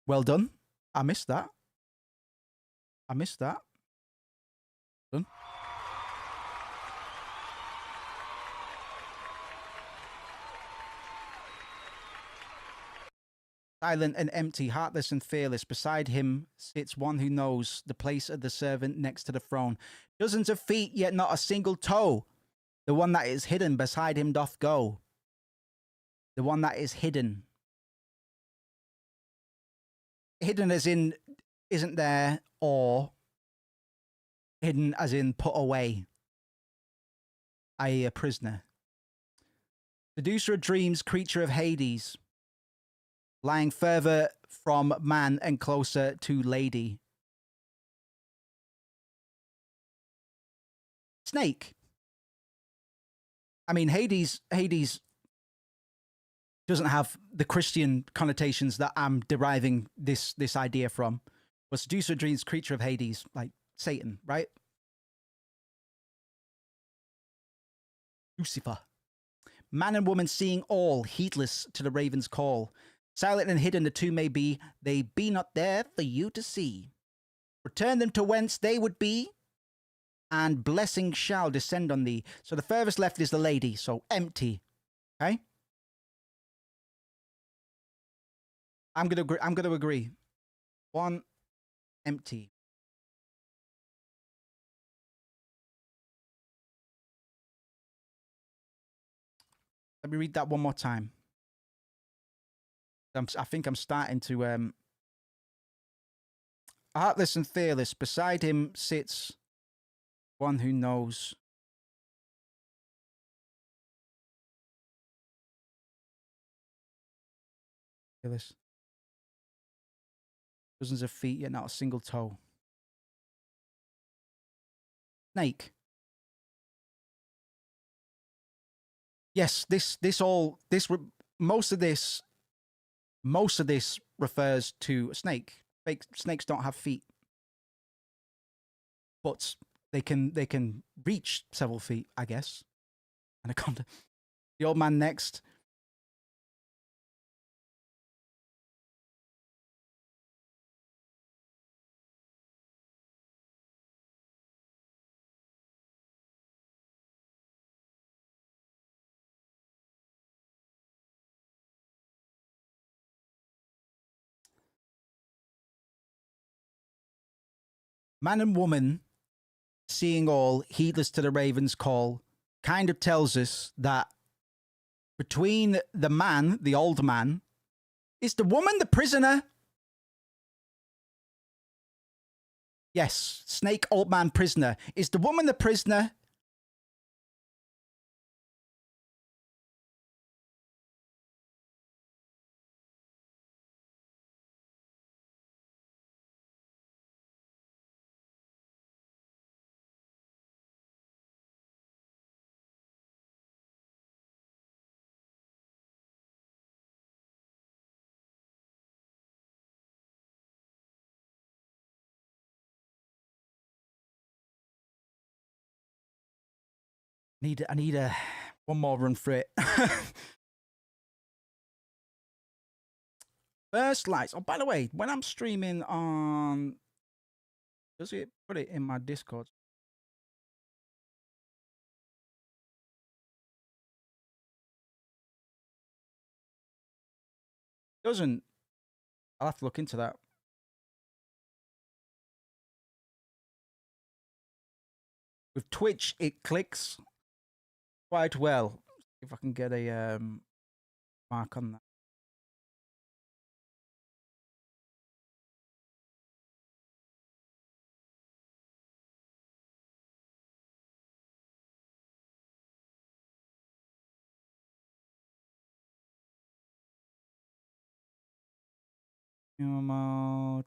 well done. I missed that. Done. Silent and empty, heartless and fearless. Beside him sits one who knows the place of the servant next to the throne. Dozens of feet, yet not a single toe. The one that is hidden beside him doth go. The one that is hidden. Hidden as in isn't there, or hidden as in put away, i.e. a prisoner. Seducer of dreams, creature of Hades, lying further from man and closer to lady. Snake. I mean, Hades doesn't have the Christian connotations that I'm deriving this idea from. But seducer of dreams, creature of Hades, like Satan, right? Lucifer. Man and woman seeing all, heedless to the raven's call. Silent and hidden the two may be, they be not there for you to see. Return them to whence they would be, and blessing shall descend on thee. So the furthest left is the lady, so empty. Okay? I'm gonna agree. One, empty. Let me read that one more time. I think I'm starting to heartless and fearless. Beside him sits one who knows. Fearless. Dozens of feet, yet not a single toe. Snake. Yes, most of this refers to a snake. Snakes don't have feet, but they can reach several feet, I guess. Anaconda. The old man next. Man and woman, seeing all, heedless to the raven's call, kind of tells us that between the man, the old man, is the woman the prisoner? Yes, snake, old man, prisoner. Is the woman the prisoner? I need one more run for it. First lights. Oh, by the way, when I'm streaming on, does it put it in my Discord? Doesn't. I'll have to look into that. With Twitch, it clicks quite well. If I can get a mark on that. Mode.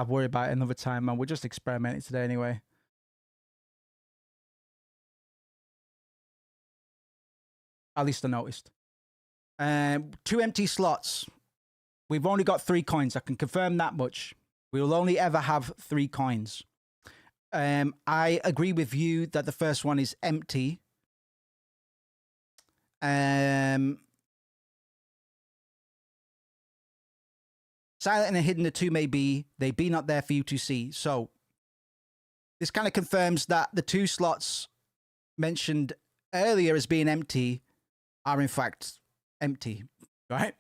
Worry about it another time, man. We're just experimenting today anyway. At least I noticed. 2 empty slots. We've only got 3 coins. I can confirm that much. We will only ever have 3 coins. I agree with you that the first one is empty. Silent and hidden the two may be, they be not there for you to see. So this kind of confirms that the 2 slots mentioned earlier as being empty are in fact empty, right?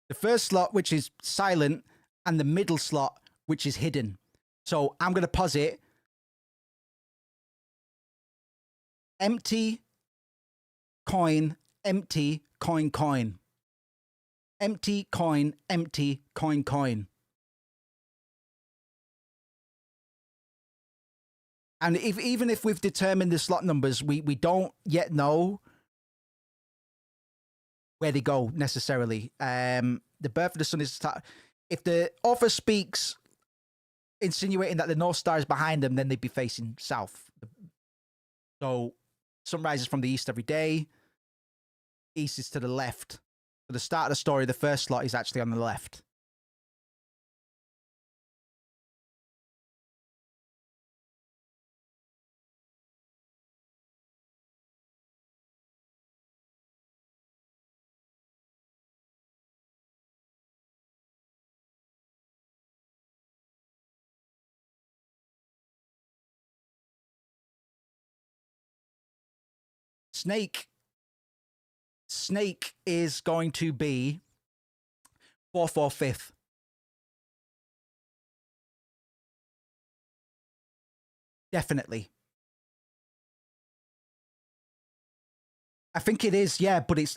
The first slot, which is silent, and the middle slot, which is hidden. So I'm going to posit Empty, coin, empty, coin, coin. Empty, coin, empty, coin, coin. And even if we've determined the slot numbers, we don't yet know where they go necessarily. The birth of the sun is if the author speaks insinuating that the North Star is behind them, then they'd be facing south. So sun rises from the east every day. East is to the left. So the start of the story, the first slot is actually on the left. Snake is going to be 4th or 5th. Definitely. I think it is, yeah, but it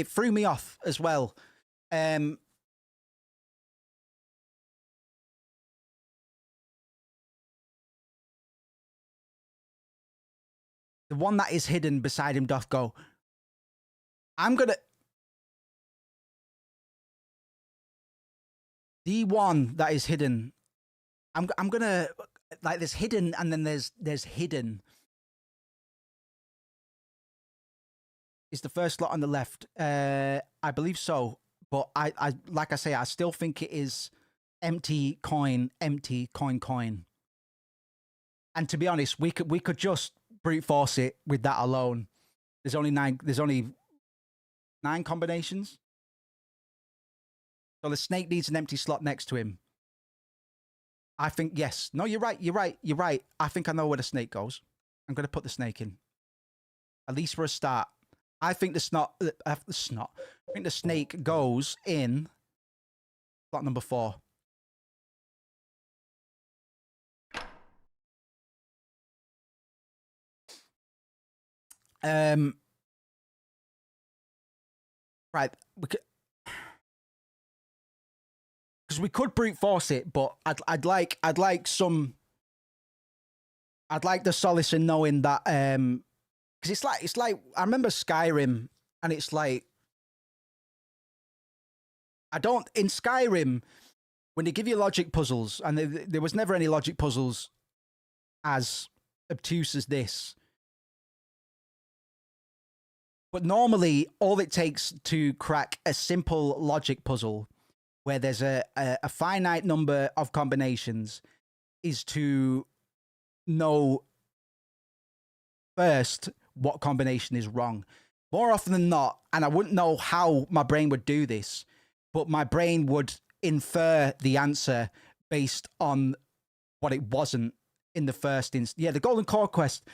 threw me off as well. The one that is hidden beside him doth go. The one that is hidden. I'm gonna like there's hidden and then there's hidden. Is the first slot on the left? I believe so, but I like I say, I still think it is empty, coin, coin. And to be honest, we could just brute force it with that alone. There's only 9 combinations. So the snake needs an empty slot next to him. I think, yes. No, you're right. I think I know where the snake goes. I'm going to put the snake in. At least for a start. I think I think the snake goes in slot number 4. Right. Because we could brute force it, but I'd like the solace in knowing that because it's like I remember Skyrim, and it's like in Skyrim when they give you logic puzzles, and there was never any logic puzzles as obtuse as this. But normally, all it takes to crack a simple logic puzzle where there's a finite number of combinations is to know first what combination is wrong. More often than not, and I wouldn't know how my brain would do this, but my brain would infer the answer based on what it wasn't in the first instance. Yeah, the Golden Core Quest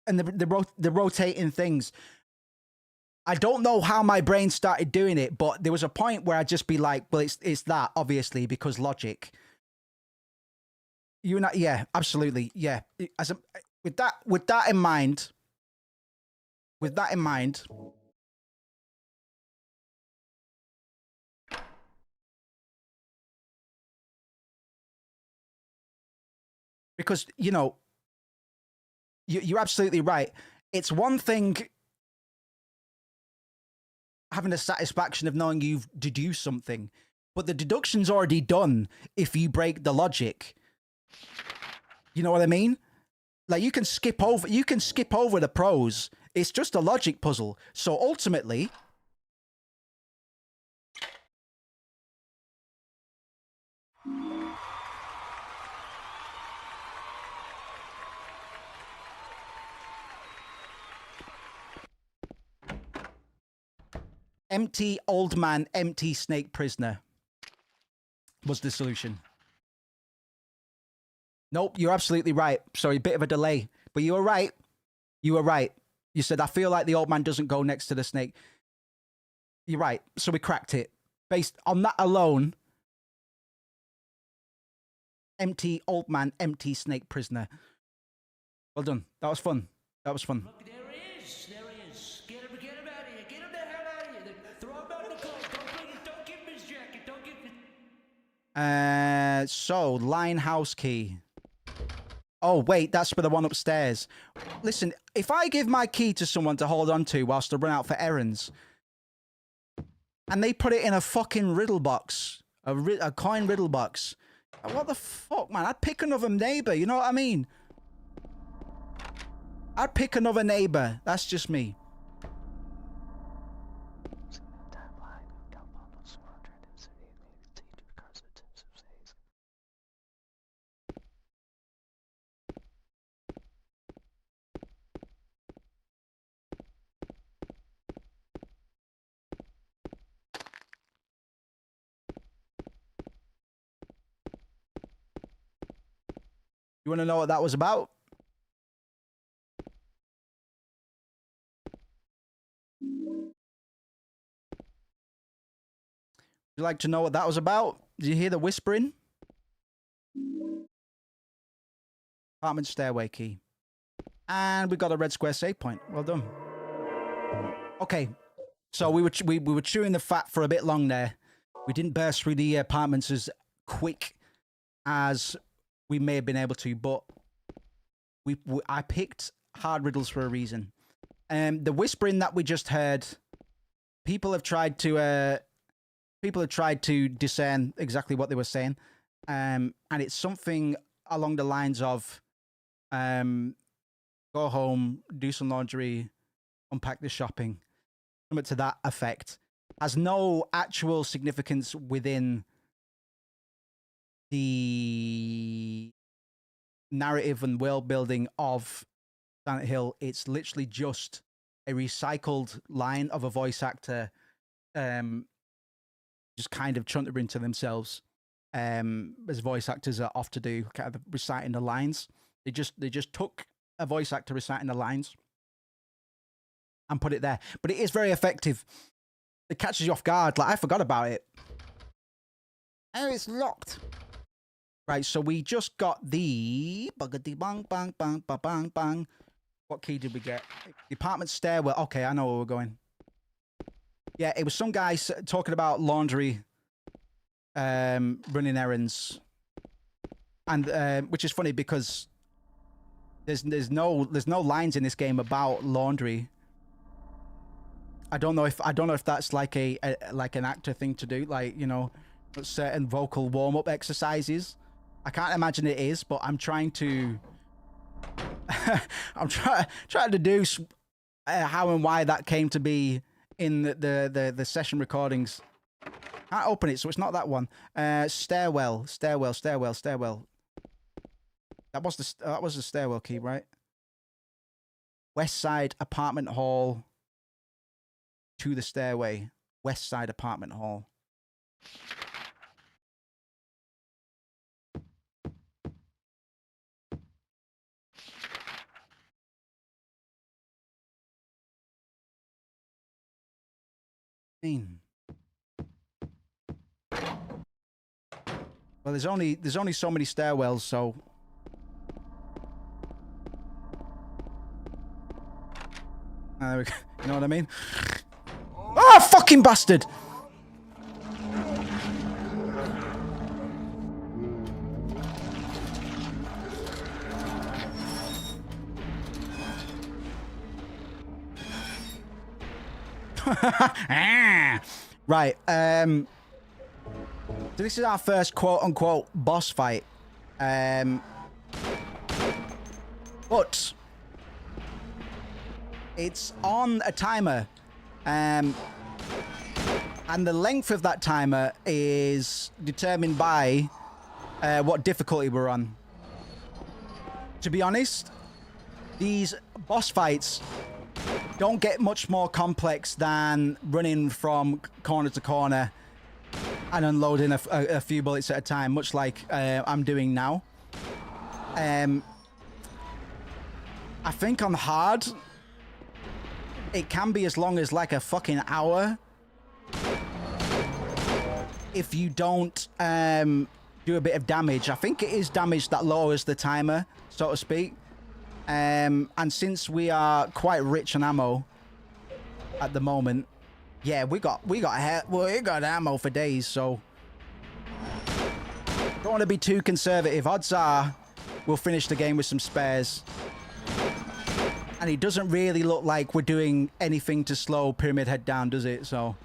and the rotating things. I don't know how my brain started doing it, but there was a point where I'd just be like, well, it's that, obviously, because logic. You and I, yeah, absolutely. Yeah. With that in mind, because, you're absolutely right. It's one thing having the satisfaction of knowing you've deduced something, but the deduction's already done if you break the logic. You know what I mean? Like you can skip over the pros. It's just a logic puzzle. So ultimately, empty old man, empty snake prisoner was the solution. Nope, you're absolutely right. Sorry, bit of a delay. But you were right. You were right. You said, I feel like the old man doesn't go next to the snake. You're right. So we cracked it. Based on that alone, empty old man, empty snake prisoner. Well done. That was fun. That was fun. Look, there he is. There he is. Get him out of here. Get him the hell out of here. Throw him out the coat. Don't give him his jacket. Don't give him. So Linehouse key. Oh wait, that's for the one upstairs. Listen, if I give my key to someone to hold on to whilst they run out for errands, and they put it in a fucking riddle box, a coin riddle box, what the fuck, man? I'd pick another neighbor. You know what I mean? I'd pick another neighbor. That's just me. You want to know what that was about? Would you like to know what that was about? Did you hear the whispering? Apartment stairway key. And we got a red square save point. Well done. Okay. So we were chewing the fat for a bit long there. We didn't burst through the apartments as quick as we may have been able to, but I picked hard riddles for a reason. The whispering that we just heard, people have tried to discern exactly what they were saying, and it's something along the lines of, go home, do some laundry, unpack the shopping, something to that effect. Has no actual significance within the narrative and world building of Silent Hill. It's literally just a recycled line of a voice actor just kind of chuntering to themselves, as voice actors are off to do, kind of reciting the lines. They just took a voice actor reciting the lines and put it there. But it is very effective. It catches you off guard. Like, I forgot about it. Oh, it's locked. Right, so we just got the buggity bang bang bang bang bang bang. What key did we get? Department stairwell. Okay, I know where we're going. Yeah, it was some guy talking about laundry, running errands, and which is funny because there's no lines in this game about laundry. I don't know if that's like like an actor thing to do, like, you know, certain vocal warm up exercises. I can't imagine it is, but I'm trying to I'm trying to deduce how and why that came to be in the session recordings. Can't open it, so it's not that one. Stairwell. That was the stairwell key, right? West side apartment hall to the stairway. West side apartment hall. Well, there's only so many stairwells, so there we go. You know what I mean? Oh, fucking bastard! Right, so this is our first quote-unquote boss fight. But it's on a timer. And the length of that timer is determined by what difficulty we're on. To be honest, these boss fights don't get much more complex than running from corner to corner and unloading a few bullets at a time, much like I'm doing now. I think on hard, it can be as long as like a fucking hour if you don't do a bit of damage. I think it is damage that lowers the timer, so to speak. And since we are quite rich on ammo at the moment, yeah, we got ammo for days, so don't want to be too conservative. Odds are we'll finish the game with some spares. And it doesn't really look like we're doing anything to slow Pyramid Head down, does it? So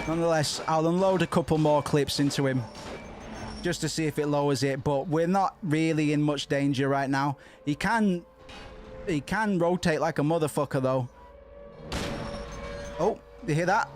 nonetheless, I'll unload a couple more clips into him just to see if it lowers it, but we're not really in much danger right now. He can rotate like a motherfucker, though. Oh, you hear that?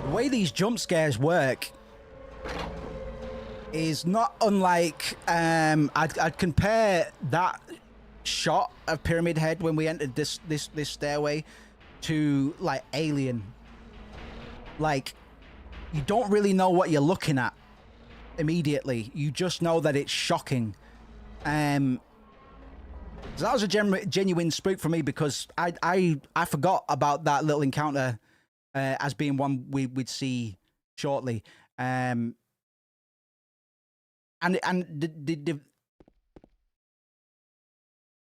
The way these jump scares work is not unlike I'd compare that shot of Pyramid Head when we entered this stairway to like Alien. Like, you don't really know what you're looking at immediately. You just know that it's shocking. So that was a genuine spook for me, because I forgot about that little encounter as being one we'd see shortly. And the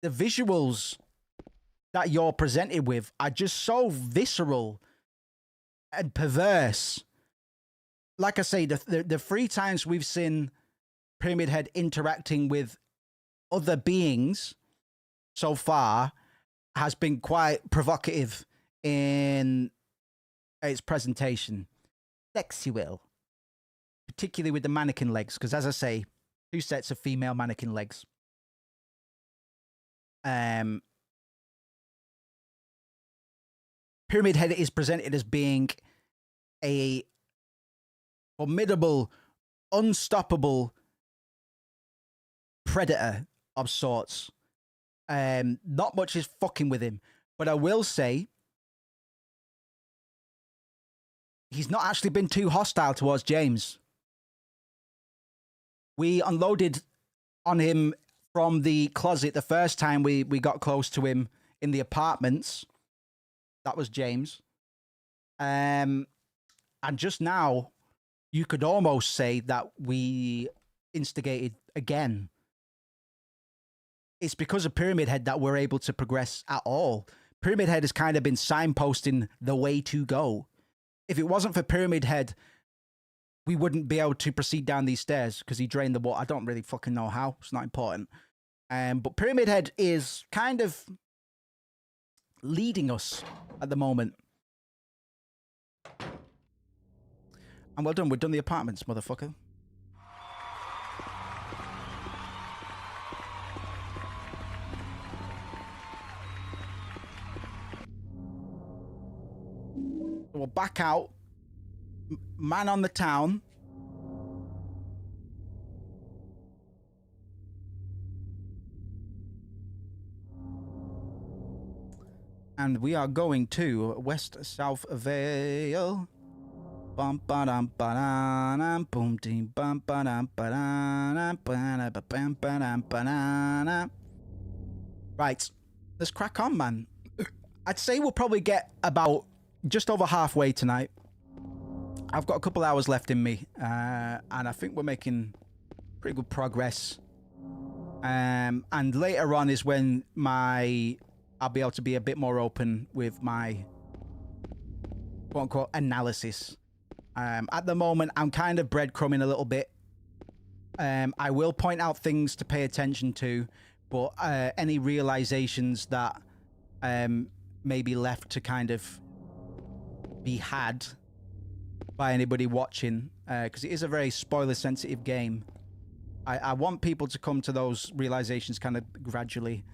visuals that you're presented with are just so visceral and perverse. Like I say, the 3 times we've seen Pyramid Head interacting with other beings so far has been quite provocative in its presentation. Sexual. Particularly with the mannequin legs, because as I say, 2 sets of female mannequin legs. Pyramid Head is presented as being a formidable, unstoppable predator of sorts. Not much is fucking with him, but I will say he's not actually been too hostile towards James. We unloaded on him from the closet the first time we got close to him in the apartments. That was James. And just now, you could almost say that we instigated again. It's because of Pyramid Head that we're able to progress at all. Pyramid Head has kind of been signposting the way to go. If it wasn't for Pyramid Head, we wouldn't be able to proceed down these stairs because he drained the water. I don't really fucking know how. It's not important. But Pyramid Head is kind of leading us at the moment. And well done. We've done the apartments, motherfucker. We'll back out. Man on the town. And we are going to West South Vale. Bum ba dum ba dum boom ding bum ba dum ba dum ba bam ba dum ba dum. Right, let's crack on, man. I'd say we'll probably get about just over halfway tonight. I've got a couple hours left in me, and I think we're making pretty good progress. And later on is when I'll be able to be a bit more open with my quote-unquote analysis. At the moment, I'm kind of breadcrumbing a little bit. I will point out things to pay attention to, but any realizations that may be left to kind of be had by anybody watching, because it is a very spoiler-sensitive game. I want people to come to those realizations kind of gradually.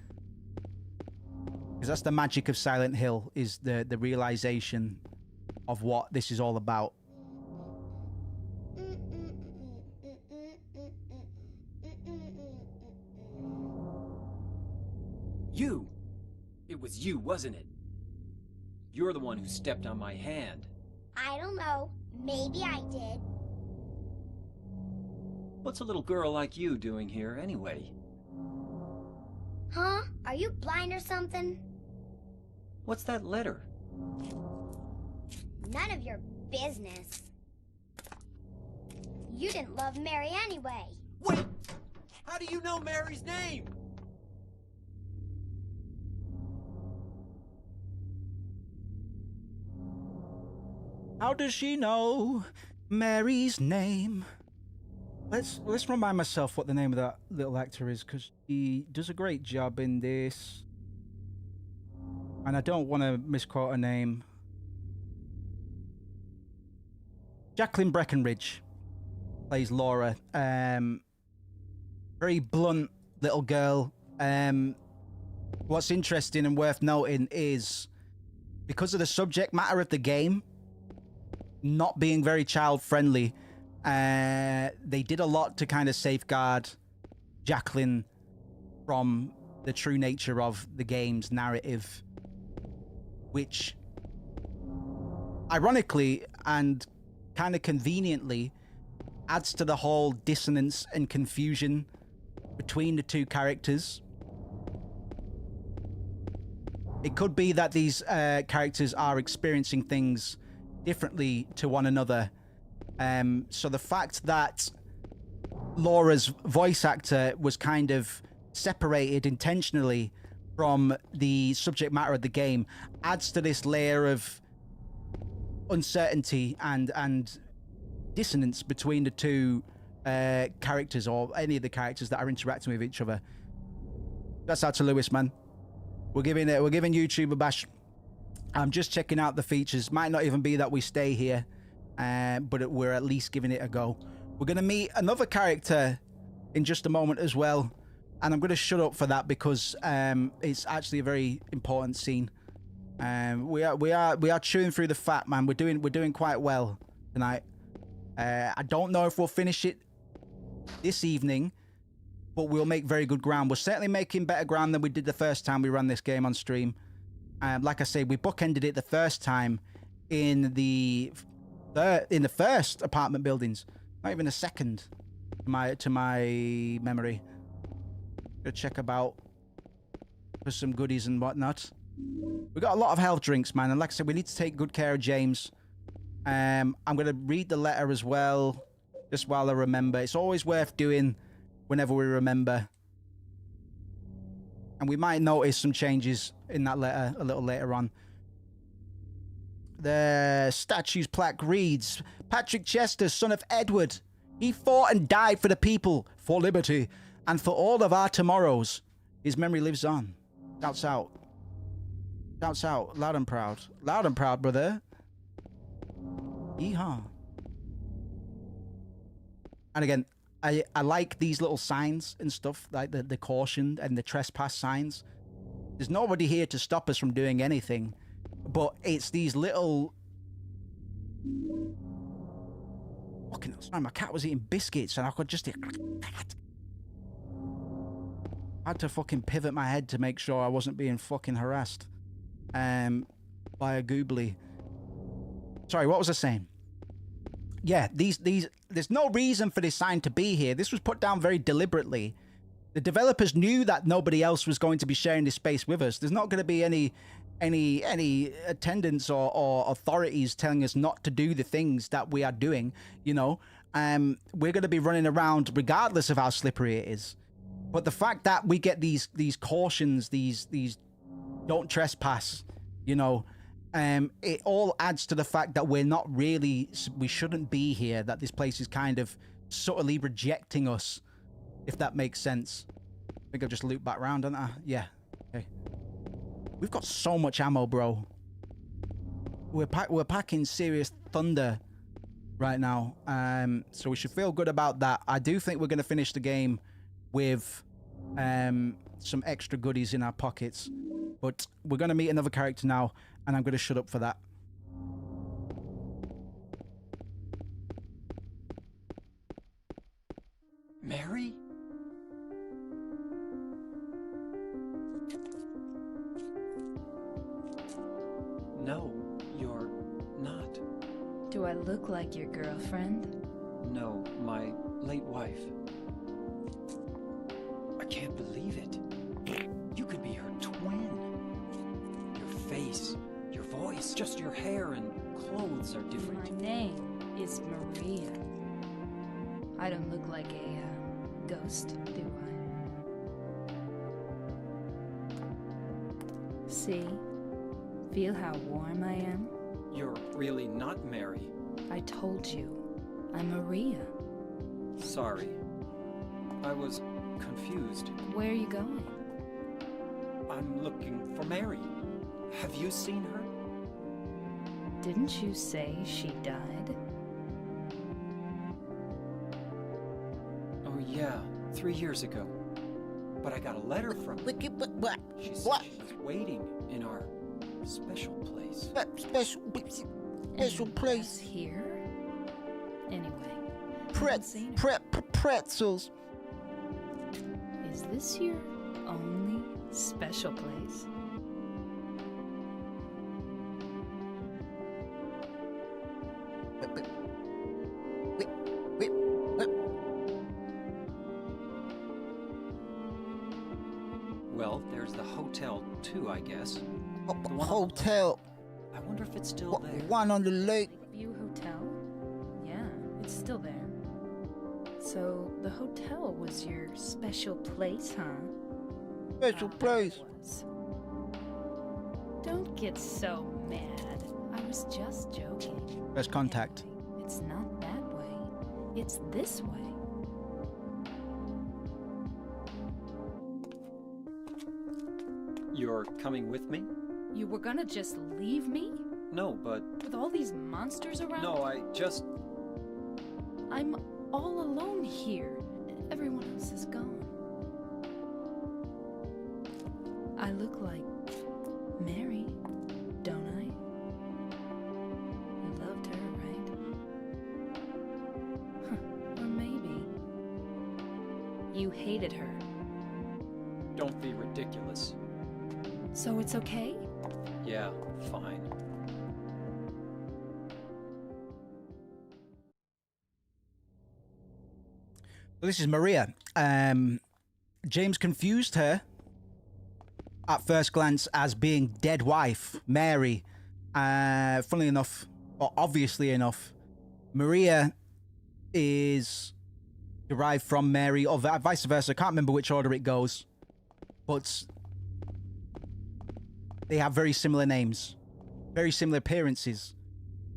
Because that's the magic of Silent Hill, is the realization of what this is all about. You! It was you, wasn't it? You're the one who stepped on my hand. I don't know. Maybe I did. What's a little girl like you doing here, anyway? Huh? Are you blind or something? What's that letter? None of your business. You didn't love Mary anyway. Wait! How do you know Mary's name? How does she know Mary's name? Let's remind myself what the name of that little actor is, because he does a great job in this. And I don't want to misquote her name. Jacqueline Breckenridge plays Laura. Very blunt little girl. What's interesting and worth noting is because of the subject matter of the game not being very child friendly, they did a lot to kind of safeguard Jacqueline from the true nature of the game's narrative, which ironically and kind of conveniently adds to the whole dissonance and confusion between the two characters. It could be that these characters are experiencing things differently to one another. So the fact that Laura's voice actor was kind of separated intentionally from the subject matter of the game adds to this layer of uncertainty and dissonance between the two characters, or any of the characters that are interacting with each other. That's out to Lewis, man. We're giving YouTube a bash. I'm just checking out the features. Might not even be that we stay here, but we're at least giving it a go. We're going to meet another character in just a moment as well, and I'm going to shut up for that because it's actually a very important scene. We are chewing through the fat, man. We're doing quite well tonight. I don't know if we'll finish it this evening, but we'll make very good ground. We're certainly making better ground than we did the first time we ran this game on stream. Like I say, we bookended it the first time in the first apartment buildings, not even a second to my memory. Gonna check about for some goodies and whatnot. We got a lot of health drinks, man, and like I said, we need to take good care of James. I'm gonna read the letter as well, just while I remember. It's always worth doing whenever we remember. And we might notice some changes in that letter a little later on. The statue's plaque reads, Patrick Chester, son of Edward. He fought and died for the people, for liberty, and for all of our tomorrows. His memory lives on. Shouts out. Shouts out. Loud and proud. Loud and proud, brother. Yeehaw. And again, I like these little signs and stuff, like the caution and the trespass signs. There's nobody here to stop us from doing anything, but it's these little... Fucking, sorry, my cat was eating biscuits and I could just... I had to fucking pivot my head to make sure I wasn't being fucking harassed by a goobly. Sorry, what was I saying? Yeah, there's no reason for this sign to be here. This was put down very deliberately. The developers knew that nobody else was going to be sharing this space with us. There's not going to be any attendants or authorities telling us not to do the things that we are doing, you know. We're going to be running around regardless of how slippery it is. But the fact that we get these cautions, these don't trespass, you know, it all adds to the fact that we shouldn't be here, that this place is kind of subtly rejecting us, if that makes sense. I think I've just looped back around, haven't I? Yeah. Okay. We've got so much ammo, bro. We're packing serious thunder right now. So we should feel good about that. I do think we're going to finish the game with some extra goodies in our pockets. But we're going to meet another character now, and I'm going to shut up for that. Mary? No, you're not. Do I look like your girlfriend? No, my late wife. I can't believe it. You could be her twin. Your face, your voice, just your hair and clothes are different. My name is Maria. I don't look like a ghost, do I? See? Feel how warm I am? You're really not Mary. I told you, I'm Maria. Sorry. I was confused. Where are you going? I'm looking for Mary. Have you seen her? Didn't you say she died? Oh yeah, 3 years ago. But I got a letter from her. What? She said What? she was waiting in our special place. Special And place. us here? Anyway, Pretzels. is this your only special place? Well, there's the hotel too, I guess. The one on- Hotel. I wonder if it's still there. One on the lake. View Hotel? Yeah, it's still there. So the hotel was your special place, huh? Special Thought place. that was. Don't get so mad. I was just joking. First contact. Anyway, it's not that way. It's this way. You're coming with me? You were gonna just leave me? No, but... With all these monsters around? No, I just... I'm all alone here. Everyone else is gone. I look like Mary, don't I? You loved her, right? Huh. Or maybe you hated her. Don't be ridiculous. So it's okay? Yeah, fine. This is Maria. James confused her at first glance as being dead wife, Mary. Funnily enough, or obviously enough, Maria is derived from Mary, or vice versa. I can't remember which order it goes. But they have very similar names, very similar appearances,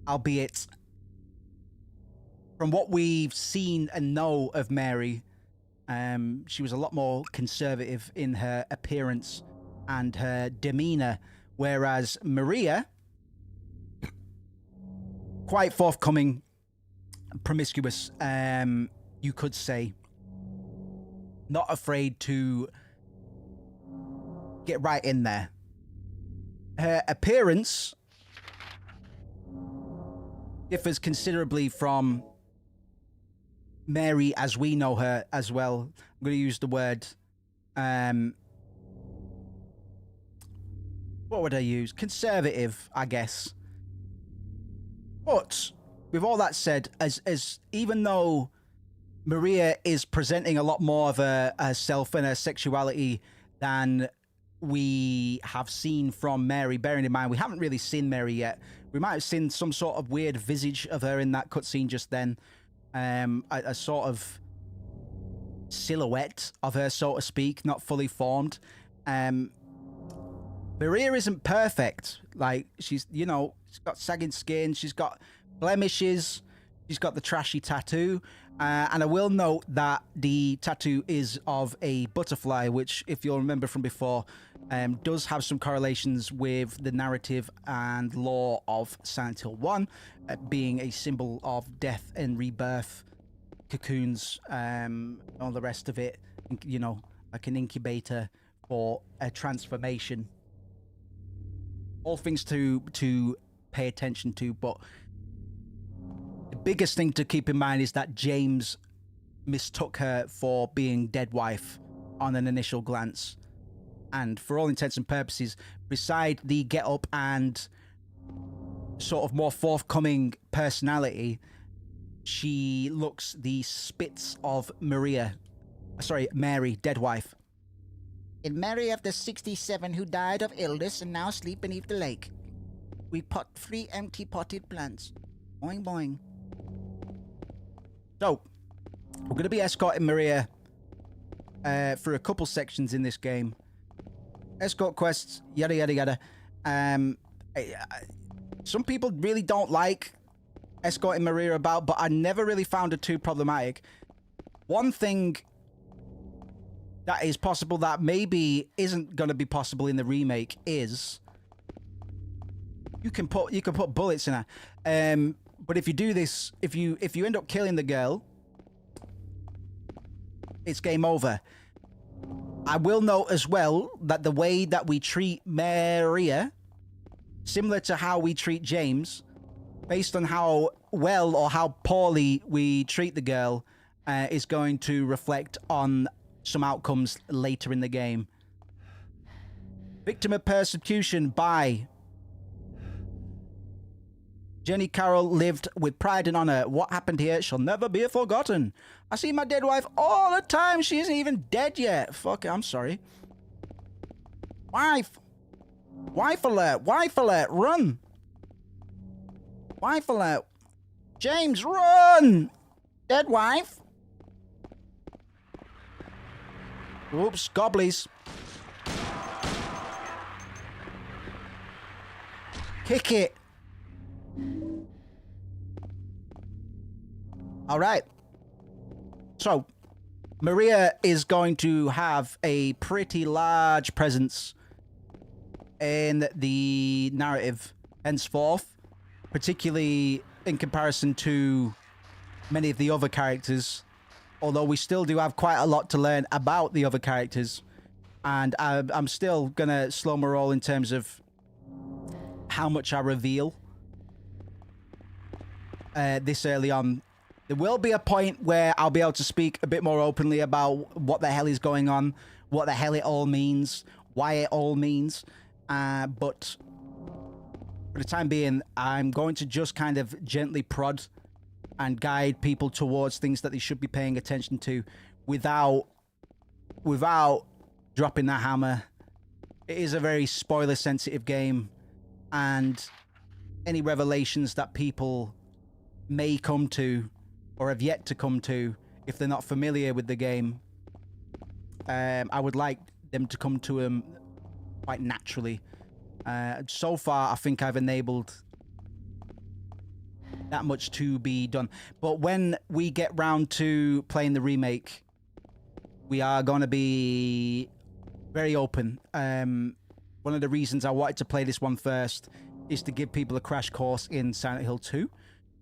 albeit from what we've seen and know of Mary, she was a lot more conservative in her appearance and her demeanor, whereas Maria, quite forthcoming, promiscuous, you could say, not afraid to get right in there. Her appearance differs considerably from Mary as we know her as well. I'm going to use the word, what would I use? Conservative, I guess. But with all that said, as even though Maria is presenting a lot more of herself and her sexuality than we have seen from Mary, bearing in mind we haven't really seen Mary yet. We might have seen some sort of weird visage of her in that cutscene just then. A sort of silhouette of her, so to speak, not fully formed. Maria isn't perfect. Like, she's got sagging skin, she's got blemishes, she's got the trashy tattoo. And I will note that the tattoo is of a butterfly, which, if you'll remember from before, does have some correlations with the narrative and lore of Silent Hill 1, being a symbol of death and rebirth, cocoons, all the rest of it, like an incubator for a transformation. All things to pay attention to, but the biggest thing to keep in mind is that James mistook her for being dead wife on an initial glance. And for all intents and purposes, beside the get up and sort of more forthcoming personality, she looks the spits of Mary, dead wife. And Mary of the 67 who died of illness and now sleep beneath the lake. We pot 3 empty potted plants. Boing boing. So, we're going to be escorting Maria for a couple sections in this game. Escort quests, yada yada yada. Some people really don't like escorting Maria about, but I never really found it too problematic. One thing that is possible that maybe isn't going to be possible in the remake is you can put bullets in her. But if you do this, if you end up killing the girl, it's game over. I will note as well that the way that we treat Maria, similar to how we treat James, based on how well or how poorly we treat the girl, is going to reflect on some outcomes later in the game. Victim of persecution by Jenny Carroll lived with pride and honor. What happened here shall never be forgotten. I see my dead wife all the time. She isn't even dead yet. Fuck it, I'm sorry. Wife alert, run. Wife alert. James, run. Dead wife. Oops, gobblies. Kick it. All right. So, Maria is going to have a pretty large presence in the narrative henceforth, particularly in comparison to many of the other characters, although we still do have quite a lot to learn about the other characters, and I'm still gonna slow my roll in terms of how much I reveal this early on. There will be a point where I'll be able to speak a bit more openly about what the hell is going on, what the hell it all means, why it all means. But for the time being, I'm going to just kind of gently prod and guide people towards things that they should be paying attention to without dropping the hammer. It is a very spoiler-sensitive game, and any revelations that people may come to or have yet to come to, if they're not familiar with the game, I would like them to come to them quite naturally. So far, I think I've enabled that much to be done. But when we get round to playing the remake, we are going to be very open. One of the reasons I wanted to play this one first is to give people a crash course in Silent Hill 2.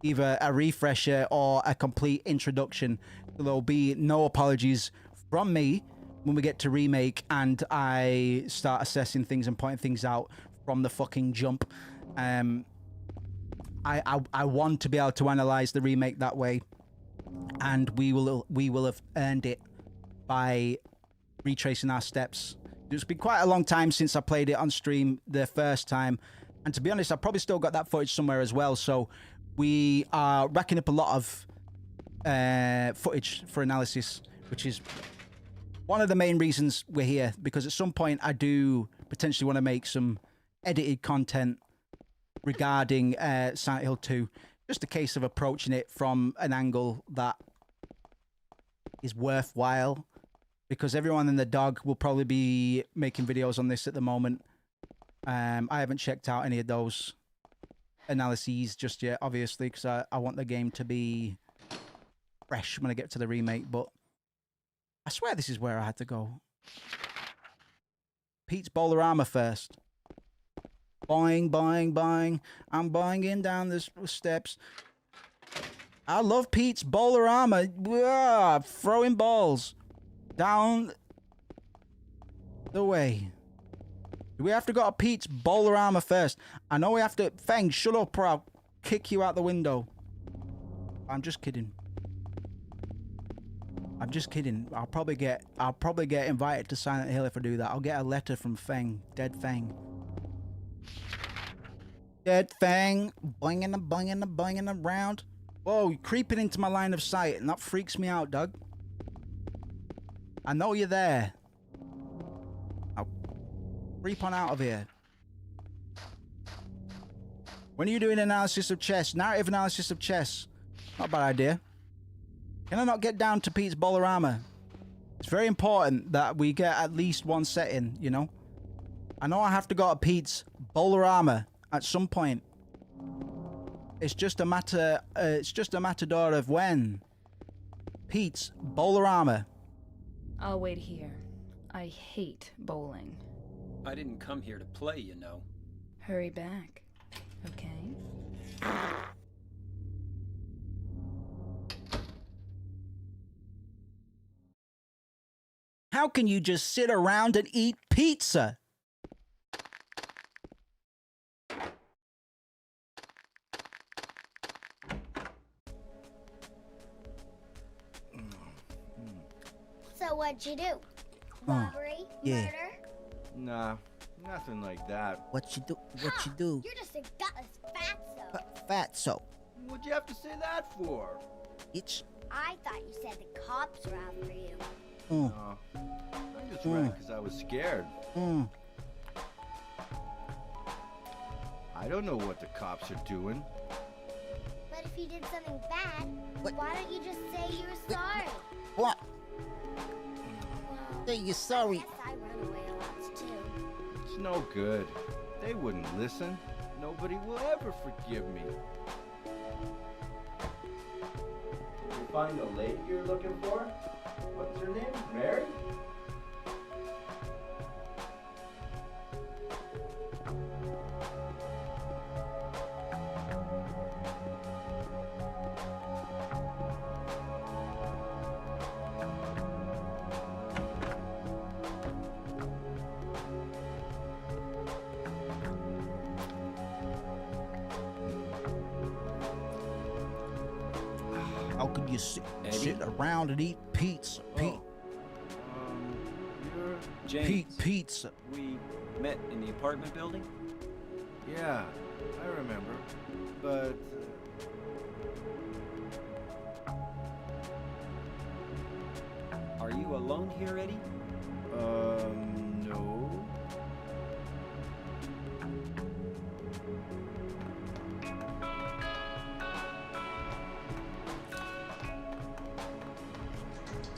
Either a refresher or a complete introduction. There'll be no apologies from me when we get to remake and I start assessing things and pointing things out from the fucking jump. I want to be able to analyze the remake that way, and we will have earned it by retracing our steps. It's been quite a long time since I played it on stream the first time, and to be honest, I've probably still got that footage somewhere as well, so we are racking up a lot of footage for analysis, which is one of the main reasons we're here, because at some point I do potentially want to make some edited content regarding Silent Hill 2. Just a case of approaching it from an angle that is worthwhile, because everyone and their dog will probably be making videos on this at the moment. I haven't checked out any of those analyses just yet, obviously, because I want the game to be fresh when I get to the remake, but I swear this is where I had to go. Pete's bowler armor first. Boing, boing, boing. I'm boinging down the steps. I love Pete's bowler armor. Ah, throwing balls down the way. Do we have to go to Pete's bowler armor first? I know we have to. Feng, shut up or I'll kick you out the window. I'm just kidding. I'm just kidding. I'll probably get invited to Silent Hill if I do that. I'll get a letter from Feng, dead Feng. Dead Fang, boinging and boinging and boinging around. Whoa, you're creeping into my line of sight, and that freaks me out, Doug. I know you're there. Now, creep on out of here. When are you doing analysis of chess? Narrative analysis of chess. Not a bad idea. Can I not get down to Pete's Bolorama? It's very important that we get at least one setting, you know? I know I have to go to Pete's Bolorama at some point. It's just a matter of when. Pete's Bolorama. I'll wait here. I hate bowling. I didn't come here to play, you know. Hurry back, okay? How can you just sit around and eat pizza? So what'd you do? Robbery? yeah. Murder? Nah, nothing like that. What you do? What you do? You're just a gutless fatso. Fatso. What'd you have to say that for? It's. I thought you said the cops were after you. Mm. No, I just ran because I was scared. Mm. I don't know what the cops are doing. But if you did something bad, What? why don't you just say you were sorry? What? Well, Say you're I sorry. guess I run away a lot too. It's no good. They wouldn't listen. Nobody will ever forgive me. Did you find the lady you're looking for? What's her name? Mary? How could you sit Eddie? around and eat pizza? You're James, Pizza. we met in the apartment building? Yeah, I remember. But Are you alone here, Eddie? no.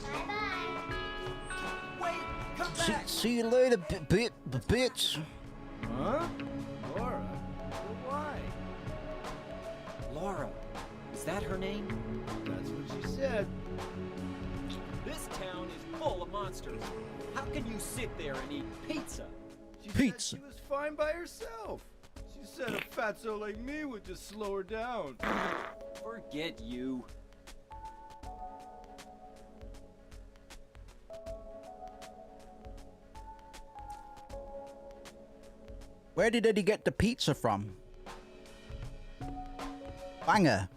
Bye-bye. Wait, come back! See you later, bitch. Huh? Laura? Why? Laura, is that her name? That's what she said. This town is full of monsters. How can you sit there and eat pizza? She Pizza. said she was fine by herself. She said a fatso like me would just slow her down. Forget you. Where did Eddie get the pizza from? Banger.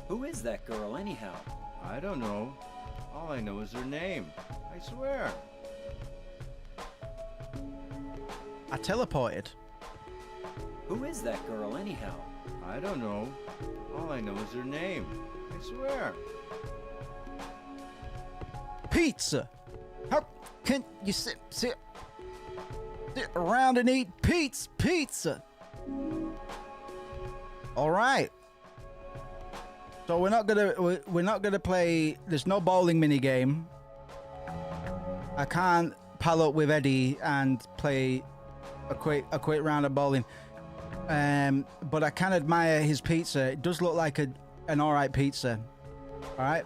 Who is that girl, anyhow? I don't know. All I know is her name. I swear. I teleported. Who is that girl, anyhow? I don't know. All I know is her name. I swear. Pizza. How can you sit around and eat pizza? All right. So we're not gonna play. There's no bowling mini game. I can't pal up with Eddie and play a quick round of bowling. But I can admire his pizza. It does look like an all right pizza. All right.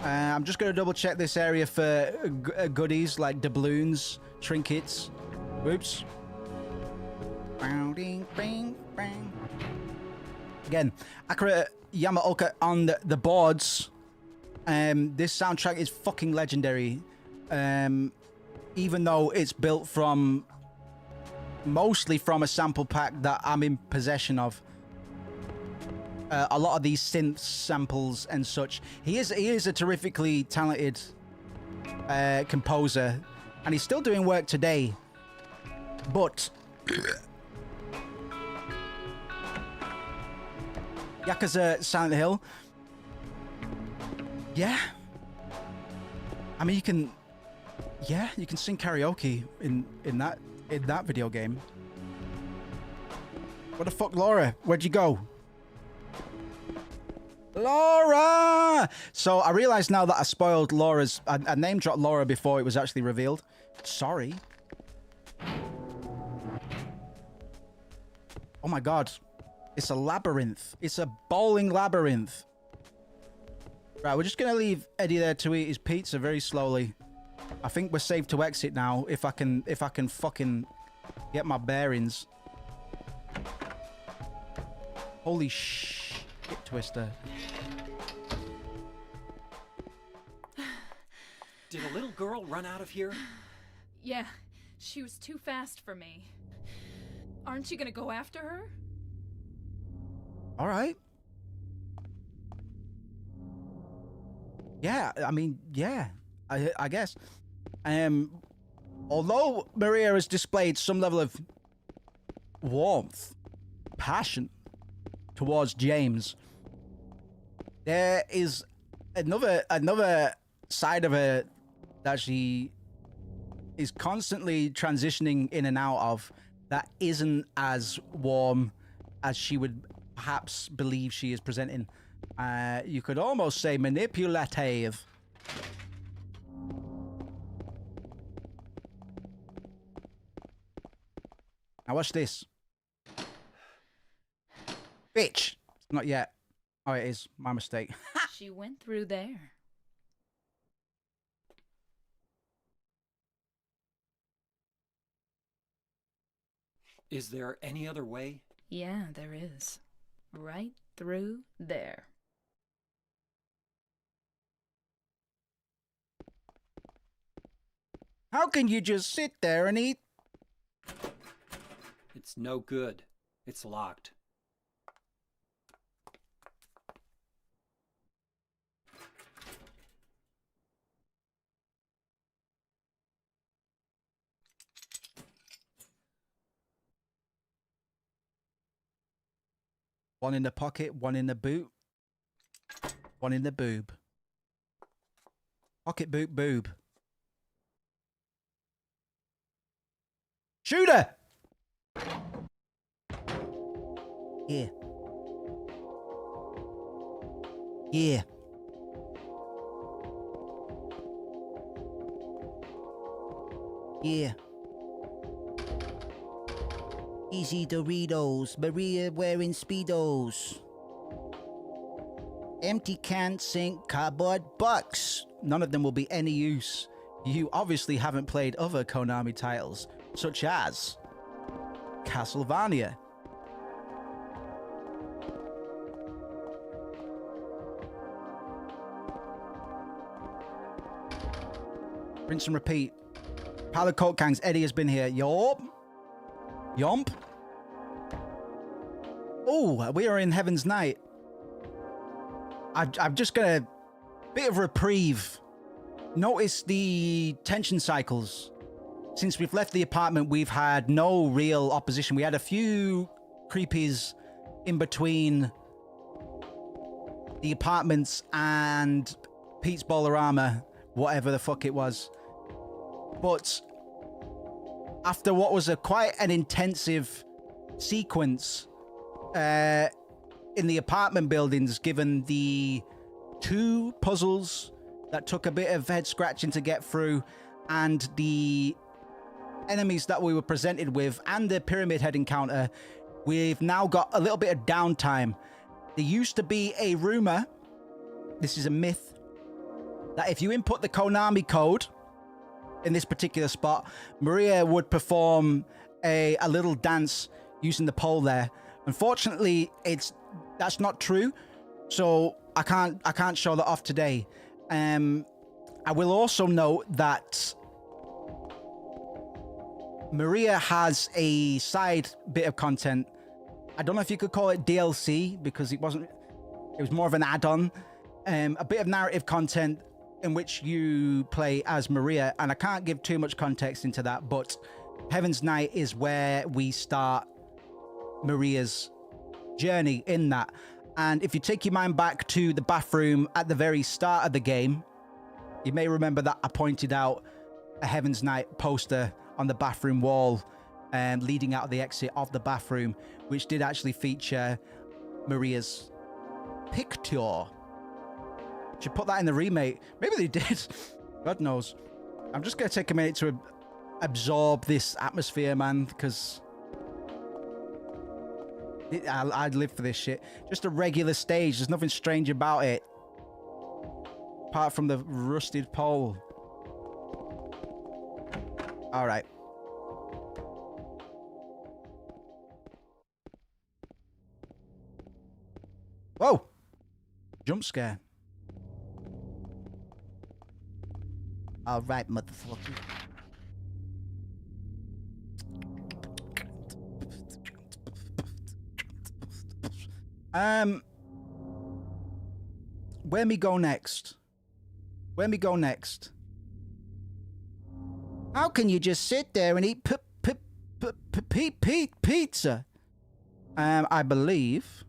I'm just gonna double check this area for goodies like doubloons, trinkets. Whoops. Again, Akira Yamaoka on the boards. This soundtrack is fucking legendary. Even though it's built mostly from a sample pack that I'm in possession of. A lot of these synth samples and such. He is a terrifically talented composer, and he's still doing work today. But Yakuza Silent Hill. Yeah. I mean, you can sing karaoke in that video game. What the fuck, Laura? Where'd you go? Laura! So I realize now that I spoiled Laura's... I name dropped Laura before it was actually revealed. Sorry. Oh my god. It's a labyrinth. It's a bowling labyrinth. Right, we're just going to leave Eddie there to eat his pizza very slowly. I think we're safe to exit now if I can fucking get my bearings. Holy shit, Twister. Did a little girl run out of here? Yeah, she was too fast for me. Aren't you gonna go after her? All right. Yeah, I mean, yeah, I guess. Although Maria has displayed some level of warmth, passion towards James, there is another side of her that she is constantly transitioning in and out of that isn't as warm as she would perhaps believe she is presenting. You could almost say manipulative. Now watch this. Bitch! Not yet. Oh, it is. My mistake. She went through there. Is there any other way? Yeah, there is. Right through there. How can you just sit there and eat? It's no good. It's locked. One in the pocket, one in the boot, one in the boob. Pocket, boot, boob. Shooter! Yeah. Yeah. Yeah. Easy Doritos, Maria wearing Speedos. Empty can, sink, cardboard box. None of them will be any use. You obviously haven't played other Konami titles, such as Castlevania. Rinse and repeat. Pile of Coke Kangs, Eddie has been here. Yomp. Yomp. Oh, we are in Heaven's Night. I'm just gonna... Bit of reprieve. Notice the tension cycles. Since we've left the apartment, we've had no real opposition. We had a few creepies in between the apartments and Pete's Bolorama, whatever the fuck it was. But after what was quite an intensive sequence in the apartment buildings, given the 2 puzzles that took a bit of head scratching to get through, and the enemies that we were presented with, and the Pyramid Head encounter, we've now got a little bit of downtime. There used to be a rumor, this is a myth, that if you input the Konami code in this particular spot, Maria would perform a little dance using the pole there. Unfortunately, that's not true, so I can't show that off today. I will also note that Maria has a side bit of content. I don't know if you could call it DLC, because it was more of an add-on. A bit of narrative content in which you play as Maria, and I can't give too much context into that, but Heaven's Night is where we start Maria's journey in that. And if you take your mind back to the bathroom at the very start of the game, you may remember that I pointed out a Heaven's Night poster on the bathroom wall leading out of the exit of the bathroom, which did actually feature Maria's picture. Should put that in the remake. Maybe they did. God knows. I'm just going to take a minute to absorb this atmosphere, man, because I'd live for this shit. Just a regular stage. There's nothing strange about it. Apart from the rusted pole. All right. Whoa! Jump scare. All right, motherfucker. Where me go next? Where me go next? How can you just sit there and eat pizza? I believe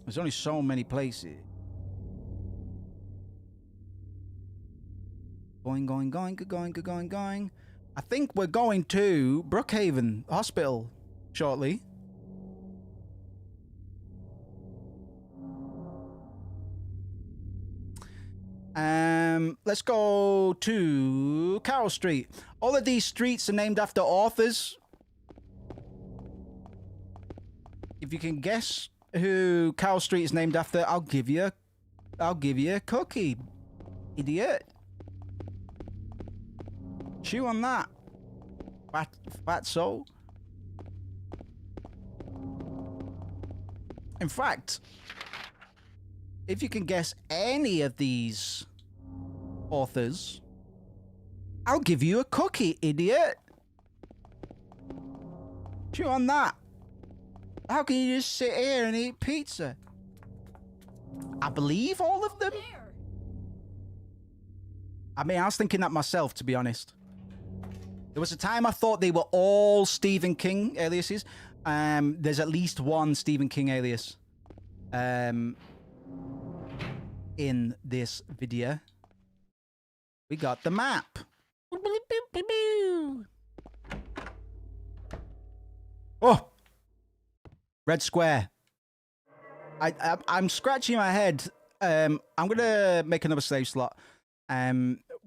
there's only so many places. Going. I think we're going to Brookhaven Hospital shortly. Let's go to Carroll Street. All of these streets are named after authors. If you can guess who Carroll Street is named after, I'll give you a cookie, idiot. Chew on that, fat soul. In fact, if you can guess any of these authors, I'll give you a cookie, idiot. Chew on that. How can you just sit here and eat pizza? I believe all of them. I mean, I was thinking that myself, to be honest. There was a time I thought they were all Stephen King aliases. There's at least one Stephen King alias in this video. We got the map. Oh! Red square. I'm scratching my head. I'm going to make another save slot.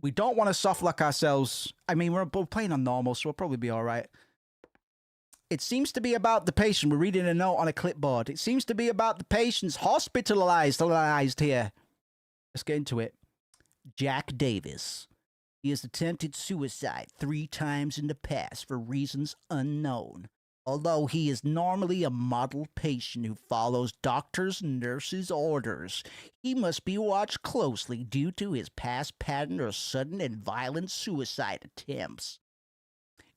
We don't want to soft lock ourselves. I mean, we're playing on normal, so we'll probably be all right. It seems to be about the patient. We're reading a note on a clipboard. It seems to be about the patient's hospitalized here. Let's get into it. Jack Davis. He has attempted suicide 3 times in the past for reasons unknown. Although he is normally a model patient who follows doctors' and nurses' orders, he must be watched closely due to his past pattern of sudden and violent suicide attempts.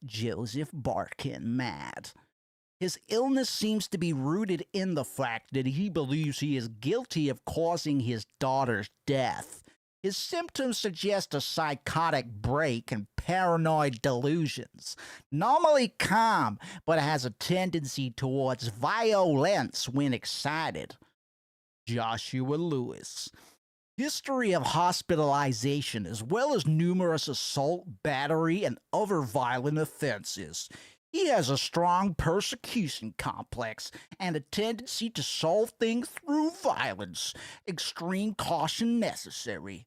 Joseph Barkin, mad. His illness seems to be rooted in the fact that he believes he is guilty of causing his daughter's death. His symptoms suggest a psychotic break and paranoid delusions. Normally calm, but has a tendency towards violence when excited. Joshua Lewis. History of hospitalization, as well as numerous assault, battery, and other violent offenses. He has a strong persecution complex and a tendency to solve things through violence. Extreme caution necessary.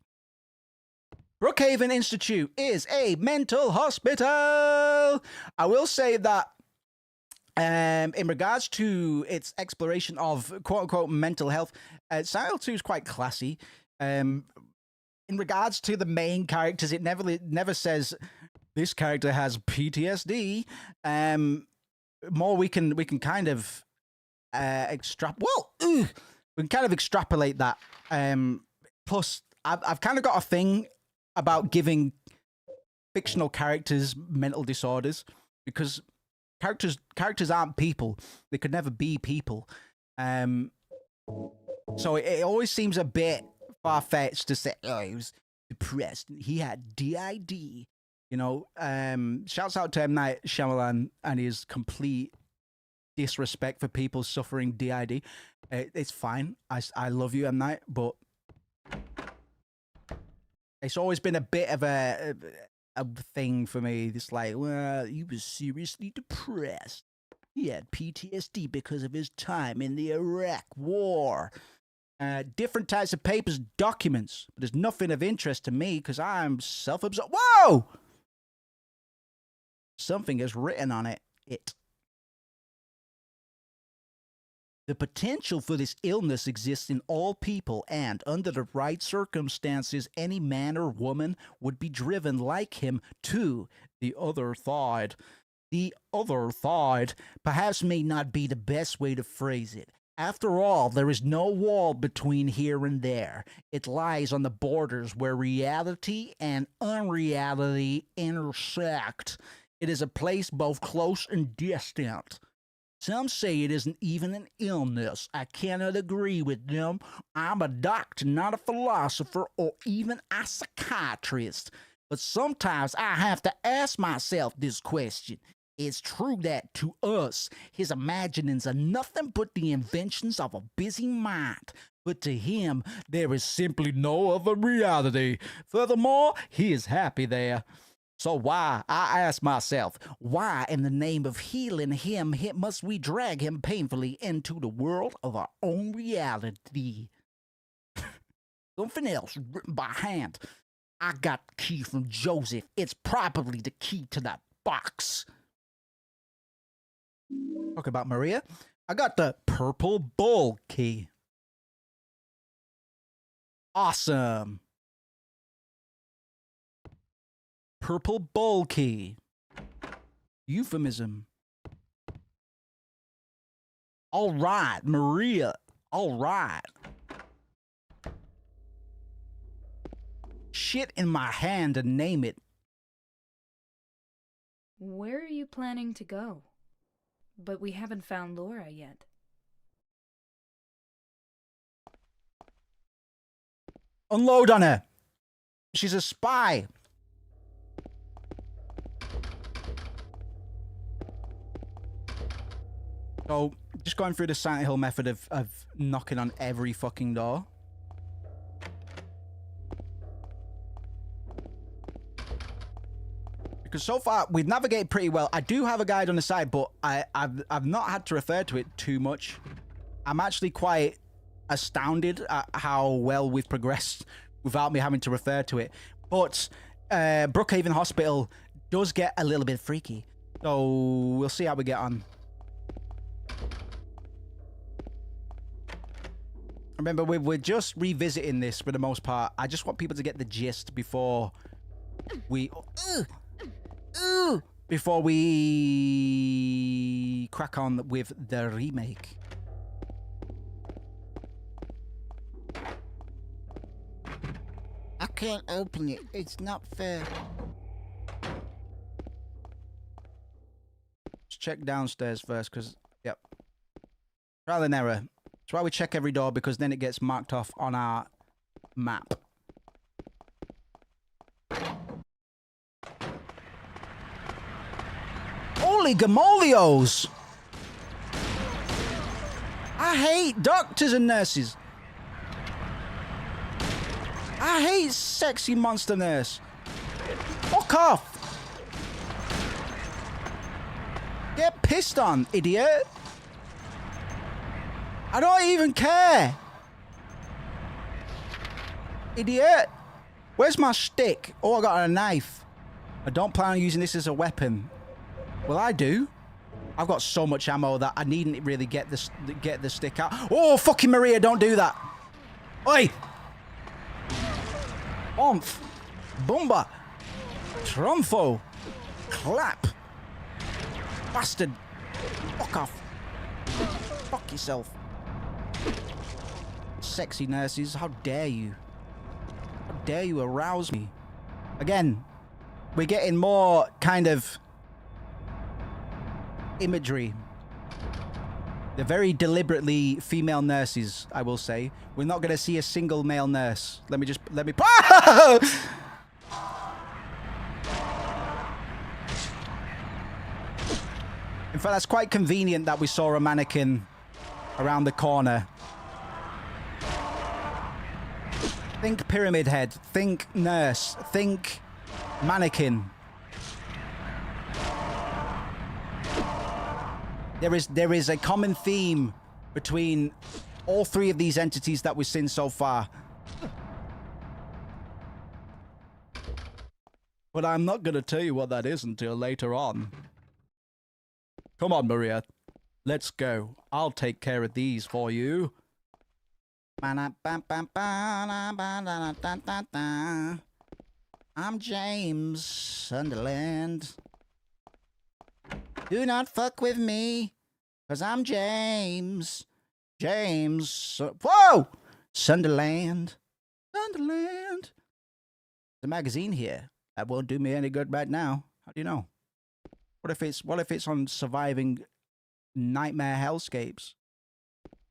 Brookhaven Institute is a mental hospital. I will say that in regards to its exploration of quote-unquote mental health, Silent 2 is quite classy. In regards to the main characters, it never says this character has PTSD. More we can kind of we can kind of extrapolate that. Plus, I've kind of got a thing about giving fictional characters mental disorders, because characters aren't people. They could never be people. So it always seems a bit far-fetched to say, oh, he was depressed. He had DID. You know, shouts out to M. Night Shyamalan and his complete disrespect for people suffering DID. It's fine. I love you, M. Night, but it's always been a bit of a thing for me. It's like, well, he was seriously depressed. He had PTSD because of his time in the Iraq War. Different types of papers, documents. But there's nothing of interest to me because I'm self-absorbed. Whoa! Something is written on it. The potential for this illness exists in all people, and under the right circumstances, any man or woman would be driven like him to the other side. The other side perhaps may not be the best way to phrase it. After all, there is no wall between here and there. It lies on the borders where reality and unreality intersect. It is a place both close and distant. Some say it isn't even an illness. I cannot agree with them. I'm a doctor, not a philosopher or even a psychiatrist. But sometimes I have to ask myself this question. It's true that to us, his imaginings are nothing but the inventions of a busy mind. But to him, there is simply no other reality. Furthermore, he is happy there. So why, I ask myself, why in the name of healing him must we drag him painfully into the world of our own reality? Something else written by hand. I got the key from Joseph. It's probably the key to that box. Talk about Maria. I got the purple bowl key. Awesome. Purple bowl key. Euphemism. All right, Maria. All right. Shit in my hand to name it. Where are you planning to go? But we haven't found Laura yet. Unload on her. She's a spy. So, just going through the Silent Hill method of knocking on every fucking door. Because so far, we've navigated pretty well. I do have a guide on the side, but I've not had to refer to it too much. I'm actually quite astounded at how well we've progressed without me having to refer to it. But Brookhaven Hospital does get a little bit freaky. So, we'll see how we get on. Remember, we're just revisiting this for the most part. I just want people to get the gist before we... before we crack on with the remake. I can't open it. It's not fair. Let's check downstairs first, because... Yep. Trial and error. That's why we check every door, because then it gets marked off on our map. Holy gamolios! I hate doctors and nurses. I hate sexy monster nurse. Fuck off! Get pissed on, idiot! I don't even care! Idiot! Where's my stick? Oh, I got a knife. I don't plan on using this as a weapon. Well, I do. I've got so much ammo that I needn't really get the stick out. Oh, fucking Maria, don't do that. Oi! Oomph. Boomba. Trumfo. Clap. Bastard. Fuck off. Fuck yourself. Sexy nurses, how dare you? How dare you arouse me? Again, we're getting more kind of imagery. They're very deliberately female nurses, I will say. We're not going to see a single male nurse. Let me... In fact, that's quite convenient that we saw a mannequin around the corner. Think pyramid head. Think nurse. Think mannequin. There is a common theme between all three of these entities that we've seen so far. But I'm not going to tell you what that is until later on. Come on, Maria. Let's go. I'll take care of these for you. I'm James Sunderland. Do not fuck with me, 'cause I'm James. Whoa! Sunderland. Sunderland. The magazine here. That won't do me any good right now. How do you know? What if it's on surviving nightmare hellscapes?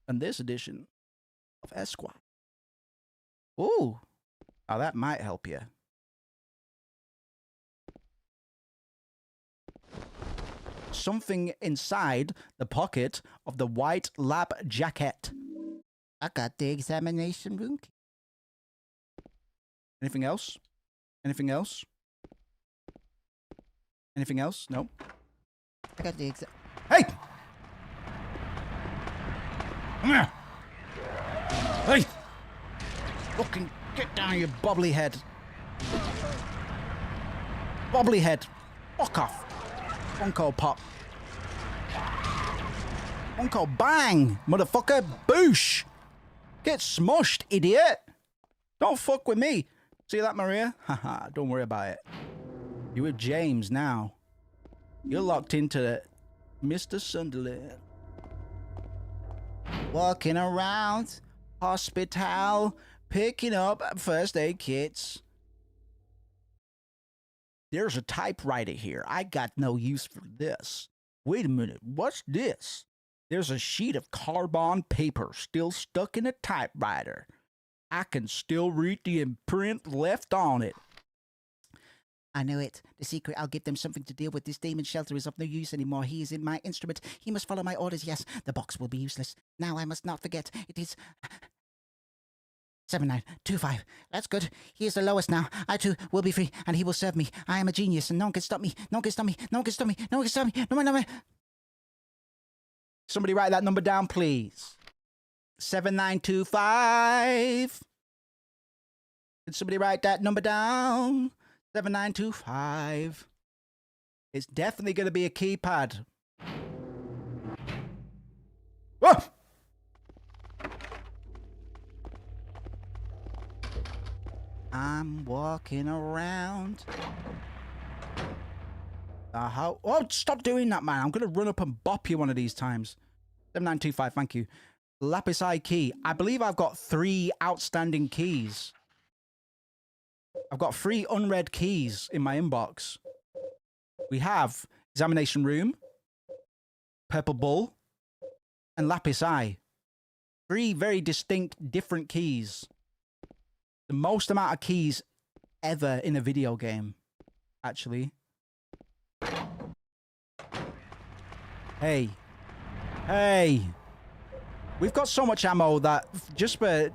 And this edition of Esquire. Ooh. Now that might help you. Something inside the pocket of the white lab jacket. I got the examination room key. Anything else? Anything else? Anything else? Nope. I got the Hey! Come here! Hey! Fucking get down, you bubbly head. Bubbly head. Fuck off. Funko pop. Funko bang! Motherfucker! Boosh! Get smushed, idiot! Don't fuck with me. See that, Maria? Haha, don't worry about it. You're with James now. You're locked into Mr. Sunderland. Walking around hospital, picking up first aid kits. There's a typewriter here. I got no use for this. Wait a minute, what's this? There's a sheet of carbon paper still stuck in a typewriter. I can still read the imprint left on it. I know it. The secret, I'll give them something to deal with. This demon shelter is of no use anymore. He is in my instrument. He must follow my orders, yes. The box will be useless. Now I must not forget. It is 7925. That's good. He is the lowest now. I too will be free, and he will serve me. I am a genius, and no one can stop me. No one can stop me. No one can stop me. No one can stop me. No one, no one. Somebody write that number down, please. 7925. Did somebody write that number down? 7925. It's definitely going to be a keypad. Whoa! I'm walking around. Oh, stop doing that, man. I'm going to run up and bop you one of these times. 7925, thank you. Lapis eye key. I believe I've got 3 outstanding keys. I've got 3 unread keys in my inbox. We have examination room, purple bull, and lapis eye. 3 very distinct, different keys. The most amount of keys ever in a video game, actually. Hey. Hey. We've got so much ammo that just for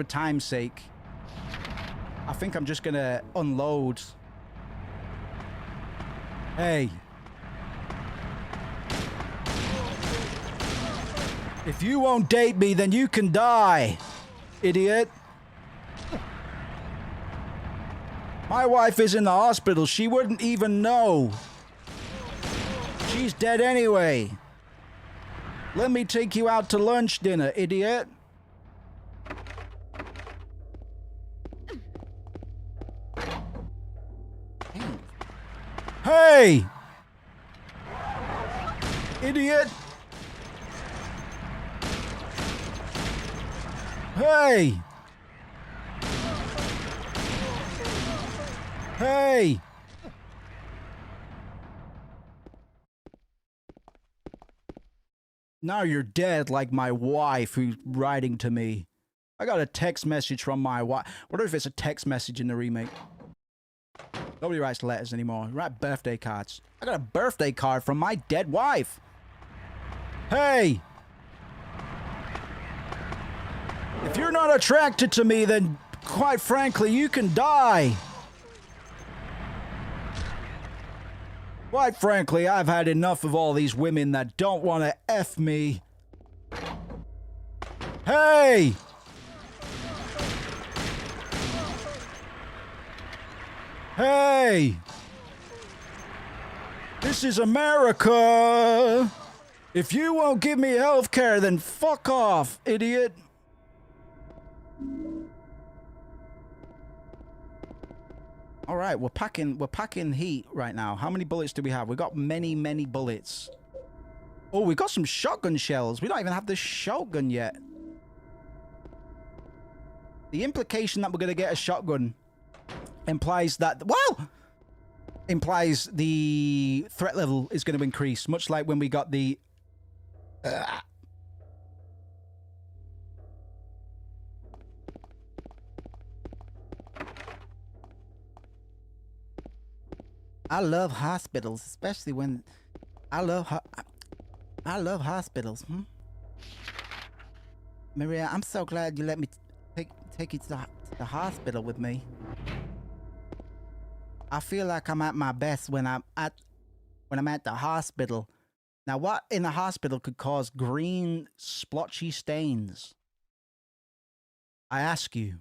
time's sake, I think I'm just gonna unload. Hey. If you won't date me, then you can die, idiot. My wife is in the hospital. She wouldn't even know. She's dead anyway. Let me take you out to lunch dinner, idiot. Hey! Idiot! Hey! Hey! Now you're dead like my wife who's writing to me. I got a text message from my wife. What if it's a text message in the remake? Nobody writes letters anymore. Write birthday cards. I got a birthday card from my dead wife. Hey! If you're not attracted to me, then quite frankly, you can die. Quite frankly, I've had enough of all these women that don't want to F me. Hey! Hey! This is America! If you won't give me health care, then fuck off, idiot! Alright, we're packing heat right now. How many bullets do we have? We got many bullets. Oh, we got some shotgun shells. We don't even have the shotgun yet. The implication that we're gonna get a shotgun implies that, well, implies the threat level is going to increase, much like when we got the I love hospitals, especially when I love hospitals. Maria, I'm so glad you let me take you to the hospital with me. I feel like I'm at my best when I'm at the hospital. Now, what in the hospital could cause green splotchy stains? I ask you.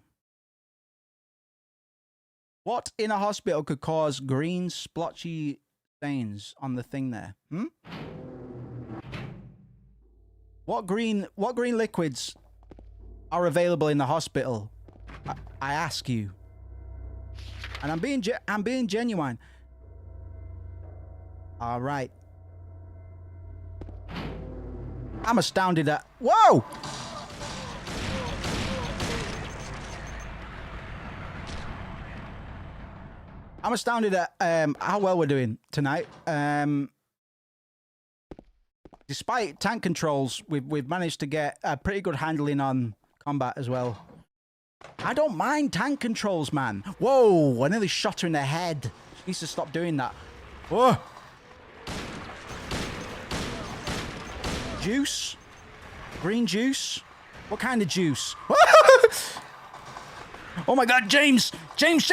What in a hospital could cause green splotchy stains on the thing there? What green liquids are available in the hospital? I ask you. And I'm being genuine. All right. I'm astounded at... Whoa! I'm astounded at how well we're doing tonight. Despite tank controls, we've managed to get a pretty good handling on combat as well. I don't mind tank controls, man. Whoa, I nearly shot her in the head. She needs to stop doing that. Whoa. Juice? Green juice? What kind of juice? Oh my god, James! James!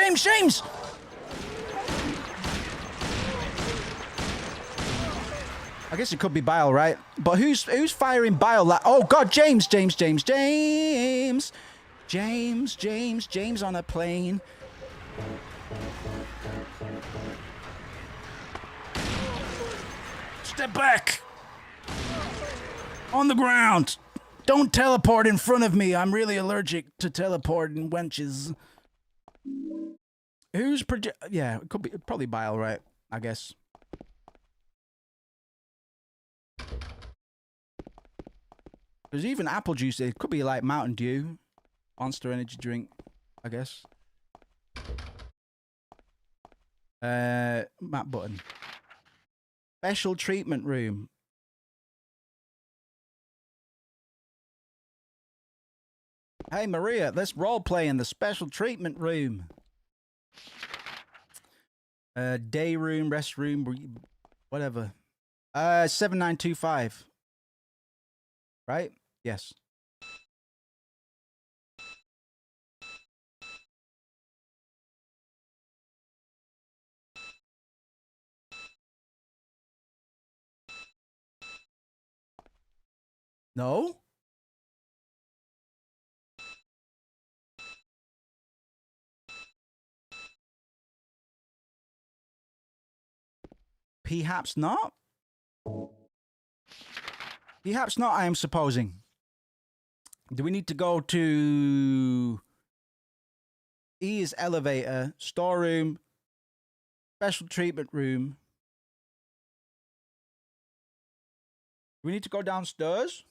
I guess it could be bile, right? But who's firing bile? Oh god, James on a plane. Step back. On the ground. Don't teleport in front of me. I'm really allergic to teleporting wenches. Yeah, it could be probably bile, right? I guess. There's even apple juice. It could be like Mountain Dew. Monster energy drink, I guess. Map button. Special treatment room. Hey Maria, let's roleplay in the special treatment room. Day room, rest room, whatever. 7925. Right? Yes. No? Perhaps not? Perhaps not, I am supposing. Do we need to go to... E is elevator, storeroom, special treatment room. Do we need to go downstairs?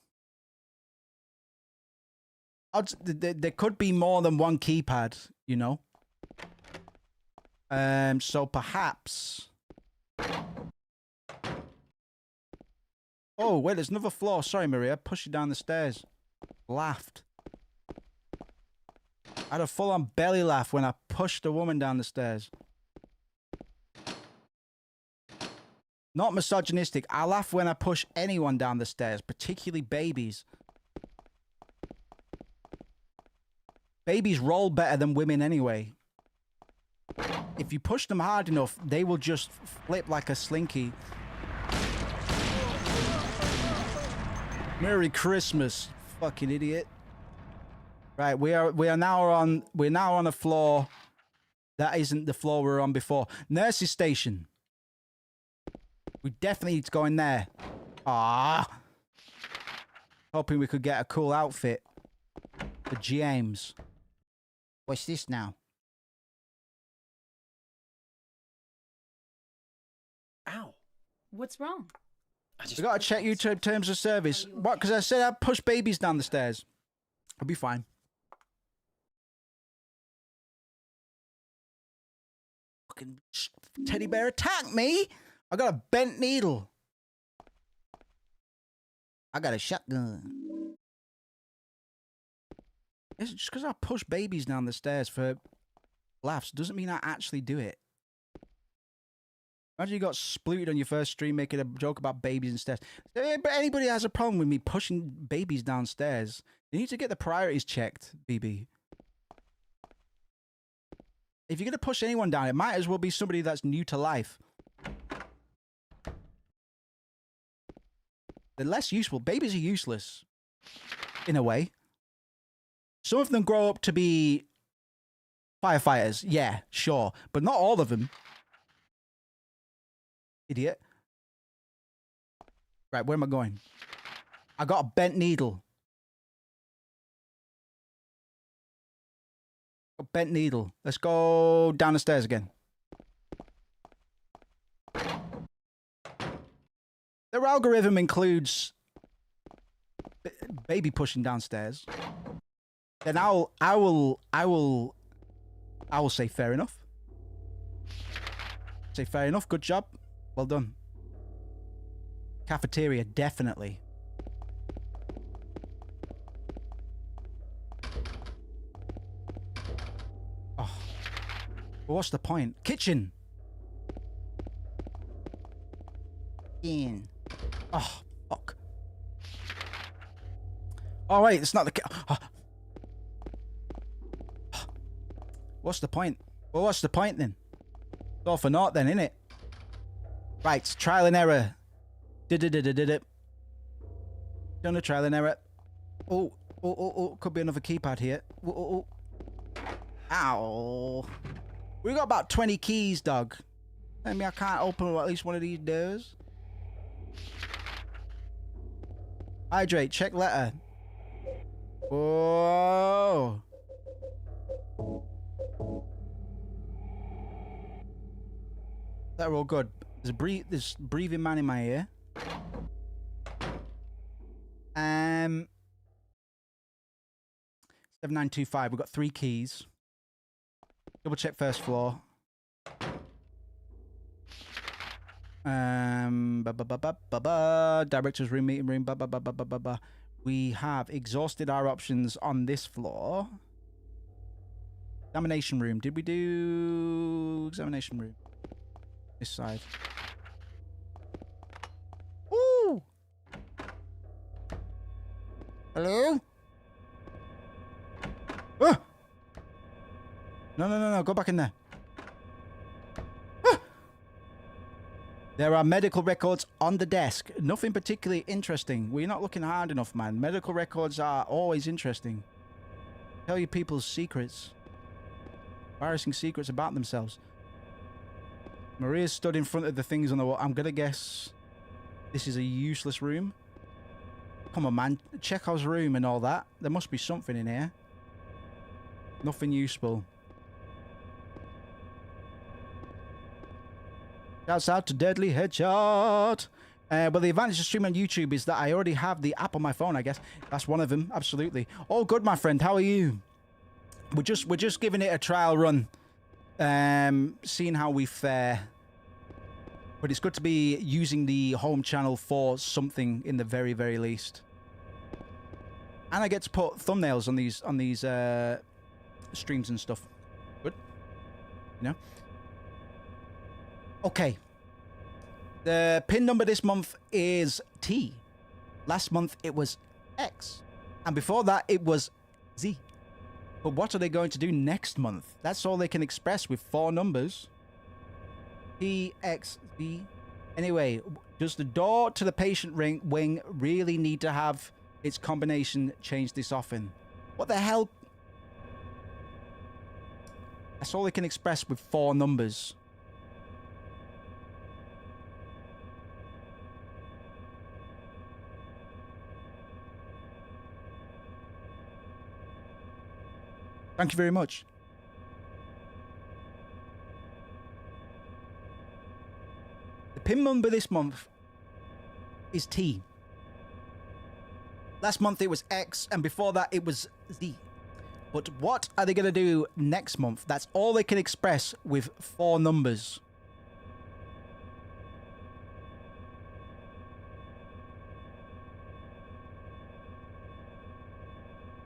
There could be more than one keypad, you know. So perhaps... Oh, wait, there's another floor. Sorry, Maria. Push you down the stairs. Laughed. I had a full-on belly laugh when I pushed a woman down the stairs. Not misogynistic. I laugh when I push anyone down the stairs, particularly babies. Babies roll better than women anyway. If you push them hard enough, they will just flip like a slinky. Merry Christmas, fucking idiot. Right, we are now on a floor that isn't the floor we were on before. Nurse's station. We definitely need to go in there. Ah. Hoping we could get a cool outfit for James. What's this now? Ow. What's wrong? We gotta check you to terms of service. What? Because I said I'd push babies down the stairs. I'll be fine. Fucking teddy bear attacked me. I got a bent needle. I got a shotgun. It's just because I push babies down the stairs for laughs doesn't mean I actually do it. Imagine you got splooted on your first stream making a joke about babies and stairs. But anybody has a problem with me pushing babies downstairs, you need to get the priorities checked, BB. If you're going to push anyone down, it might as well be somebody that's new to life. They're less useful. Babies are useless. In a way. Some of them grow up to be firefighters. Yeah, sure. But not all of them. Idiot. Right, where am I going? I got a bent needle. A bent needle. Let's go down the stairs again. Their algorithm includes baby pushing downstairs. Then I will say fair enough. Say fair enough. Good job. Well done. Cafeteria, definitely. Oh. Well, what's the point? Kitchen. In. Oh, fuck. Oh, wait, it's not the... Oh. What's the point? Well, what's the point then? It's all for naught then, innit? Right, trial and error. Did it. Done a trial and error. Oh, could be another keypad here. Oh. Ow. We got about 20 keys, dog. I mean, I can't open at least one of these doors. Hydrate, check letter. Whoa. They're all good. There's breathing man in my ear. 7925. We've got 3 keys. Double check first floor. Director's room, meeting room. We have exhausted our options on this floor. Examination room. Did we do examination room? This side. Ooh. Hello? Ah! No. Go back in there. Ah! There are medical records on the desk. Nothing particularly interesting. We're not looking hard enough, man. Medical records are always interesting. Tell you people's secrets. Embarrassing secrets about themselves. Maria's stood in front of the things on the wall. I'm gonna guess this is a useless room. Come on, man. Chekhov's room and all that. There must be something in here. Nothing useful. Shouts out to Deadly Headshot. But the advantage of streaming on YouTube is that I already have the app on my phone, I guess. That's one of them, absolutely. All good, my friend. How are you? We're just giving it a trial run. Seeing how we fare. But it's good to be using the home channel for something in the very, very least. And I get to put thumbnails on these streams and stuff. Good. You know? Okay. The pin number this month is T. Last month it was X. And before that it was Z. But what are they going to do next month? That's all they can express with 4 numbers. P, X, Z. Anyway, does the door to the patient wing really need to have its combination changed this often? What the hell? That's all they can express with 4 numbers. Thank you very much. The pin number this month is T. Last month it was X, and before that it was Z. But what are they going to do next month? That's all they can express with 4 numbers.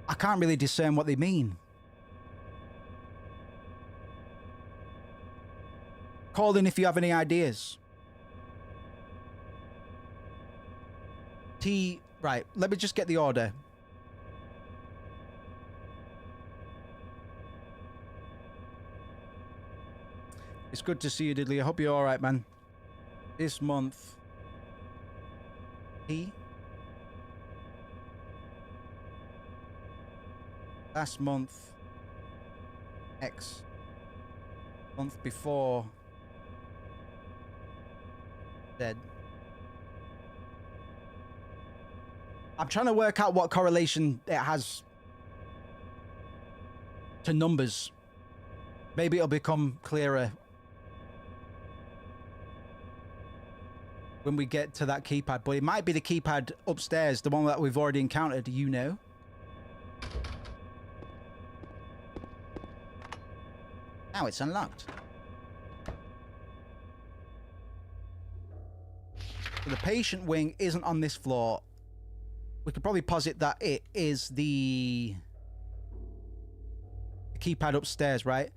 I can't really discern what they mean. Call in if you have any ideas. T, right, let me just get the order. It's good to see you, Diddley. I hope you're alright, man. This month, T. Last month, X. Month before, Z. I'm trying to work out what correlation it has to numbers. Maybe it'll become clearer when we get to that keypad, but it might be the keypad upstairs, the one that we've already encountered, you know. Now it's unlocked. So the patient wing isn't on this floor. We could probably posit that it is the keypad upstairs, right?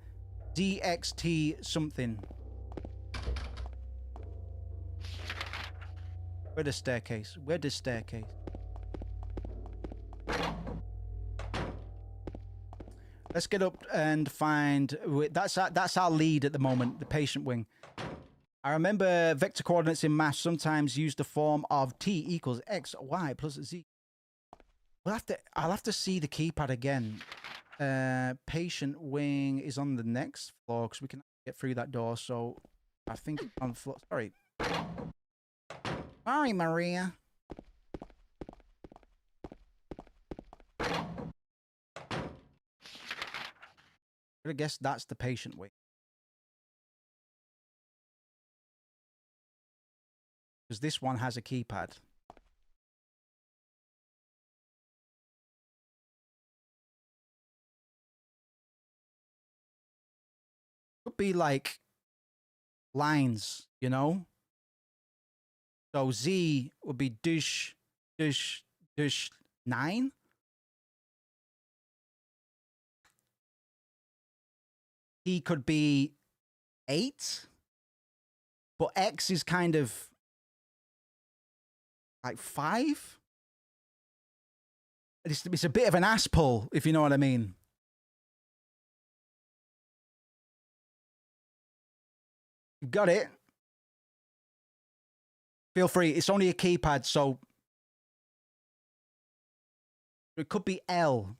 DXT something. Where the staircase? Where the staircase? Let's get up and find... That's our lead at the moment, the patient wing. I remember vector coordinates in math sometimes use the form of t equals x, y plus z. I'll have to see the keypad again. Patient wing is on the next floor because we can get through that door. So I think on floor... Sorry. Sorry, Maria. I guess that's the patient wing. Because this one has a keypad. Could be like lines, you know? So Z would be dish 9. He could be 8. But X is kind of like 5. It's a bit of an ass pull, if you know what I mean. You've got it. Feel free. It's only a keypad, so it could be L.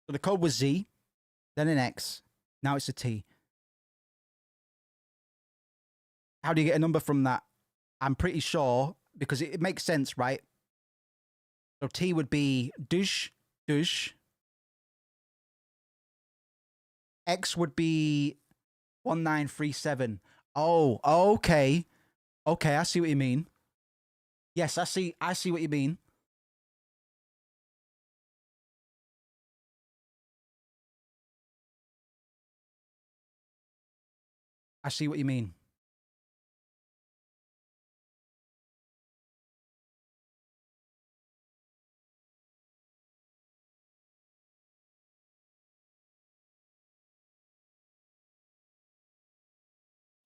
So the code was Z, then an X, now it's a T. How do you get a number from that? I'm pretty sure, because it makes sense, right? So T would be douche. X would be 1937. Oh, okay. Okay, I see what you mean. Yes, I see what you mean. I see what you mean.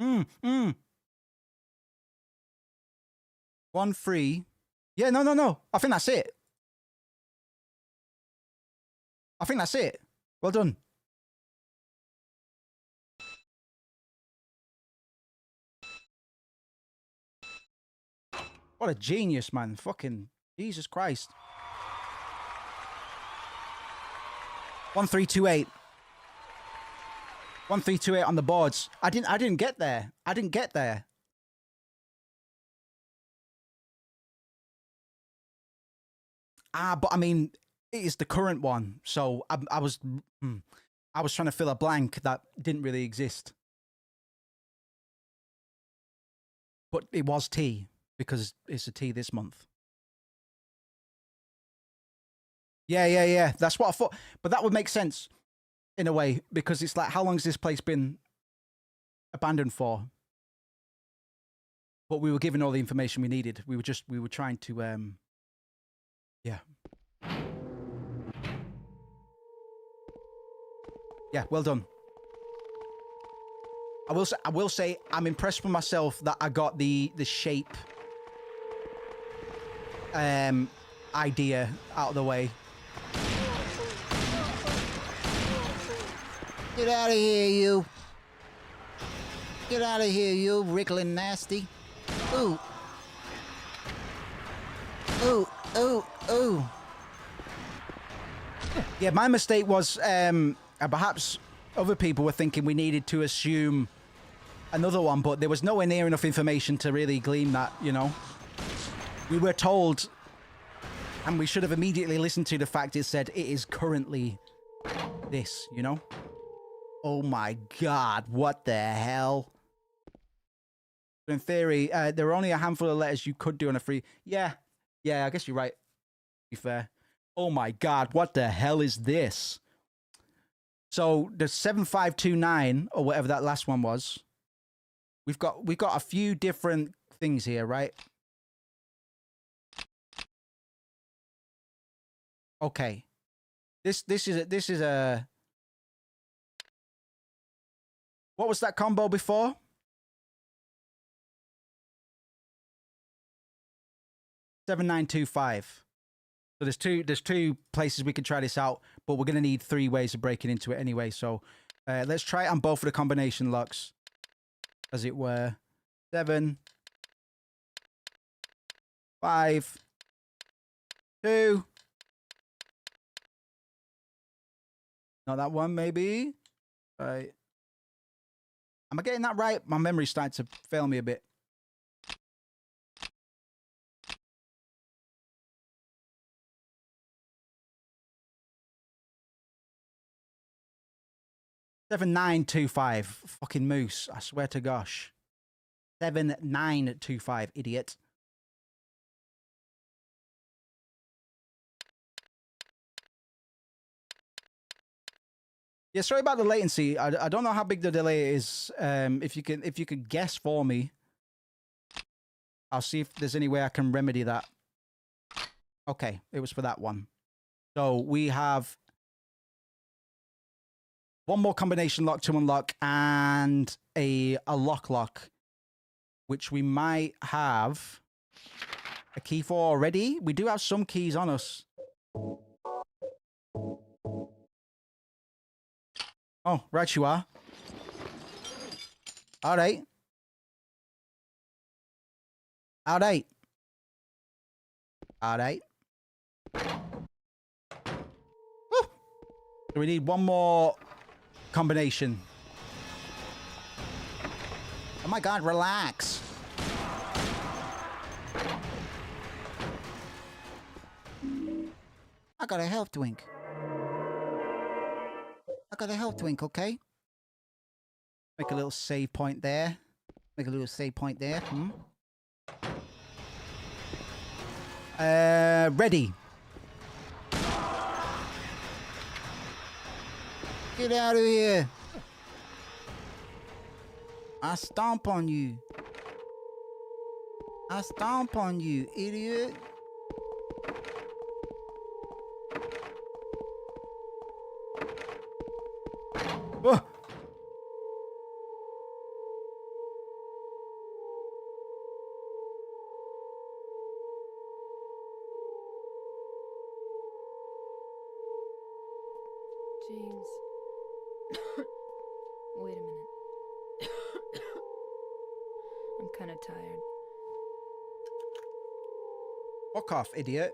Mm. 1, 3. Yeah, no. I think that's it. I think that's it. Well done. What a genius, man. Fucking Jesus Christ. 1328. 1328 on the boards. I didn't get there. I didn't get there. But I mean, it is the current one. So I was trying to fill a blank that didn't really exist. But it was tea because it's a tea this month. Yeah. That's what I thought. But that would make sense in a way because it's like, how long has this place been abandoned for? But we were given all the information we needed. We were trying to, yeah. Yeah, well done. I will say I'm impressed with myself that I got the shape idea out of the way. Get out of here, you. Get out of here, you wriggling nasty. Ooh. Ooh. Yeah, my mistake was perhaps other people were thinking we needed to assume another one, but there was nowhere near enough information to really glean that, you know. We were told, and we should have immediately listened to the fact it said it is currently this, you know. Oh my God, what the hell? In theory, there are only a handful of letters you could do on a free... Yeah, I guess you're right. To be fair. Oh my God, what the hell is this? So the 7529 or whatever that last one was. We've got a few different things here, right? Okay. This is a what was that combo before? $7,925. So there's two places we can try this out, but we're gonna need 3 ways of breaking into it anyway. So let's try it on both of the combination locks, as it were. 7, 5, 2. Not that one, maybe. Right. Am I getting that right? My memory's starting to fail me a bit. $7,925. Fucking moose. I swear to gosh. 7,925, idiot. Yeah, sorry about the latency. I don't know how big the delay is. If you could guess for me, I'll see if there's any way I can remedy that. Okay, it was for that one. So we have one more combination lock to unlock and a lock, which we might have a key for already. We do have some keys on us. Oh, right you are. All right. All right. All right. Woo! So we need one more combination. Oh my God, relax. I got a health drink. Okay? Make a little save point there. Ready. Get out of here. I stomp on you, idiot. Oh. James. Wait a minute. I'm kind of tired. Fuck off, idiot.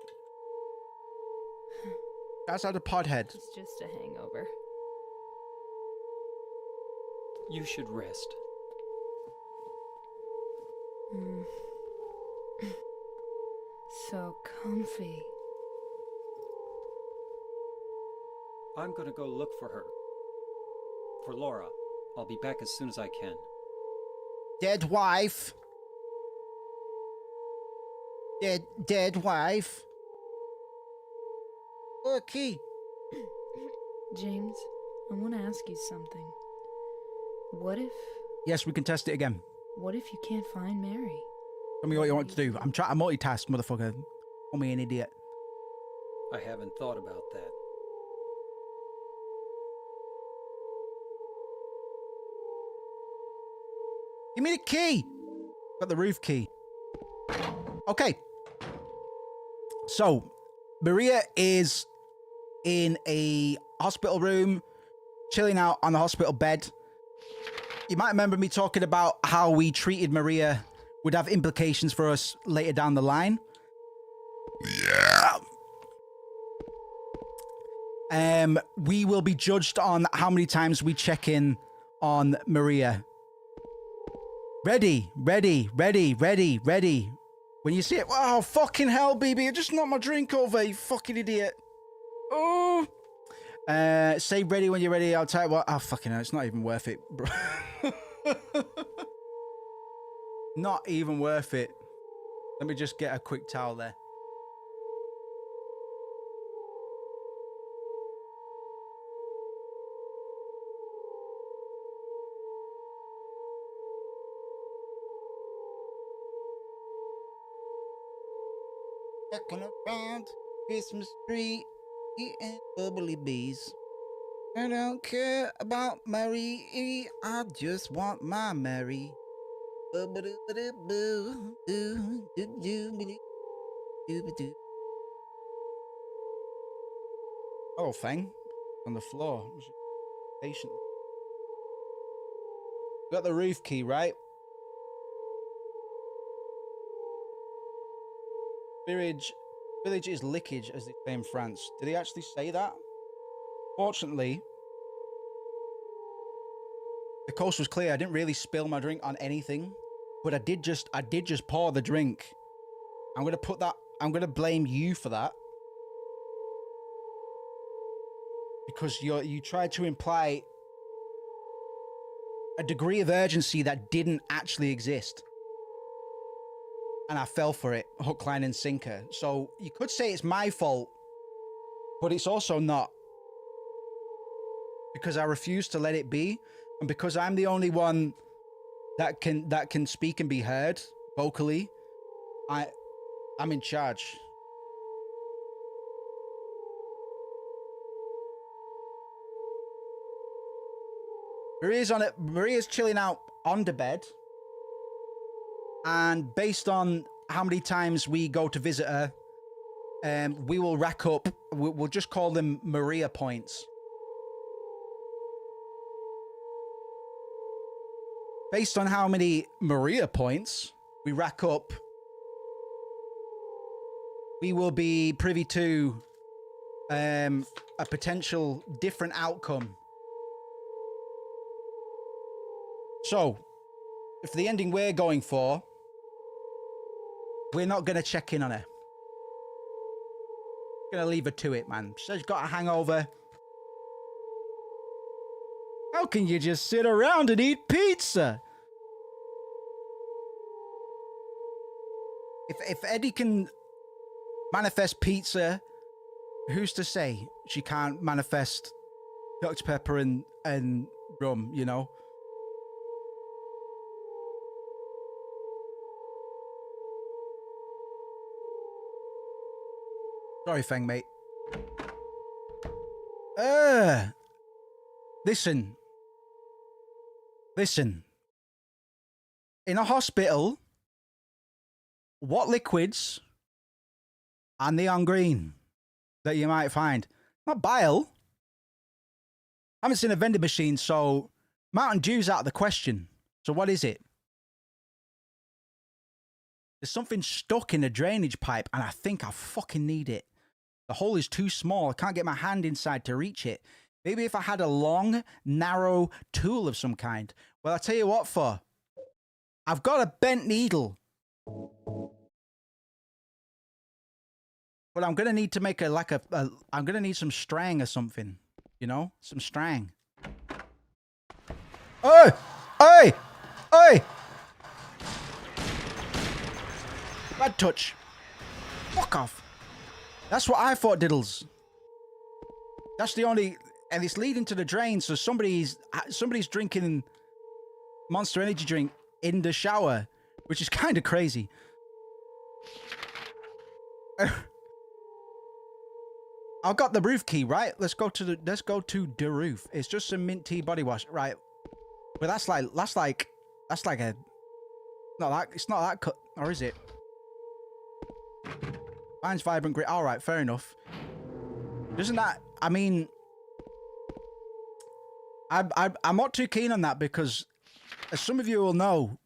That's how the podhead. It's just a hangover. You should rest. So comfy. I'm gonna go look for her. For Laura. I'll be back as soon as I can. Dead wife. Dead wife. Okay. James, I want to ask you something. What if Yes, we can test it again. you can't find Mary? Tell me what you want to do. I'm trying to multitask, motherfucker. Call me an idiot. I haven't thought about that. Give me the key. Got the roof key. Okay. So, Maria is in a hospital room, chilling out on the hospital bed. You might remember me talking about how we treated Maria would have implications for us later down the line. Yeah. We will be judged on how many times we check in on Maria. Ready. When you see it, oh, fucking hell, baby, I just knocked my drink over, you fucking idiot. Oh. Say ready when you're ready. I'll tell you what. Oh, fucking hell, it's not even worth it, bro. Not even worth it. Let me just get a quick towel there. Walking around Christmas tree, eating bubbly bees. I don't care about Mary, I just want my Mary. Oh, thing on the floor. Patient. Got the roof key, right? Village is lickage, as they say in France. Did he actually say that? Fortunately, the coast was clear. I didn't really spill my drink on anything, but I did just pour the drink. I'm gonna blame you for that. Because you tried to imply a degree of urgency that didn't actually exist. And I fell for it, hook, line, and sinker. So you could say it's my fault, but it's also not. Because I refuse to let it be, and because I'm the only one that can speak and be heard vocally, I'm in charge. Maria's chilling out on the bed. And based on how many times we go to visit her, we will rack up, we'll just call them Maria points. Based on how many Maria points we rack up, we will be privy to a potential different outcome. So, if the ending we're going for, we're not going to check in on her. Going to leave her to it, man. She's got a hangover. How can you just sit around and eat pizza? If Eddie can manifest pizza, who's to say she can't manifest Dr. Pepper and rum, you know? Sorry, Feng, mate. Listen. In a hospital, what liquids are neon green that you might find? Not bile. haven't seen a vending machine, so Mountain Dew's out of the question. So what is it? There's something stuck in a drainage pipe, and I think I fucking need it. The hole is too small. I can't get my hand inside to reach it. Maybe if I had a long, narrow tool of some kind. Well, I'll tell you what for. I've got a bent needle. But I'm going to need to make I'm going to need some string or something. You know? Some string. Hey! Hey! Hey! Bad touch. Fuck off. That's what I thought, Diddles. That's the only... And it's leading to the drain, so somebody's drinking Monster Energy drink in the shower, which is kind of crazy. I've got the roof key, right? Let's go to the roof. It's just some mint tea body wash, right? But that's like a it's not that cut, or is it? Mine's vibrant green. All right, fair enough. Doesn't that? I mean, I'm not too keen on that because, as some of you will know,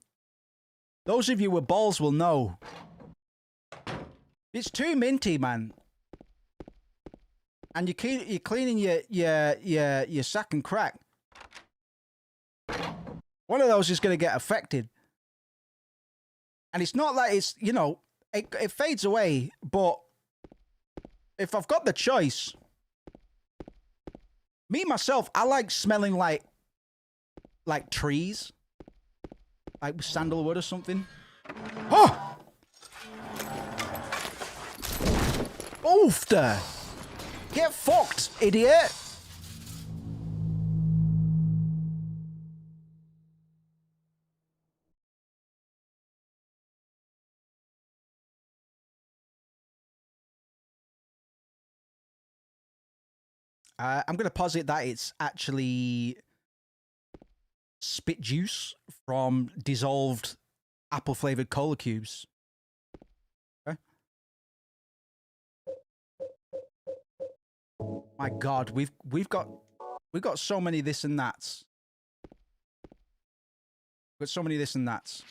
those of you with balls will know, it's too minty, man. And you're cleaning your sack and crack. One of those is going to get affected. And it's not like it's, you know, it fades away, but if I've got the choice, me myself, I like smelling like trees, like sandalwood or something. Oh! Oofter! Get fucked, idiot! I'm going to posit that it's actually spit juice from dissolved apple-flavored cola cubes. Okay. My God, we've got so many this and that's. We've got so many this and that's.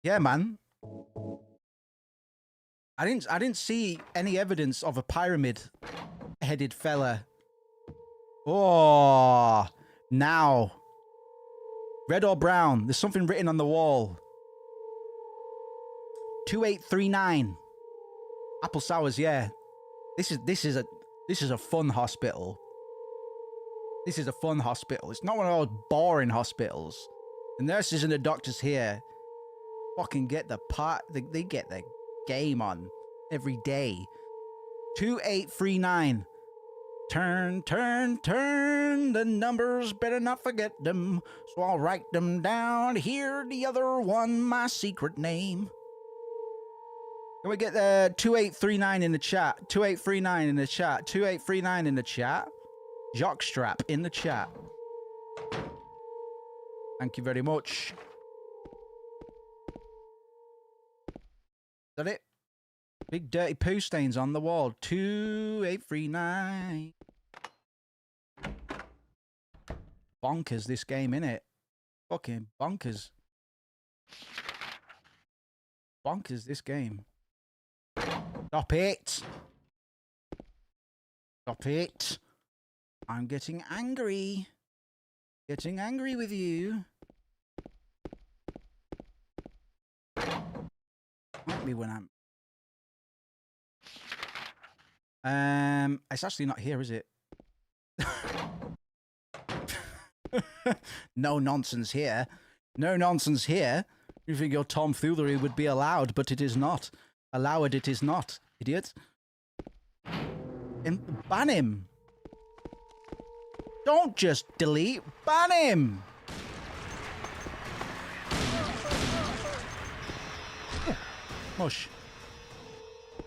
Yeah, man. I didn't see any evidence of a pyramid-headed fella. Oh, now. Red or brown? There's something written on the wall. 2839. Apple sours, yeah. This is a fun hospital. This is a fun hospital. It's not one of those boring hospitals. The nurses and the doctors here fucking get the part. They get the game on every day. 2839. Turn, turn, turn. The numbers, better not forget them. So I'll write them down. Here, the other one, my secret name. Can we get 2839 in the chat? 2839 in the chat. 2839 in the chat. Jockstrap in the chat. Thank you very much. Is that it? Big dirty poo stains on the wall. 2839. Bonkers, this game, innit? Fucking bonkers. Bonkers, this game. Stop it. Stop it. I'm getting angry. Getting angry with you. Might be when I'm... It's actually not here, is it? No nonsense here. No nonsense here. You think your tomfoolery would be allowed, but it is not. Allowed it is not, idiot. And ban him. Don't just delete. Ban him. Mush.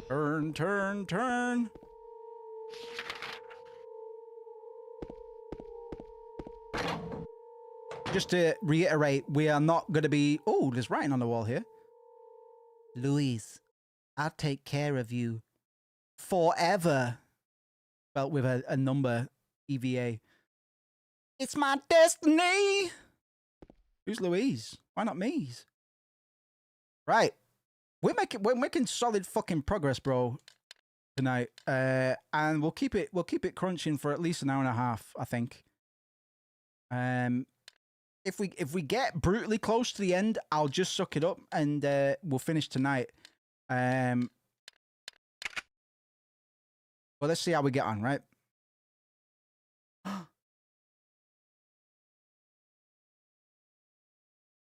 Turn, turn, turn. Just to reiterate, we are not going to be... Oh, there's writing on the wall here. Louise, I'll take care of you forever. Spelt with a number EVA. It's my destiny. Who's Louise? Why not me? Right. We're making solid fucking progress, bro, tonight. And we'll keep it crunching for at least an hour and a half, I think. If we get brutally close to the end, I'll just suck it up and we'll finish tonight. Well, let's see how we get on, right?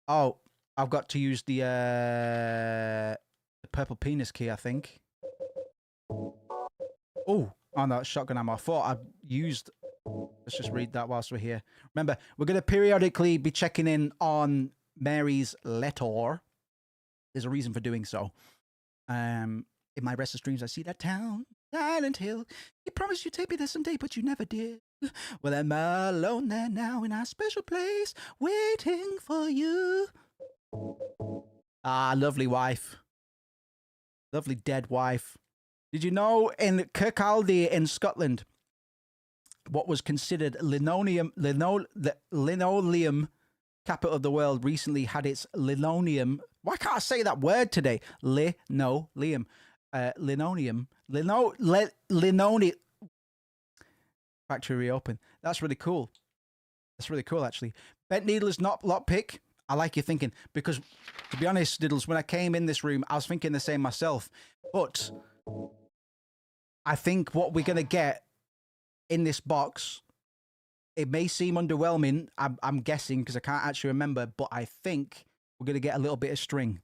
Oh, I've got to use the purple penis key, I think. Oh, no, it's shotgun ammo. I thought I'd used... Let's just read that whilst we're here. Remember, we're going to periodically be checking in on Mary's letter. There's a reason for doing so. In my restless dreams, I see that town, Silent Hill. You promised you'd take me there someday, but you never did. Well, I'm alone there now in our special place, waiting for you. Ah, lovely wife. Lovely dead wife. Did you know in Kirkcaldy in Scotland, what was considered linoleum capital of the world recently had its linoleum. Why can't I say that word today? Linoleum. Linoleum. Factory reopened. That's really cool. That's really cool, actually. Bent needle is not lockpick. I like your thinking. Because, to be honest, Diddles, when I came in this room, I was thinking the same myself. But I think what we're going to get in this box, it may seem underwhelming, I'm guessing, because I can't actually remember, but I think we're going to get a little bit of string.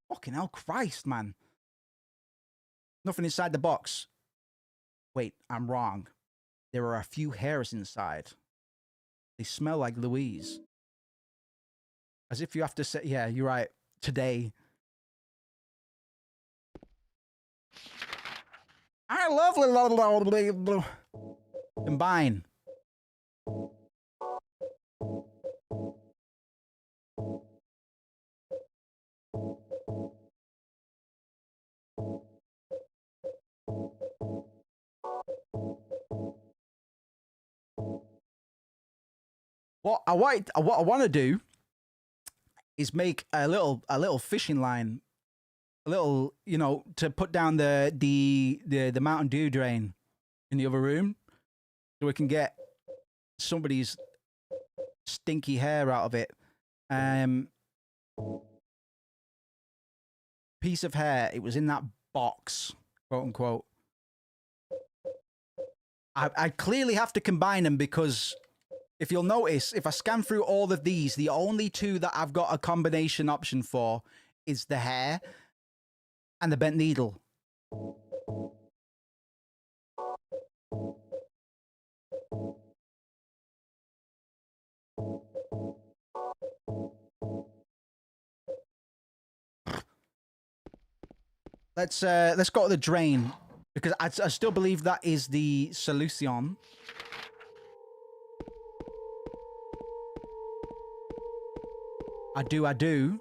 Fucking hell, Christ, man. Nothing inside the box. Wait, I'm wrong. There are a few hairs inside. They smell like Louise. As if you have to say, yeah, you're right. Today. I love combine. What I want to do is make a little fishing line, a little, you know, to put down the Mountain Dew drain in the other room, so we can get somebody's stinky hair out of it. Piece of hair. It was in that box, quote unquote. I clearly have to combine them because if you'll notice, if I scan through all of these, the only two that I've got a combination option for is the hair and the bent needle. Let's go to the drain because I still believe that is the solution. I do. I do.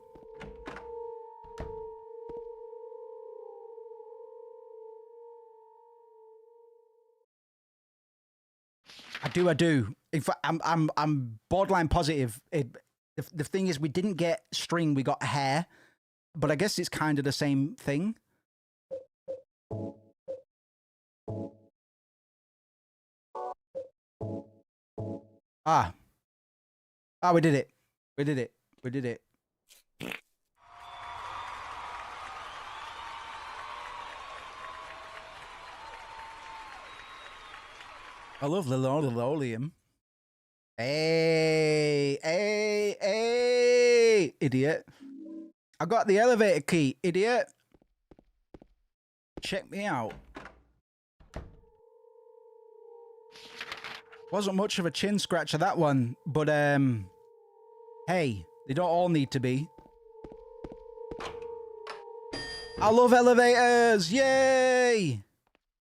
In fact, I'm borderline positive. The thing is, we didn't get string, we got hair, but I guess it's kind of the same thing. We did it. We did it. We did it. I love linoleum. Hey, idiot. I got the elevator key, idiot. Check me out. Wasn't much of a chin scratcher, that one, but, hey, they don't all need to be. I love elevators! Yay!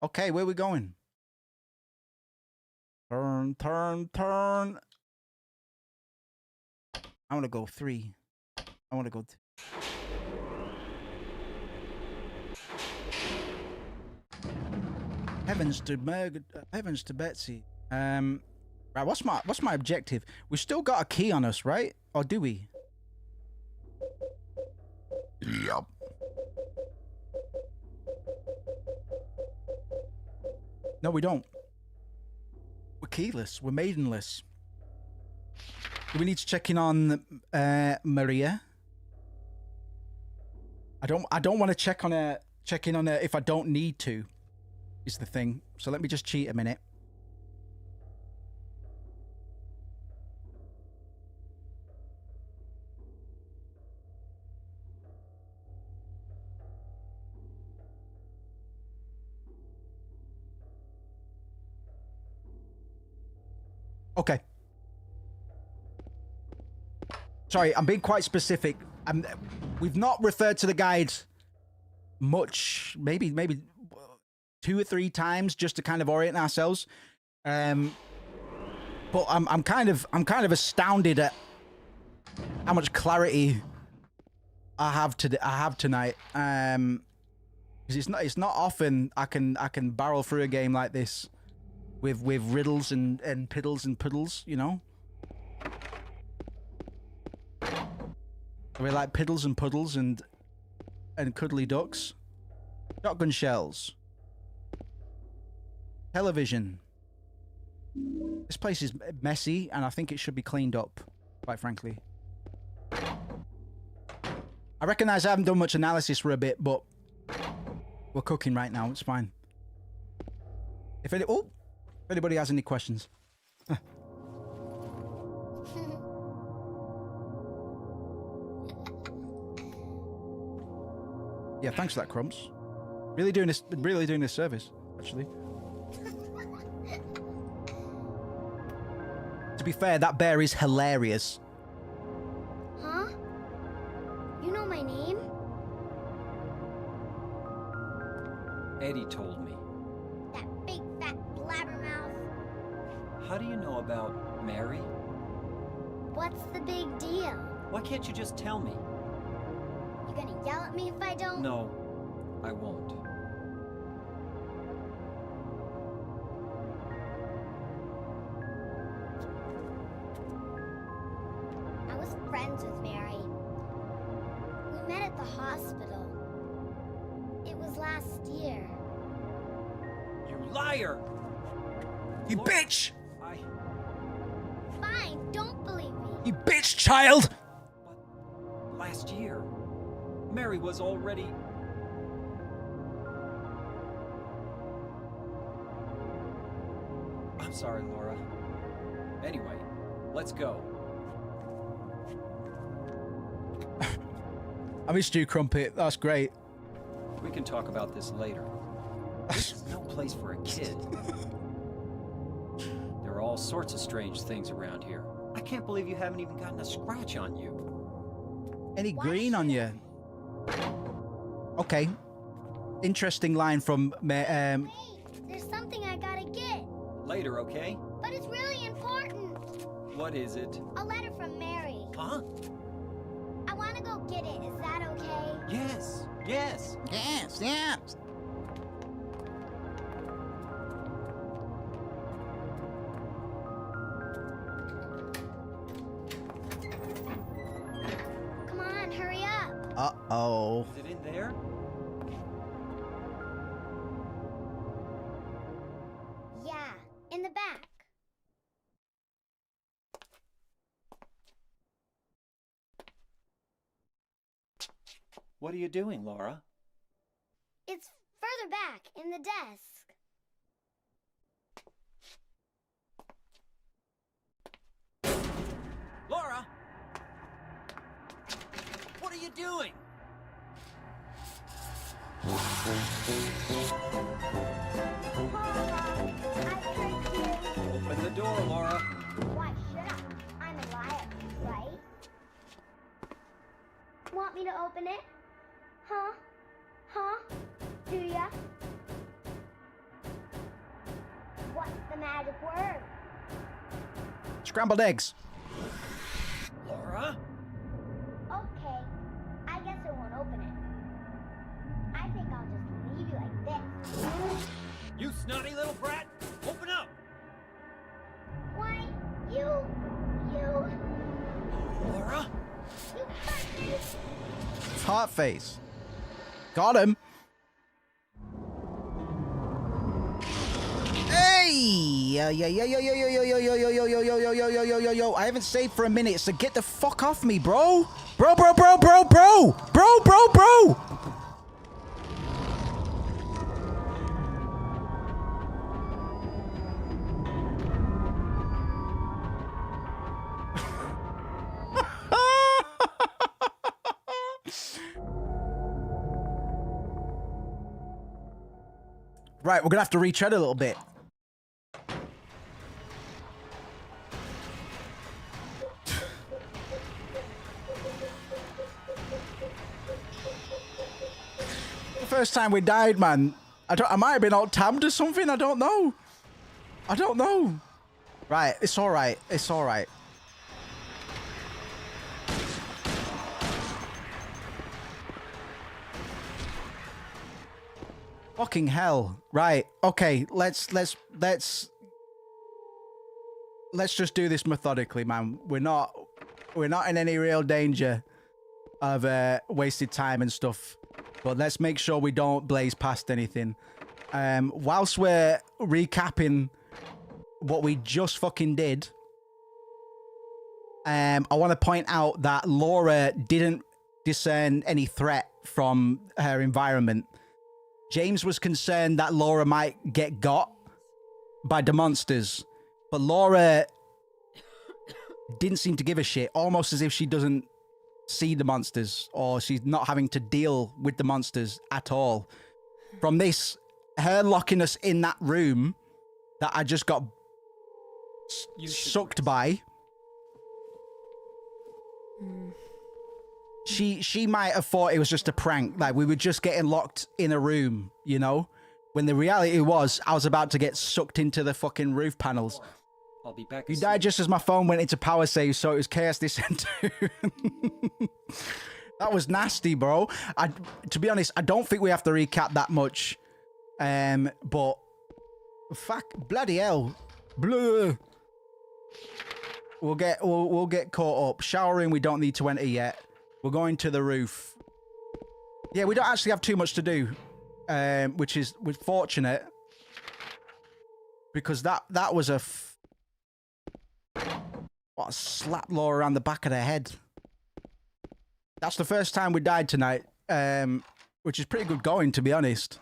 Okay, where are we going? Turn. I want to go 3. I want to go... Heavens to Betsy. Right, what's my objective? We've still got a key on us, right? Or do we? Yep. No, we don't. We're keyless. We're maidenless. Do we need to check in on Maria? I don't want to check in on her if I don't need to. Is the thing. So let me just cheat a minute. Okay. Sorry, I'm being quite specific. We've not referred to the guide much. Maybe 2 or 3 times just to kind of orient ourselves. But I'm kind of astounded at how much clarity I have tonight. Because it's not often I can barrel through a game like this with riddles and piddles and puddles, you know. We like piddles and puddles and cuddly ducks. Shotgun shells. Television. This place is messy and I think it should be cleaned up, quite frankly. I recognize I haven't done much analysis for a bit, but we're cooking right now. It's fine. If anybody has any questions. Yeah, thanks for that, Crumbs. Really doing this service, actually. To be fair, that bear is hilarious. Huh? You know my name? Eddie told me. That big fat blabbermouth. How do you know about Mary? What's the big deal? Why can't you just tell me? You gonna yell at me if I don't? No, I won't. I was friends with Mary. We met at the hospital. It was last year. You liar! You bitch! Fine, don't believe me. You bitch, child! But last year, Mary was already... I'm sorry, Laura. Anyway, let's go. I missed you, Crumpet. That's great. We can talk about this later. This is no place for a kid. There are all sorts of strange things around here. I can't believe you haven't even gotten a scratch on you. Any green on you? Okay. Interesting line from... Wait, there's something I gotta get. Later, okay? But it's really important. What is it? A letter from Mary. Huh? I wanna go get it. Is that okay? Yes, yes. Yes, yes. Come on, hurry up. Uh-oh. Is it in there? Yeah, in the back. What are you doing, Laura? It's further back in the desk. Laura! What are you doing? Open the door, Laura. Why should I? I'm a liar, right? Want me to open it? Huh? Huh? Do ya? What's the magic word? Scrambled eggs. Laura? Okay, I guess it won't open it. I think I'll just leave you like this. You snotty little brat. Open up. Why, you... Laura? You fuckers! Heart face. Got him. Hey! Yeah. Yo. I haven't saved for a minute, so get the fuck off me, bro. Bro. Right, we're gonna have to retread a little bit. The first time we died, man. I might have been all tabbed or something. I don't know. Right, it's all right. Fucking hell. Right. Okay, let's just do this methodically, man. We're not in any real danger of wasted time and stuff. But let's make sure we don't blaze past anything. Whilst we're recapping what we just fucking did, I want to point out that Laura didn't discern any threat from her environment. James was concerned that Laura might get got by the monsters, but Laura didn't seem to give a shit, almost as if she doesn't see the monsters or she's not having to deal with the monsters at all. From this, her locking us in that room that I just got sucked by, she might have thought it was just a prank, like we were just getting locked in a room, you know, when the reality was I was about to get sucked into the fucking roof panels. I'll be back. You died just as my phone went into power save, so it was chaos descent. That was nasty, bro. To be honest, I don't think we have to recap that much. But fuck, bloody hell, blah. We'll get caught up. Showering, we don't need to enter yet. We're going to the roof. Yeah, we don't actually have too much to do, which is fortunate, because that was a slap Laura around the back of the head. That's the first time we died tonight, which is pretty good going, to be honest.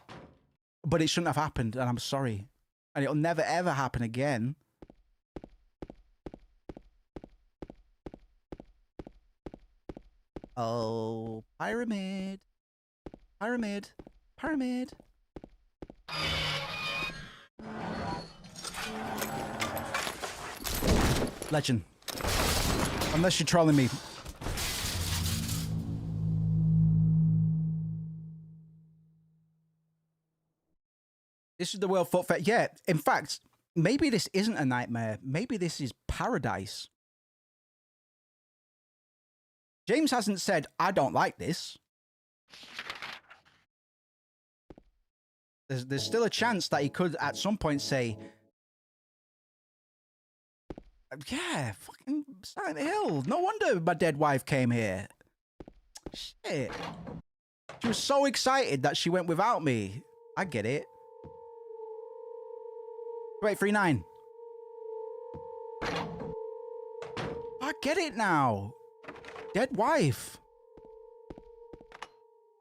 But it shouldn't have happened, and I'm sorry. And it'll never ever happen again. Oh, pyramid. Legend. Unless you're trolling me. This is the World Foot Fair. Yeah, in fact, maybe this isn't a nightmare. Maybe this is paradise. James hasn't said, I don't like this. There's still a chance that he could at some point say, yeah, fucking Silent Hill. No wonder my dead wife came here. Shit. She was so excited that she went without me. I get it. 2839. I get it now. Dead wife.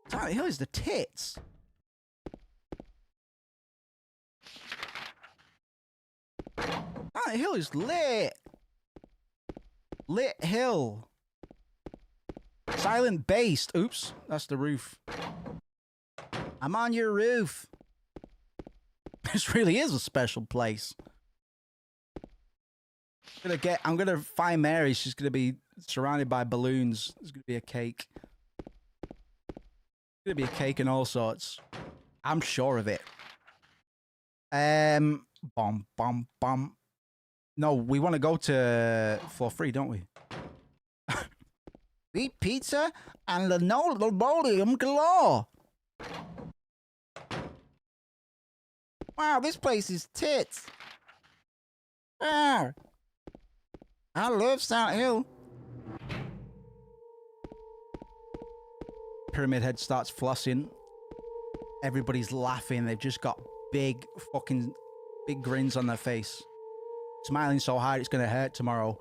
Silent Hill is the tits. Silent Hill is lit. Lit hill. Silent based. Oops, that's the roof. I'm on your roof. This really is a special place. I'm gonna find Mary. She's gonna be surrounded by balloons. There's gonna be a cake. There's gonna be a cake and all sorts. I'm sure of it. Bomb. No, we want to go to floor 3, don't we? Eat pizza and linoleum galore. Wow, this place is tits. Wow. I love Silent Hill. Pyramid Head starts flossing. Everybody's laughing. They've just got big grins on their face. Smiling so hard it's going to hurt tomorrow.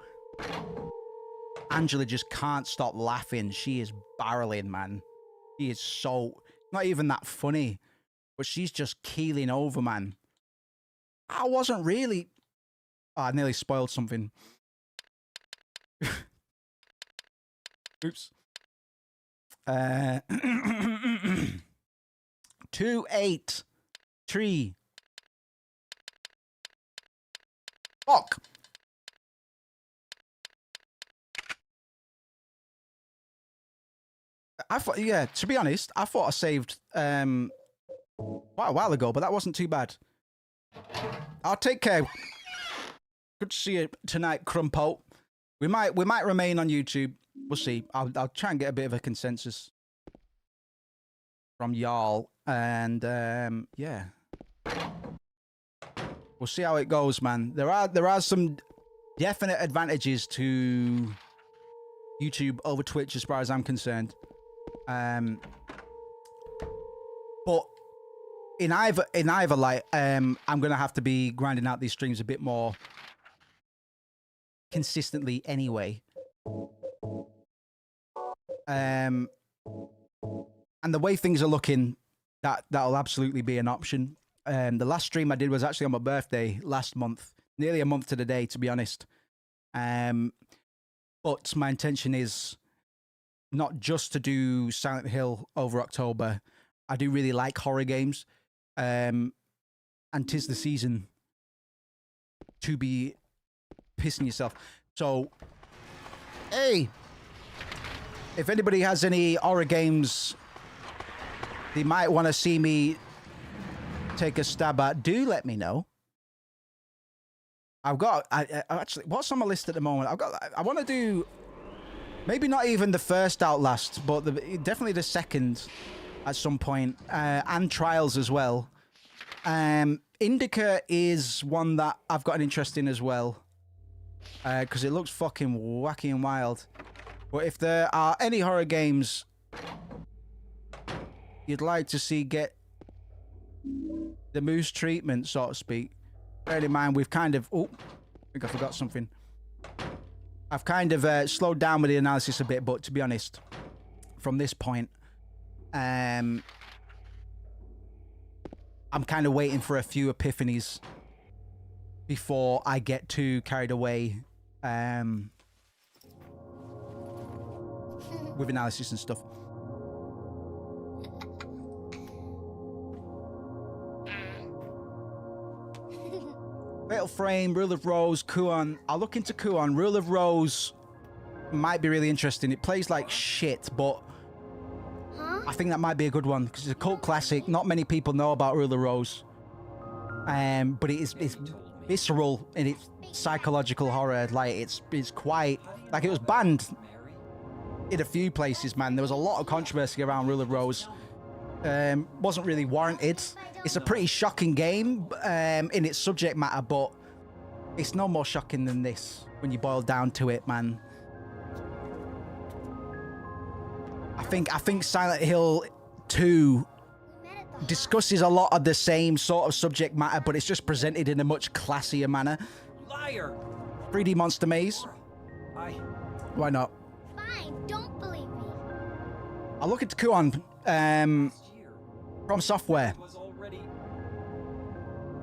Angela just can't stop laughing. She is barreling, man. She is so... Not even that funny. But she's just keeling over, man. I wasn't really... Oh, I nearly spoiled something. Oops. 2, 8, 3. Fuck. I thought, yeah, to be honest, I thought I saved quite a while ago, but that wasn't too bad. I'll take care. Good to see you tonight, Crumpo. We might remain on YouTube. We'll see. I'll try and get a bit of a consensus from y'all, and yeah, we'll see how it goes, man. There are some definite advantages to YouTube over Twitch as far as I'm concerned. But in either light, I'm gonna have to be grinding out these streams a bit more consistently anyway. And the way things are looking, that'll absolutely be an option. The last stream I did was actually on my birthday last month, nearly a month to the day, to be honest. But my intention is not just to do Silent Hill over October. I do really like horror games. And 'tis the season to be pissing yourself. So, hey, if anybody has any horror games they might want to see me take a stab at, do let me know. I've got, I actually, what's on my list at the moment? I want to do, maybe not even the first Outlast, but definitely the second at some point, and Trials as well. Indica is one that I've got an interest in as well, because it looks fucking wacky and wild. But if there are any horror games you'd like to see get the Moose treatment, so to speak, bear in mind we've kind of... Oh, I think I forgot something. I've kind of slowed down with the analysis a bit, but to be honest, from this point, I'm kind of waiting for a few epiphanies before I get too carried away with analysis and stuff. Fatal Frame, Rule of Rose, Kuon. I'll look into Kuon. Rule of Rose might be really interesting. It plays like shit, but I think that might be a good one because it's a cult classic. Not many people know about Rule of Rose, but it's visceral in its psychological horror. Like it's quite like it was banned in a few places, man. There was a lot of controversy around Rule of Rose. Wasn't really warranted. It's a pretty shocking game in its subject matter, but it's no more shocking than this when you boil down to it, man. I think Silent Hill 2 discusses a lot of the same sort of subject matter, but it's just presented in a much classier manner. Liar! 3D Monster Maze. Why not? Fine, don't believe me. I'll look into Kuon from Software.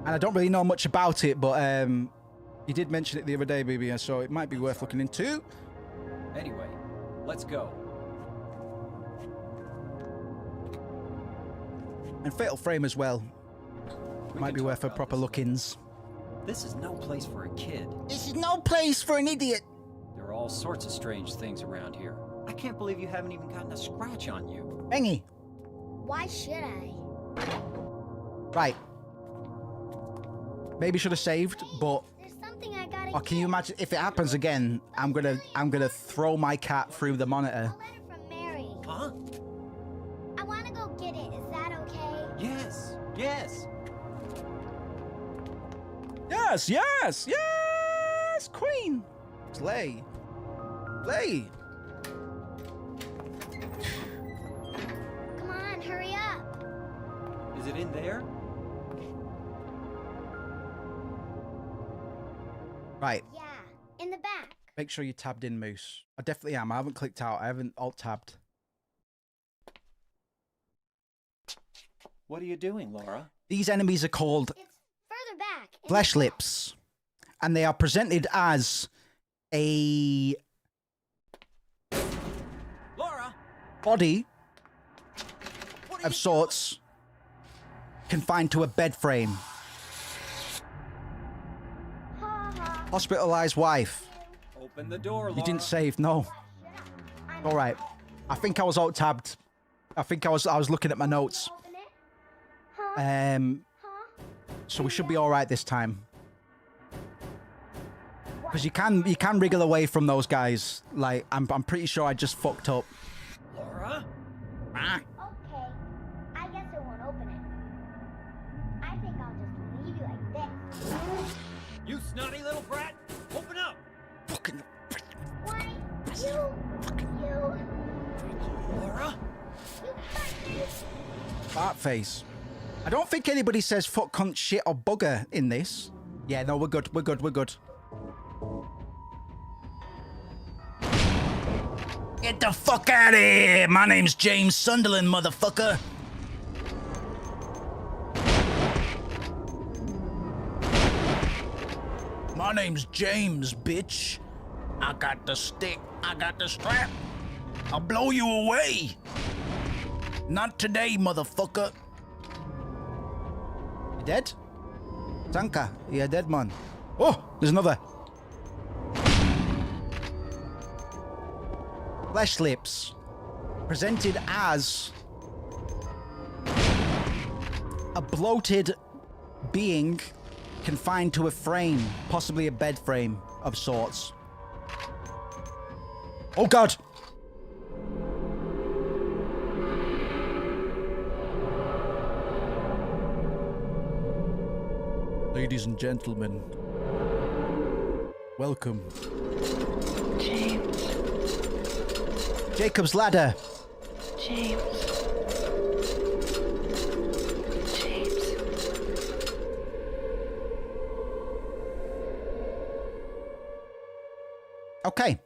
And I don't really know much about it, but you did mention it the other day, baby, so it might be worth looking into. Anyway, let's go. And Fatal Frame as well. Might be worth a proper look-ins. This is no place for a kid. This is no place for an idiot. There are all sorts of strange things around here. I can't believe you haven't even gotten a scratch on you. Bengy. Why should I? Right. Maybe should have saved, but There's something I gotta oh, can you imagine if it happens again? I'm gonna throw my cat through the monitor. A letter from Mary. Huh? I wanna go get it. Is that okay? Yes. Yes. Yes, yes, yes, Queen. Slay. Slay. Come on, hurry up. Is it in there? Right. Yeah, in the back. Make sure you tabbed in, Moose. I definitely am. I haven't clicked out. I haven't alt-tabbed. What are you doing, Laura? These enemies are called It's further back. in the Flesh back. Lips. And they are presented as a Laura! body of sorts confined to a bed frame. Ha ha. Hospitalized wife. Open the door, Laura. You didn't save, no. I'm All right. I think I was alt-tabbed. I think I was looking at my notes. Open it. Huh? Huh? So we should be all right this time. Because you can wriggle away from those guys. Like I'm pretty sure I just fucked up. Laura? Ah. Okay. I guess it won't open it. I think I'll just leave you like this. You snotty little brat! Open up! Fucking Why? You. Laura? You fuckers. fart face. I don't think anybody says fuck, cunt, shit, or bugger in this. Yeah, no, we're good. We're good. We're good. Get the fuck out of here! My name's James Sunderland, motherfucker. My name's James, bitch. I got the stick. I got the strap. I'll blow you away. Not today, motherfucker. You dead? Tanka, you're dead, man. Oh, there's another. Flesh Lips. Presented as a bloated being confined to a frame, possibly a bed frame of sorts. Oh God! Ladies and gentlemen, welcome. James. Jacob's Ladder. James. James. Okay.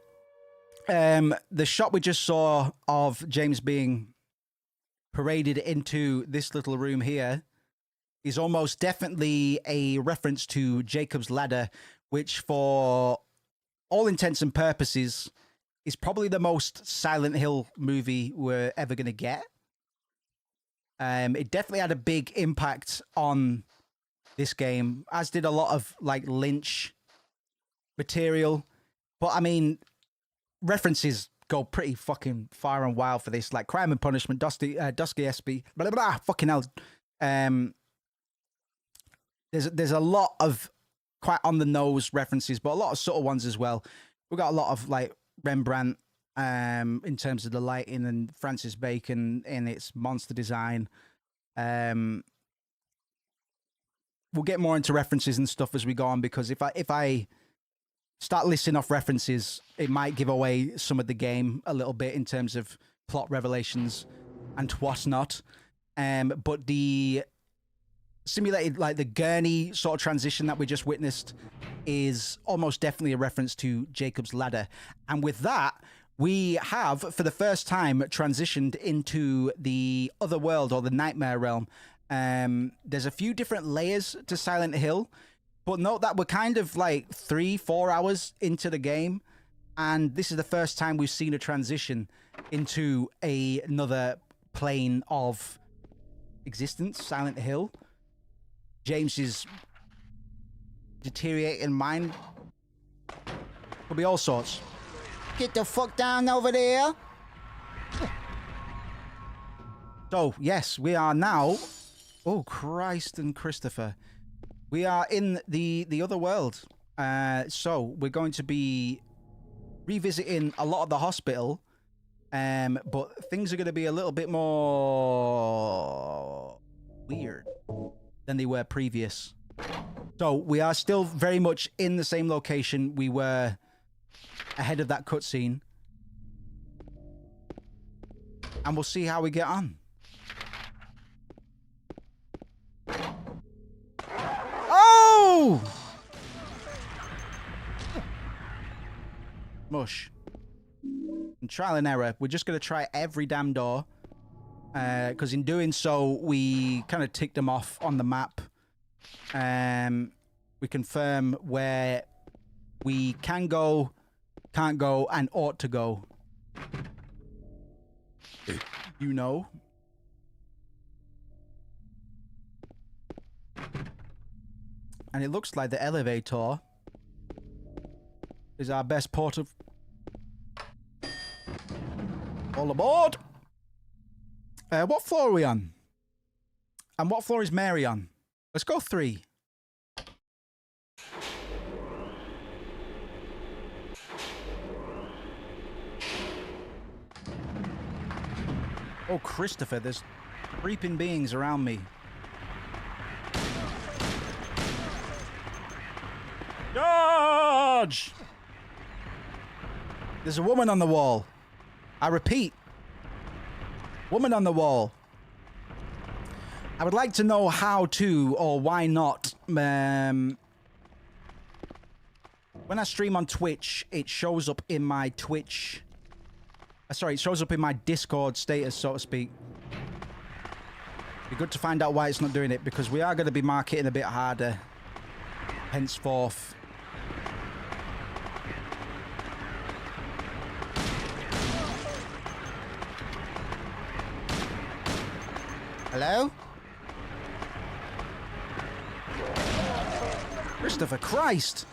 The shot we just saw of James being paraded into this little room here is almost definitely a reference to Jacob's Ladder, which for all intents and purposes is probably the most Silent Hill movie we're ever going to get. It definitely had a big impact on this game, as did a lot of like Lynch material. But I mean, references go pretty fucking far and wild for this, like Crime and Punishment, Dostoevsky, blah, blah, blah, fucking hell. There's a lot of quite on the nose references, but a lot of subtle ones as well. We've got a lot of like Rembrandt in terms of the lighting, and Francis Bacon in its monster design. We'll get more into references and stuff as we go on, because if I start listing off references, it might give away some of the game a little bit in terms of plot revelations and whatnot. But the simulated, like the gurney sort of transition that we just witnessed, is almost definitely a reference to Jacob's Ladder. And with that, we have, for the first time, transitioned into the other world, or the nightmare realm. There's a few different layers to Silent Hill, but note that we're kind of like 3-4 hours into the game, and this is the first time we've seen a transition into another plane of existence, Silent Hill. James's deteriorating mind could be all sorts. Get the fuck down over there. So, yes, we are now... Oh, Christ and Christopher. We are in the other world. So, we're going to be revisiting a lot of the hospital. But things are going to be a little bit more weird than they were previous. So we are still very much in the same location we were ahead of that cutscene. And we'll see how we get on. Oh! Mush. And trial and error. We're just going to try every damn door. Because in doing so, we kind of tick them off on the map. We confirm where we can go, can't go, and ought to go. You know. And it looks like the elevator is our best port of... All aboard! What floor are we on? And what floor is Mary on? Let's go 3. Oh, Christopher, there's creeping beings around me. Dodge! There's a woman on the wall. I repeat. Woman on the wall. I would like to know how to, or why not, when I stream on Twitch, it shows up in my Twitch... Sorry, it shows up in my Discord status, so to speak. Be good to find out why it's not doing it, because we are going to be marketing a bit harder henceforth. Hello? Christopher Christ!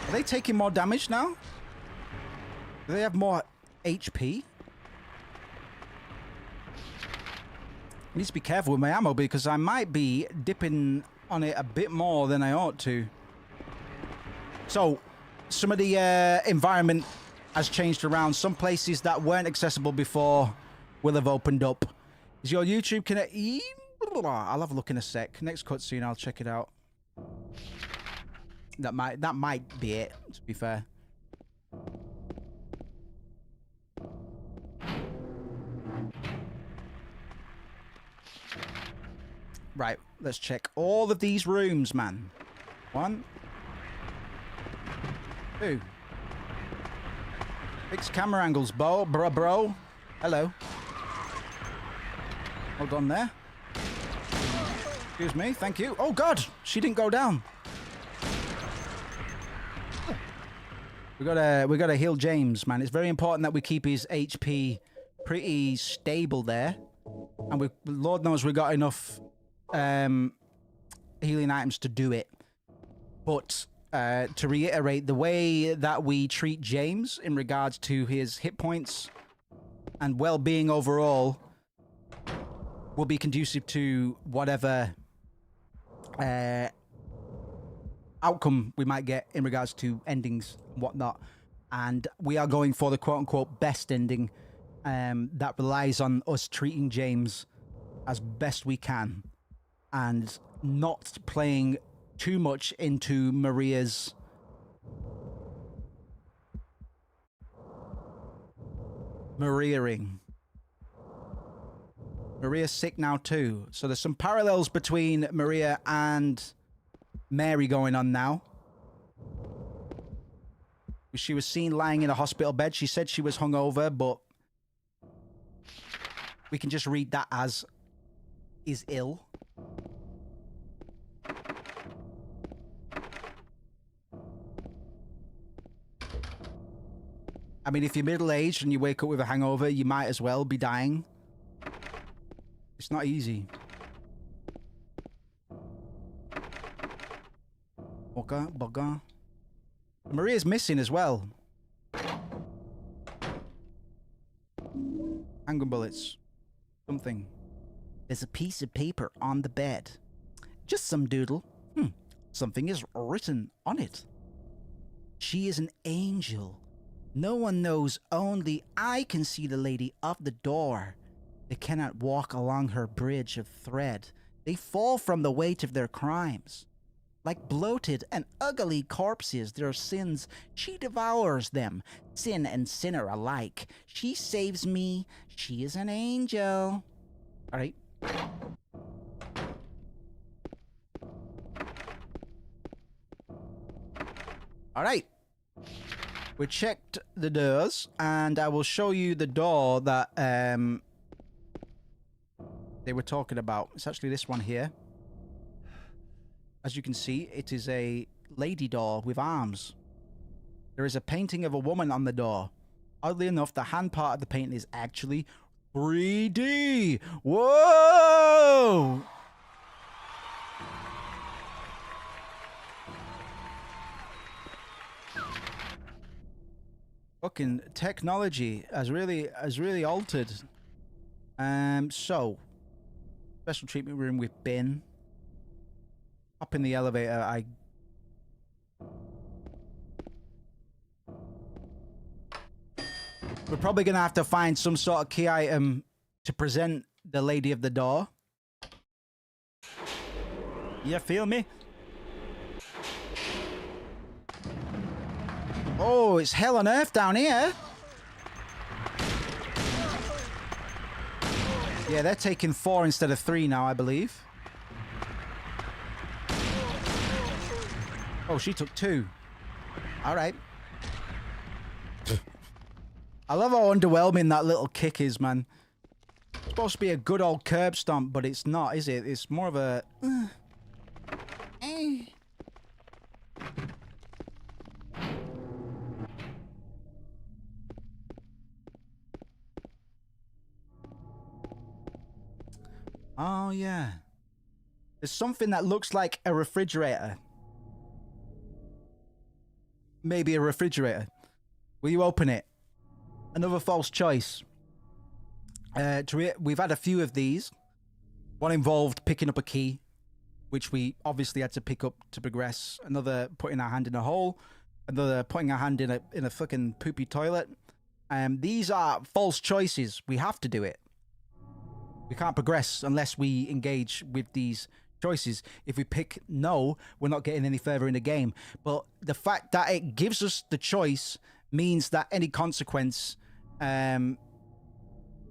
Are they taking more damage now? Do they have more HP? I need to be careful with my ammo because I might be dipping on it a bit more than I ought to. So, some of the environment has changed around. Some places that weren't accessible before will have opened up. Is your YouTube connect? I'll have a look in a sec. Next cutscene, I'll check it out. That might be it, to be fair. Right, let's check all of these rooms, man. 1, 2. Fix camera angles, bro. Hello. Hold on there. Excuse me, thank you. Oh God, she didn't go down. We gotta heal James, man. It's very important that we keep his HP pretty stable there, and Lord knows we got enough healing items to do it. But to reiterate, the way that we treat James in regards to his hit points and well-being overall will be conducive to whatever outcome we might get in regards to endings and whatnot. And we are going for the quote-unquote best ending that relies on us treating James as best we can and not playing too much into Maria's Mariaing. Maria's sick now too. So there's some parallels between Maria and Mary going on now. She was seen lying in a hospital bed. She said she was hungover, but we can just read that as is ill. I mean, if you're middle-aged and you wake up with a hangover, you might as well be dying. It's not easy. Bugger. Maria's missing as well. Handgun bullets. Something. There's a piece of paper on the bed. Just some doodle. Something is written on it. She is an angel. No one knows, only I can see the lady of the door. They cannot walk along her bridge of thread. They fall from the weight of their crimes. Like bloated and ugly corpses, their sins, she devours them, sin and sinner alike. She saves me. She is an angel. All right. All right. We checked the doors, and I will show you the door that they were talking about. It's actually this one here. As you can see, it is a lady door with arms. There is a painting of a woman on the door. Oddly enough, the hand part of the painting is actually 3D. Whoa! Fucking technology has really altered. So special treatment room with bin. Up in the elevator, we're probably gonna have to find some sort of key item to present the lady of the door. You feel me? Oh, it's hell on earth down here. Yeah, they're taking 4 instead of 3 now, I believe. Oh, she took 2. All right. I love how underwhelming that little kick is, man. It's supposed to be a good old curb stomp, but it's not, is it? It's more of a... Oh, yeah. There's something that looks like a refrigerator. Maybe a refrigerator. Will you open it? Another false choice. We've had a few of these. One involved picking up a key, which we obviously had to pick up to progress. Another putting our hand in a hole. Another putting our hand in a fucking poopy toilet. These are false choices. We have to do it. We can't progress unless we engage with these choices. If we pick no, we're not getting any further in the game. But the fact that it gives us the choice means that any consequence, if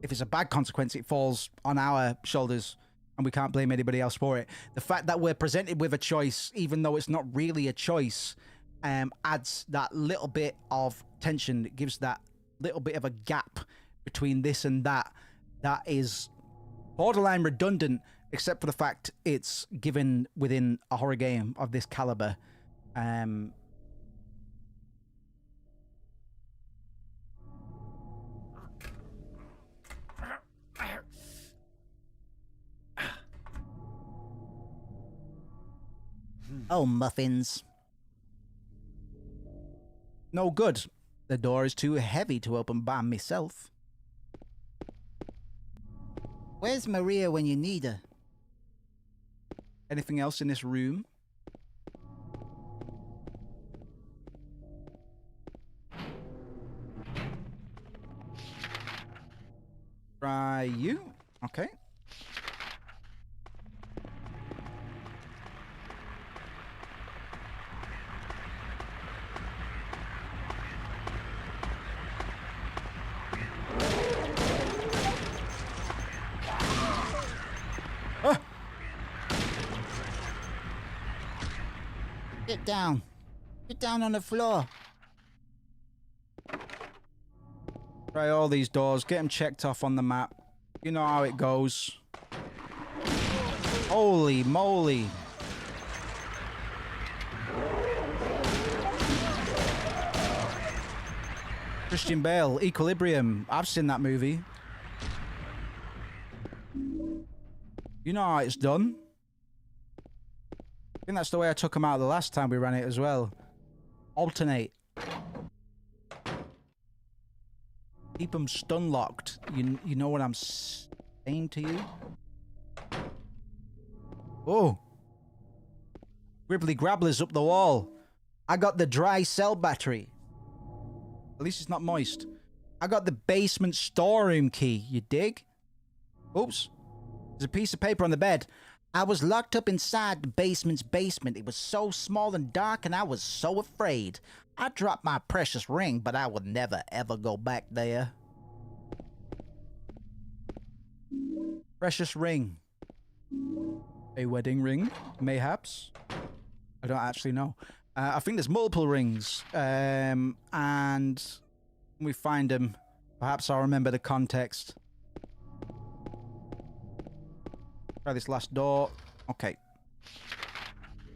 it's a bad consequence, it falls on our shoulders and we can't blame anybody else for it. The fact that we're presented with a choice, even though it's not really a choice, adds that little bit of tension. It gives that little bit of a gap between this and that. That is borderline redundant, except for the fact it's given within a horror game of this caliber. Oh, muffins. No good. The door is too heavy to open by myself. Where's Maria when you need her? Anything else in this room? Try you. Okay. Get down. Get down on the floor. Try all these doors. Get them checked off on the map. You know how it goes. Holy moly. Christian Bale, Equilibrium. I've seen that movie. You know how it's done. I think that's the way I took him out the last time we ran it as well. Alternate. Keep them stun locked. You know what I'm saying to you? Oh. Gribbly grabblers up the wall. I got the dry cell battery. At least it's not moist. I got the basement storeroom key. You dig? Oops. There's a piece of paper on the bed. I was locked up inside the basement's basement. It was so small and dark, and I was so afraid. I dropped my precious ring, but I would never, ever go back there. Precious ring. A wedding ring, mayhaps. I don't actually know. I think there's multiple rings. And when we find them, perhaps I'll remember the context. Try this last door. Okay.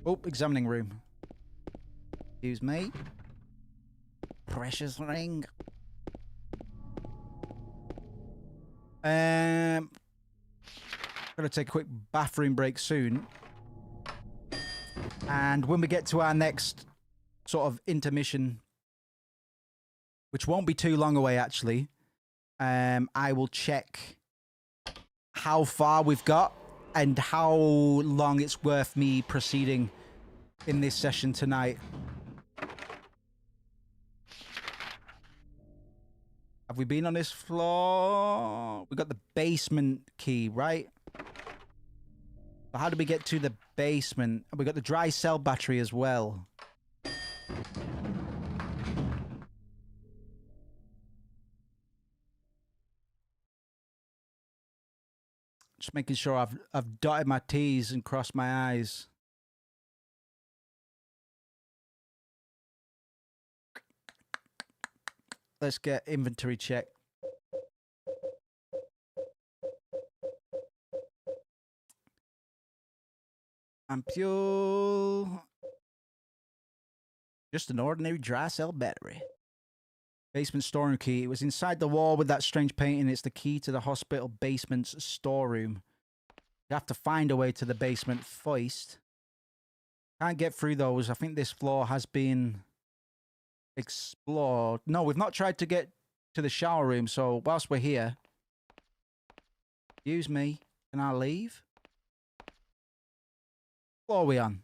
Oh, examining room. Excuse me. Precious ring. Gonna take a quick bathroom break soon. And when we get to our next sort of intermission, which won't be too long away actually, I will check how far we've got and how long it's worth me proceeding in this session tonight. Have we been on this floor? We got the basement key, right? So how do we get to the basement? We got the dry cell battery as well. Just making sure I've dotted my T's and crossed my I's. Let's get inventory check. Ampule. Just an ordinary dry cell battery. Basement storeroom key. It was inside the wall with that strange painting. It's the key to the hospital basement's storeroom. You have to find a way to the basement first. Can't get through those. I think this floor has been explored. No, we've not tried to get to the shower room, so whilst we're here... Excuse me. Can I leave? What floor are we on?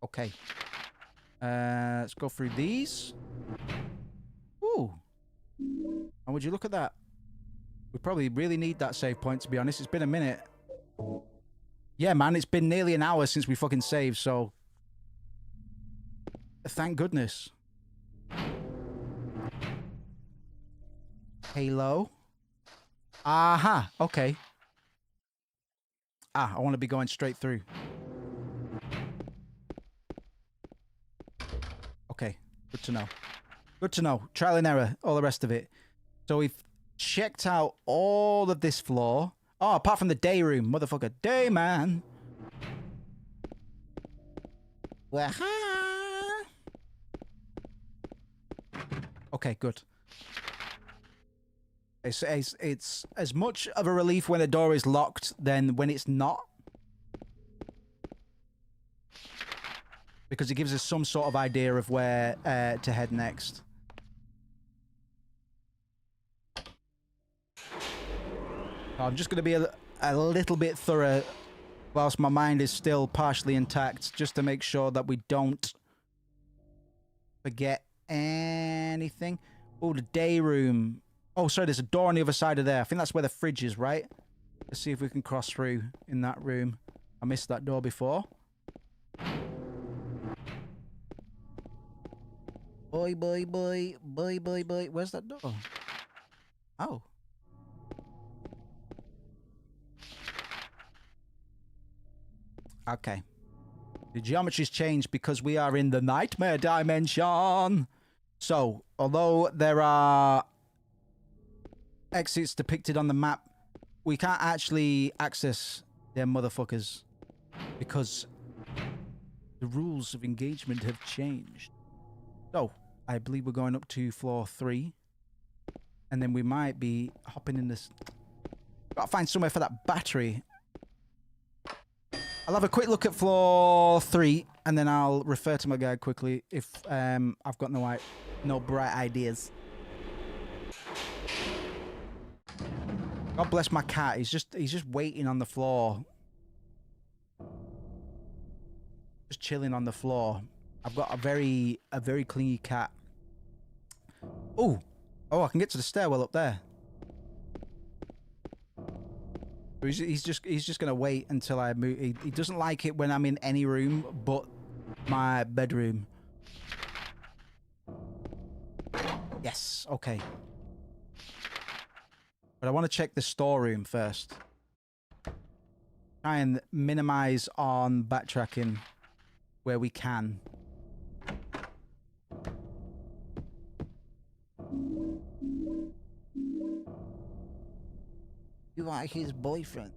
Okay. Let's go through these. Ooh. And would you look at that? We probably really need that save point, to be honest. It's been a minute. Yeah, man, it's been nearly an hour since we fucking saved, so... Thank goodness. Halo. Aha, okay. Ah, I want to be going straight through. Okay, good to know. Good to know. Trial and error, all the rest of it. So we've checked out all of this floor. Oh, apart from the day room. Motherfucker. Day man. Okay, good. It's as much of a relief when a door is locked than when it's not. Because it gives us some sort of idea of where to head next. I'm just going to be a little bit thorough whilst my mind is still partially intact, just to make sure that we don't forget anything. Oh, the day room. Oh, sorry, there's a door on the other side of there. I think that's where the fridge is, right? Let's see if we can cross through in that room. I missed that door before. Boy. Where's that door? Oh. Okay. The geometry's changed because we are in the nightmare dimension. So, although there are exits depicted on the map, we can't actually access them motherfuckers because the rules of engagement have changed. So, I believe we're going up to floor 3. And then we might be hopping in this... Gotta find somewhere for that battery. I'll have a quick look at floor 3, and then I'll refer to my guide quickly if I've got no bright ideas. God bless my cat. He's just waiting on the floor. Just chilling on the floor. I've got a very clingy cat. Oh, I can get to the stairwell up there. He's just gonna wait until I move. He doesn't like it when I'm in any room but my bedroom. Yes, okay. But I want to check the storeroom first. Try and minimize on backtracking where we can. You are his boyfriend.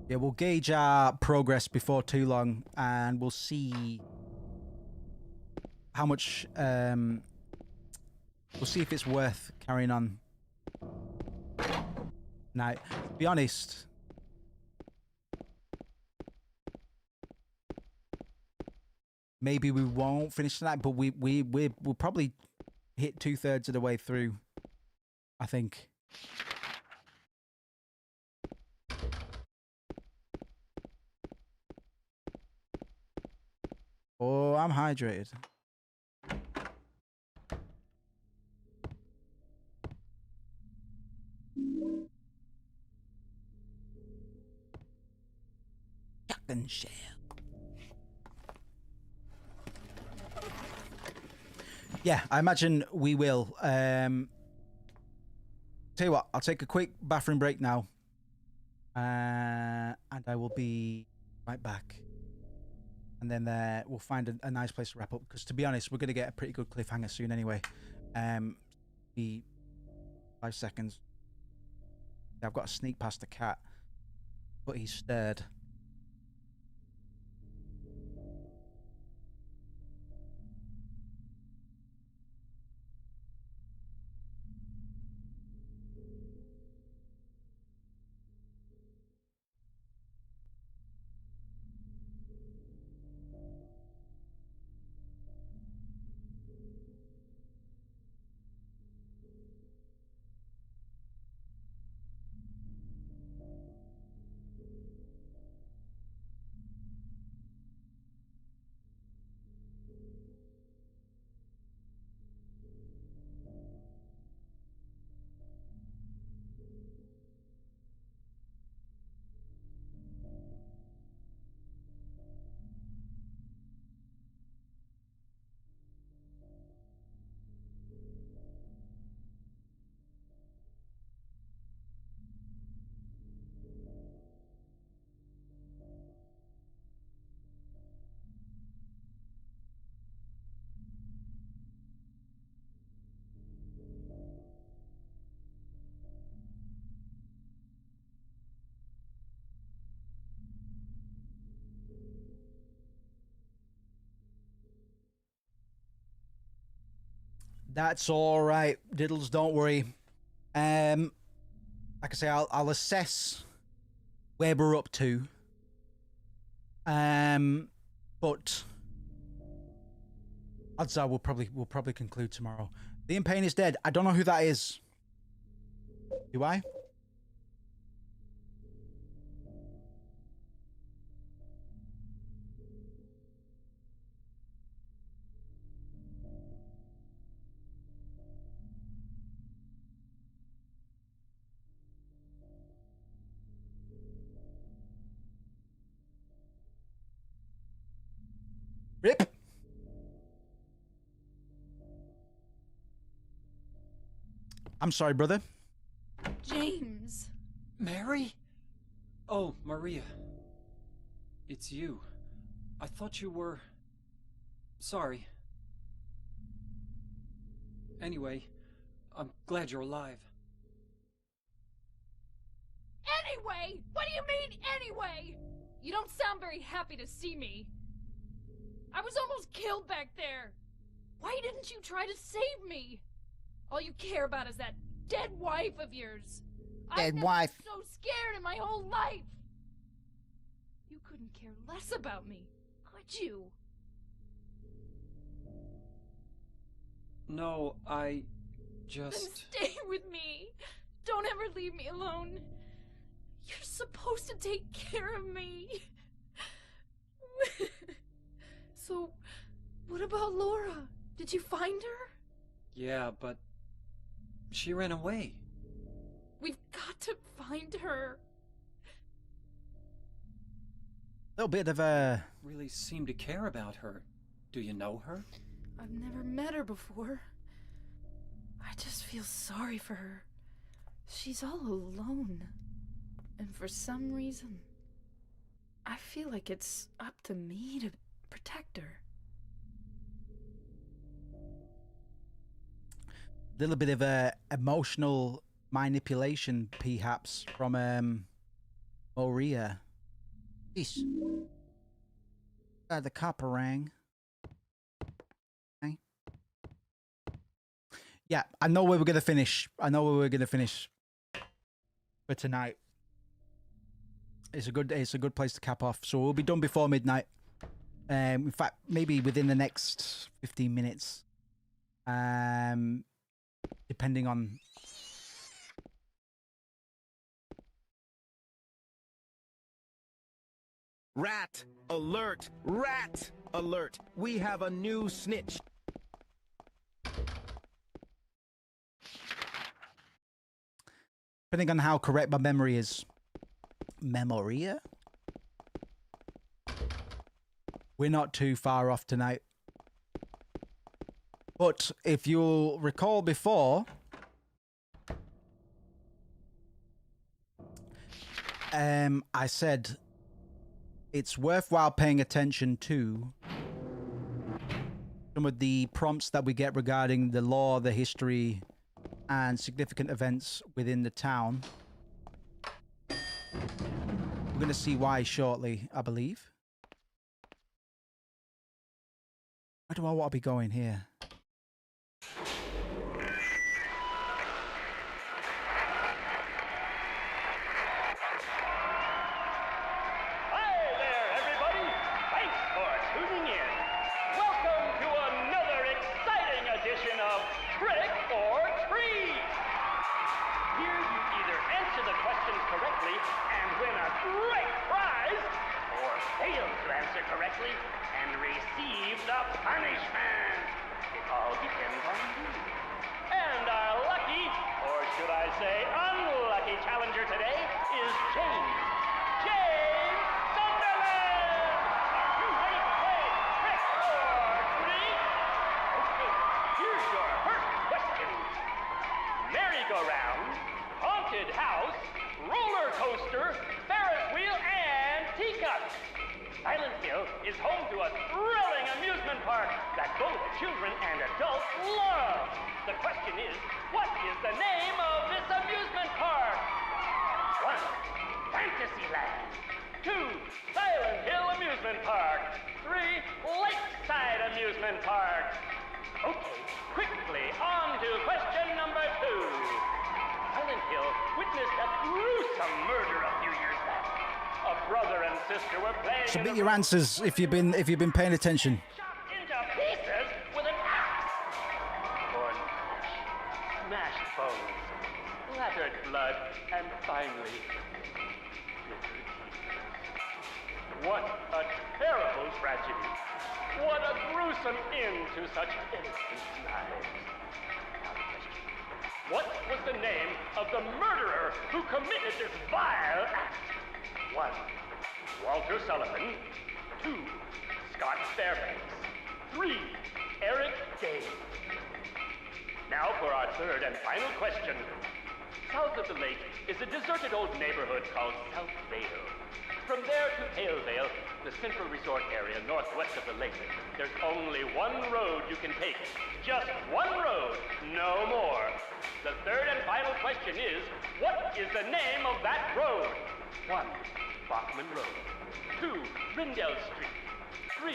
Yeah, we'll gauge our progress before too long, and we'll see how much. We'll see if it's worth carrying on. Now, to be honest, maybe we won't finish tonight, but we'll probably hit 2/3 of the way through, I think. Oh, I'm hydrated. Shotgun shell. Yeah, I imagine we will. Tell you what, I'll take a quick bathroom break now. And I will be right back. And then we'll find a nice place to wrap up. Because to be honest, we're going to get a pretty good cliffhanger soon anyway. Be 5 seconds. I've got to sneak past the cat. But he's stirred. That's all right, Diddles. Don't worry. Like I say, I'll assess where we're up to. But odds are we'll probably conclude tomorrow. The In Pain is dead. I don't know who that is. Do I? Rip. I'm sorry, brother. James. Mary? Oh, Maria. It's you. I thought you were... Sorry. Anyway, I'm glad you're alive. Anyway? What do you mean, anyway? You don't sound very happy to see me. I was almost killed back there. Why didn't you try to save me? All you care about is that dead wife of yours. I've never been so scared in my whole life. You couldn't care less about me, could you? No, Then Just... stay with me. Don't ever leave me alone. You're supposed to take care of me. So, what about Laura? Did you find her? Yeah, but... she ran away. We've got to find her. A little bit of a... Really seem to care about her. Do you know her? I've never met her before. I just feel sorry for her. She's all alone. And for some reason, I feel like it's up to me to protect her. Little bit of a emotional manipulation, perhaps, from Maria. Peace. The copper rang. Okay. Yeah, I know where we're gonna finish. I know where we're gonna finish for tonight. It's a good place to cap off. So we'll be done before midnight. In fact, maybe within the next 15 minutes. Depending on... Rat alert! Rat alert! We have a new snitch. Depending on how correct my memory is. Memoria? We're not too far off tonight. But if you'll recall before, I said it's worthwhile paying attention to some of the prompts that we get regarding the lore, the history, and significant events within the town. We're going to see why shortly, I believe. Where do I want to be going here? Submit your answers if you've been paying attention. Into pieces with an axe. Torn flesh, smashed bones, splattered blood, and finally, bitter tears. What a terrible tragedy! What a gruesome end to such innocent lives. Now the question: what was the name of the murderer who committed this vile act? 1. Walter Sullivan. 2. Scott Fairbanks. 3. Eric Day. Now for our third and final question. South of the lake is a deserted old neighborhood called South Vale. From there to Palevale, the central resort area northwest of the lake, there's only one road you can take. Just one road, no more. The third and final question is, what is the name of that road? 1. Bachman Road. 2. Rindell Street. 3.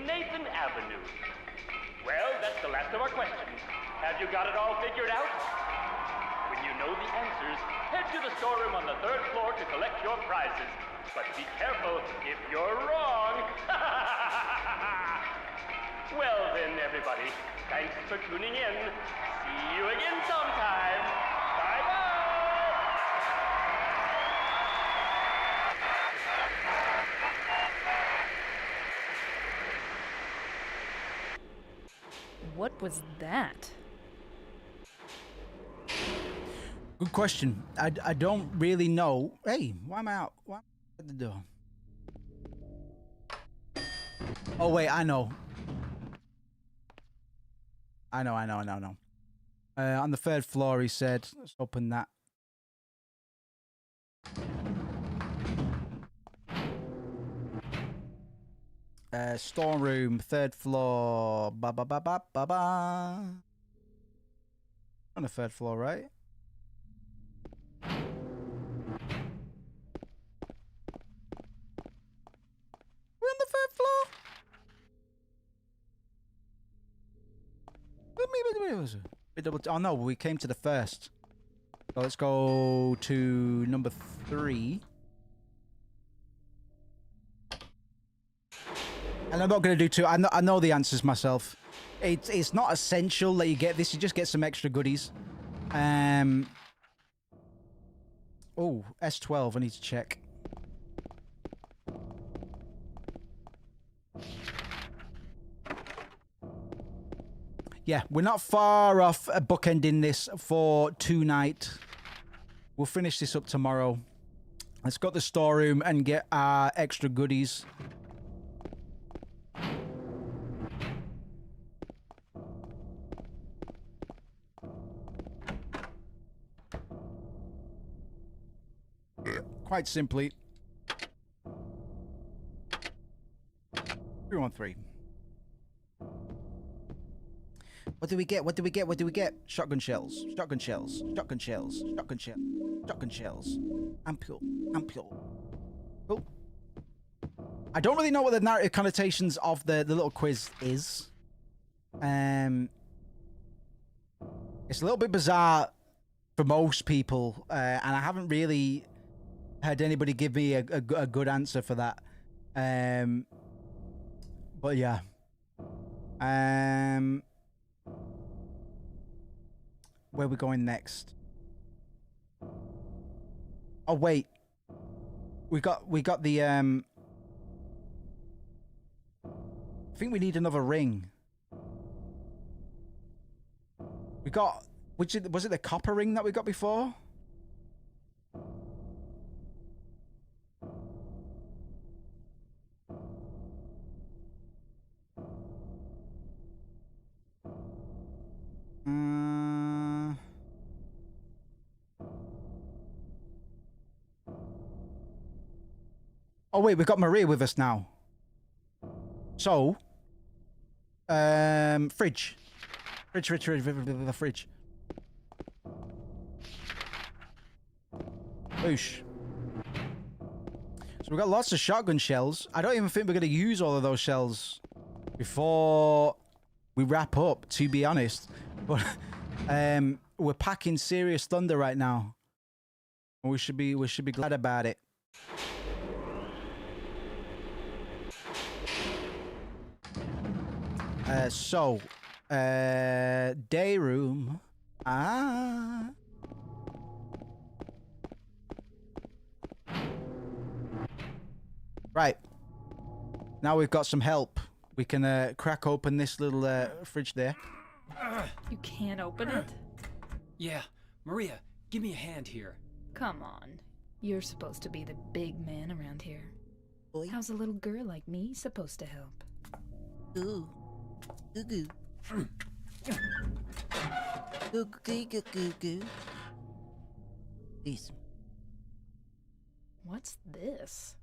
Nathan Avenue. Well, that's the last of our questions. Have you got it all figured out? When you know the answers, head to the storeroom on the 3rd floor to collect your prizes. But be careful if you're wrong. Well then. then, everybody. Thanks for tuning in. See you again sometime. Bye-bye. What was that? Good question. I don't really know. Hey, why am I out? Why am I at the door? Oh, wait, I know. I know. On the 3rd floor, he said, let's open that. Storeroom, 3rd floor. Ba ba ba ba ba ba. On the 3rd floor, right? We're on the 3rd floor. Oh no, we came to the 1st. So let's go to number 3. And I'm not going to do 2. I know the answers myself. It's not essential that you get this. You just get some extra goodies. Oh, S12. I need to check. Yeah, we're not far off bookending this for tonight. We'll finish this up tomorrow. Let's go to the storeroom and get our extra goodies. Quite simply. 313. What do we get? What do we get? What do we get? Shotgun shells. Shotgun shells. Shotgun shells. Shotgun shells. Shotgun shells. Ampule. Ampule. Cool. I don't really know what the narrative connotations of the little quiz is. It's a little bit bizarre for most people, and I haven't really had anybody give me a good answer for that. But yeah. Where are we going next? Oh wait, we got the I think we need another ring. We got was it the copper ring that we got before? Oh wait, we've got Maria with us now. So, fridge. Fridge. Boosh. So we've got lots of shotgun shells. I don't even think we're going to use all of those shells before we wrap up, to be honest. But we're packing serious thunder right now. We should be glad about it. Day room. Right. Now we've got some help. We can crack open this little fridge there. You can't open it? Yeah, Maria, give me a hand here. Come on. You're supposed to be the big man around here. Boy. How's a little girl like me supposed to help? Ooh. Goo goo. Goo goo goo goo goo. This. What's this?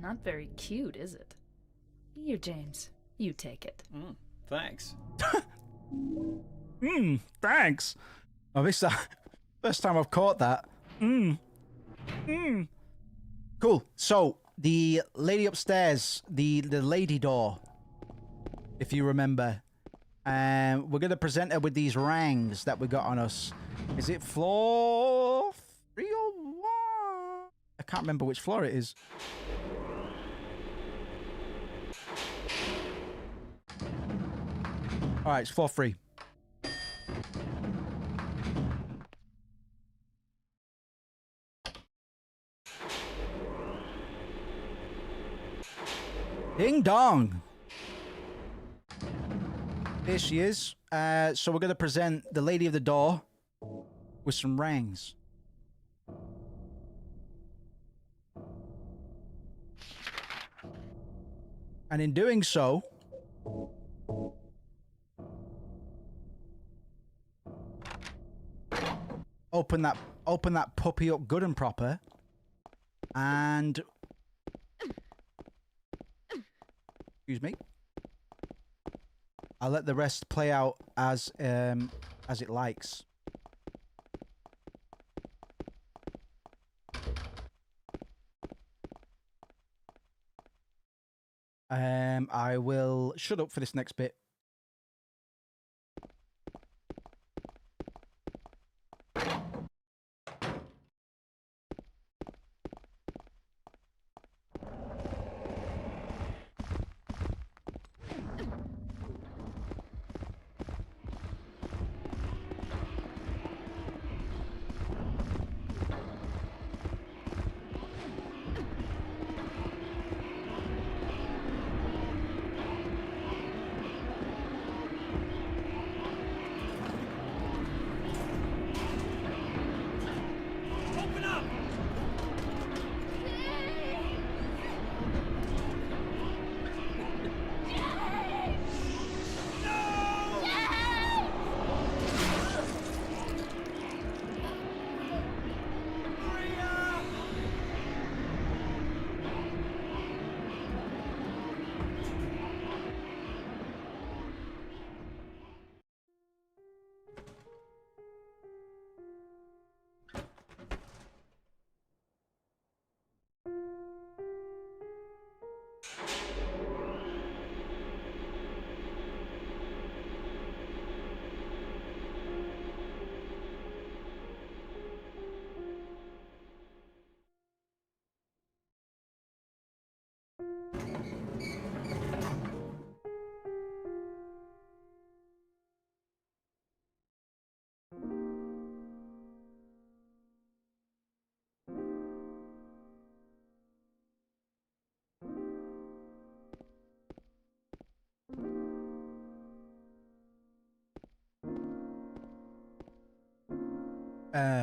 Not very cute, is it? Here, James. You take it. Thanks. Thanks. Oh, this first time I've caught that. Cool. So the lady upstairs, the lady door, if you remember, we're gonna present her with these rings that we got on us. Is it floor 301? I can't remember which floor it is. All right, it's for free. Ding dong. Here she is. So we're going to present the Lady of the Door with some rings. And in doing so, open that puppy up good and proper. And excuse me. I'll let the rest play out as it likes. I will shut up for this next bit.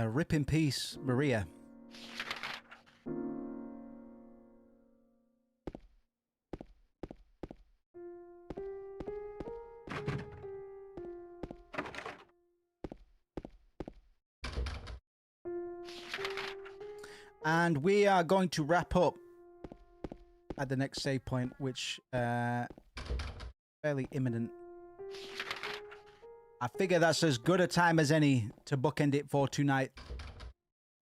Rip in peace, Maria. And we are going to wrap up at the next save point, which fairly imminent. I figure that's as good a time as any to bookend it for tonight.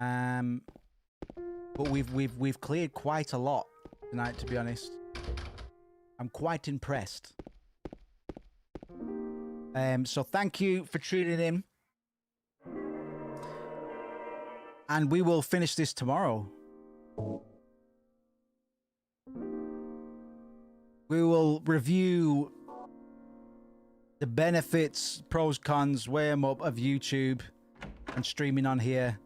But we've cleared quite a lot tonight, to be honest. I'm quite impressed. So thank you for tuning in. And we will finish this tomorrow. We will review the benefits, pros, cons, weigh them up of YouTube and streaming on here.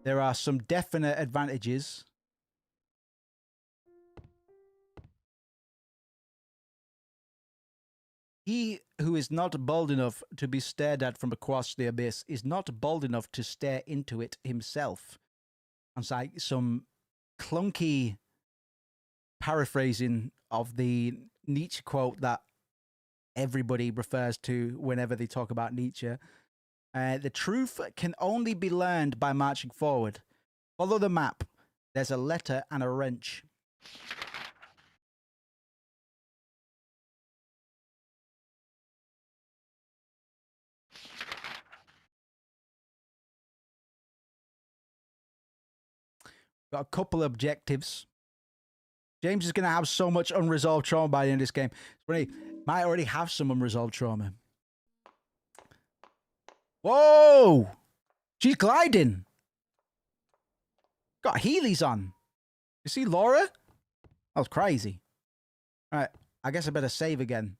There are some definite advantages. He who is not bold enough to be stared at from across the abyss is not bold enough to stare into it himself. It's like some clunky paraphrasing of the Nietzsche quote that everybody refers to whenever they talk about Nietzsche. The truth can only be learned by marching forward. Follow the map. There's a letter and a wrench. Got a couple of objectives. James is going to have so much unresolved trauma by the end of this game. He might already have some unresolved trauma. Whoa! She's gliding. Got Heelys on. You see Laura? That was crazy. All right. I guess I better save again.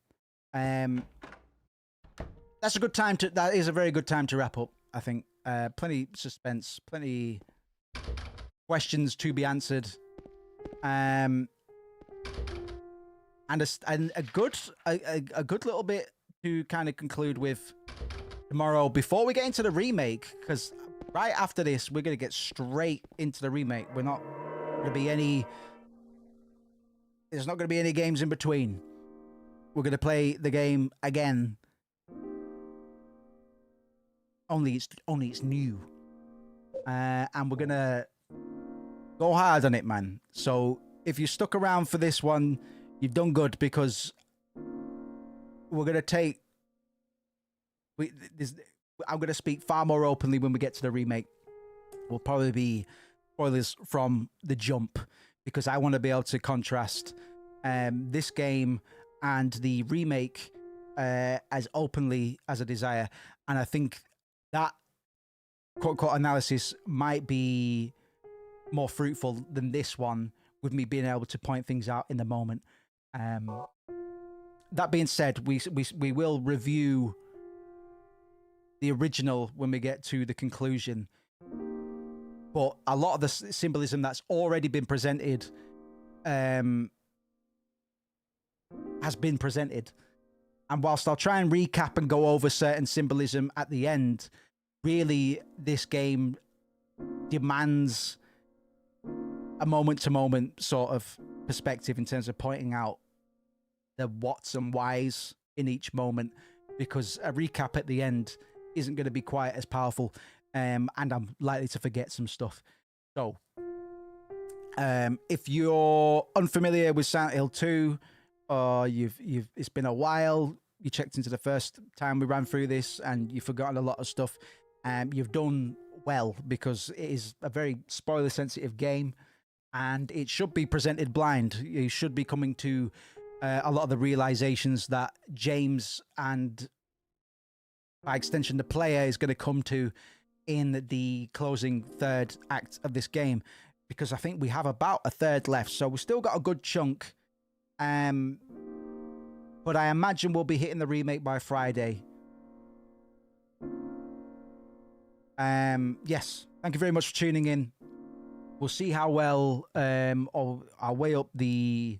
that's a good time to. That is a very good time to wrap up. I think plenty suspense, plenty questions to be answered, and a good little bit to kind of conclude with tomorrow before we get into the remake, because right after this we're gonna get straight into the remake. We're not gonna be any. There's not gonna be any games in between. We're gonna play the game again. Only it's new, and we're gonna go hard on it, man. So if you stuck around for this one, you've done good, because we're gonna take. I'm gonna speak far more openly when we get to the remake. Will probably be spoilers from the jump, because I want to be able to contrast this game and the remake as openly as I desire, and I think that quote-unquote analysis might be more fruitful than this one, with me being able to point things out in the moment. That being said, we will review the original when we get to the conclusion, but a lot of the symbolism that's already been presented has been presented. And whilst I'll try and recap and go over certain symbolism at the end, really this game demands a moment-to-moment sort of perspective in terms of pointing out the whats and whys in each moment, because a recap at the end isn't going to be quite as powerful, and I'm likely to forget some stuff. So, if you're unfamiliar with Silent Hill 2, or it's been a while, you checked into the first time we ran through this and you've forgotten a lot of stuff, you've done well, because it is a very spoiler sensitive game and it should be presented blind. You should be coming to a lot of the realizations that James, and by extension the player, is going to come to in the closing third act of this game, because I think we have about a third left, so we've still got a good chunk. But I imagine we'll be hitting the remake by Friday. Yes, thank you very much for tuning in. We'll see how well I'll weigh up the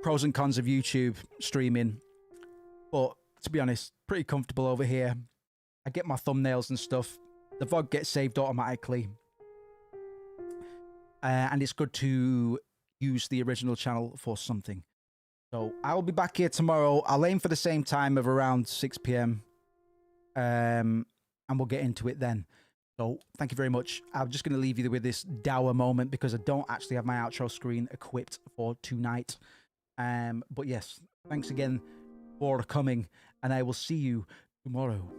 pros and cons of YouTube streaming. But to be honest, pretty comfortable over here. I get my thumbnails and stuff. The VOD gets saved automatically. And it's good to use the original channel for something. So I will be back here tomorrow. I'll aim for the same time of around 6 p.m. And we'll get into it then. So thank you very much. I'm just going to leave you with this dour moment, because I don't actually have my outro screen equipped for tonight. But yes, thanks again for coming, and I will see you tomorrow.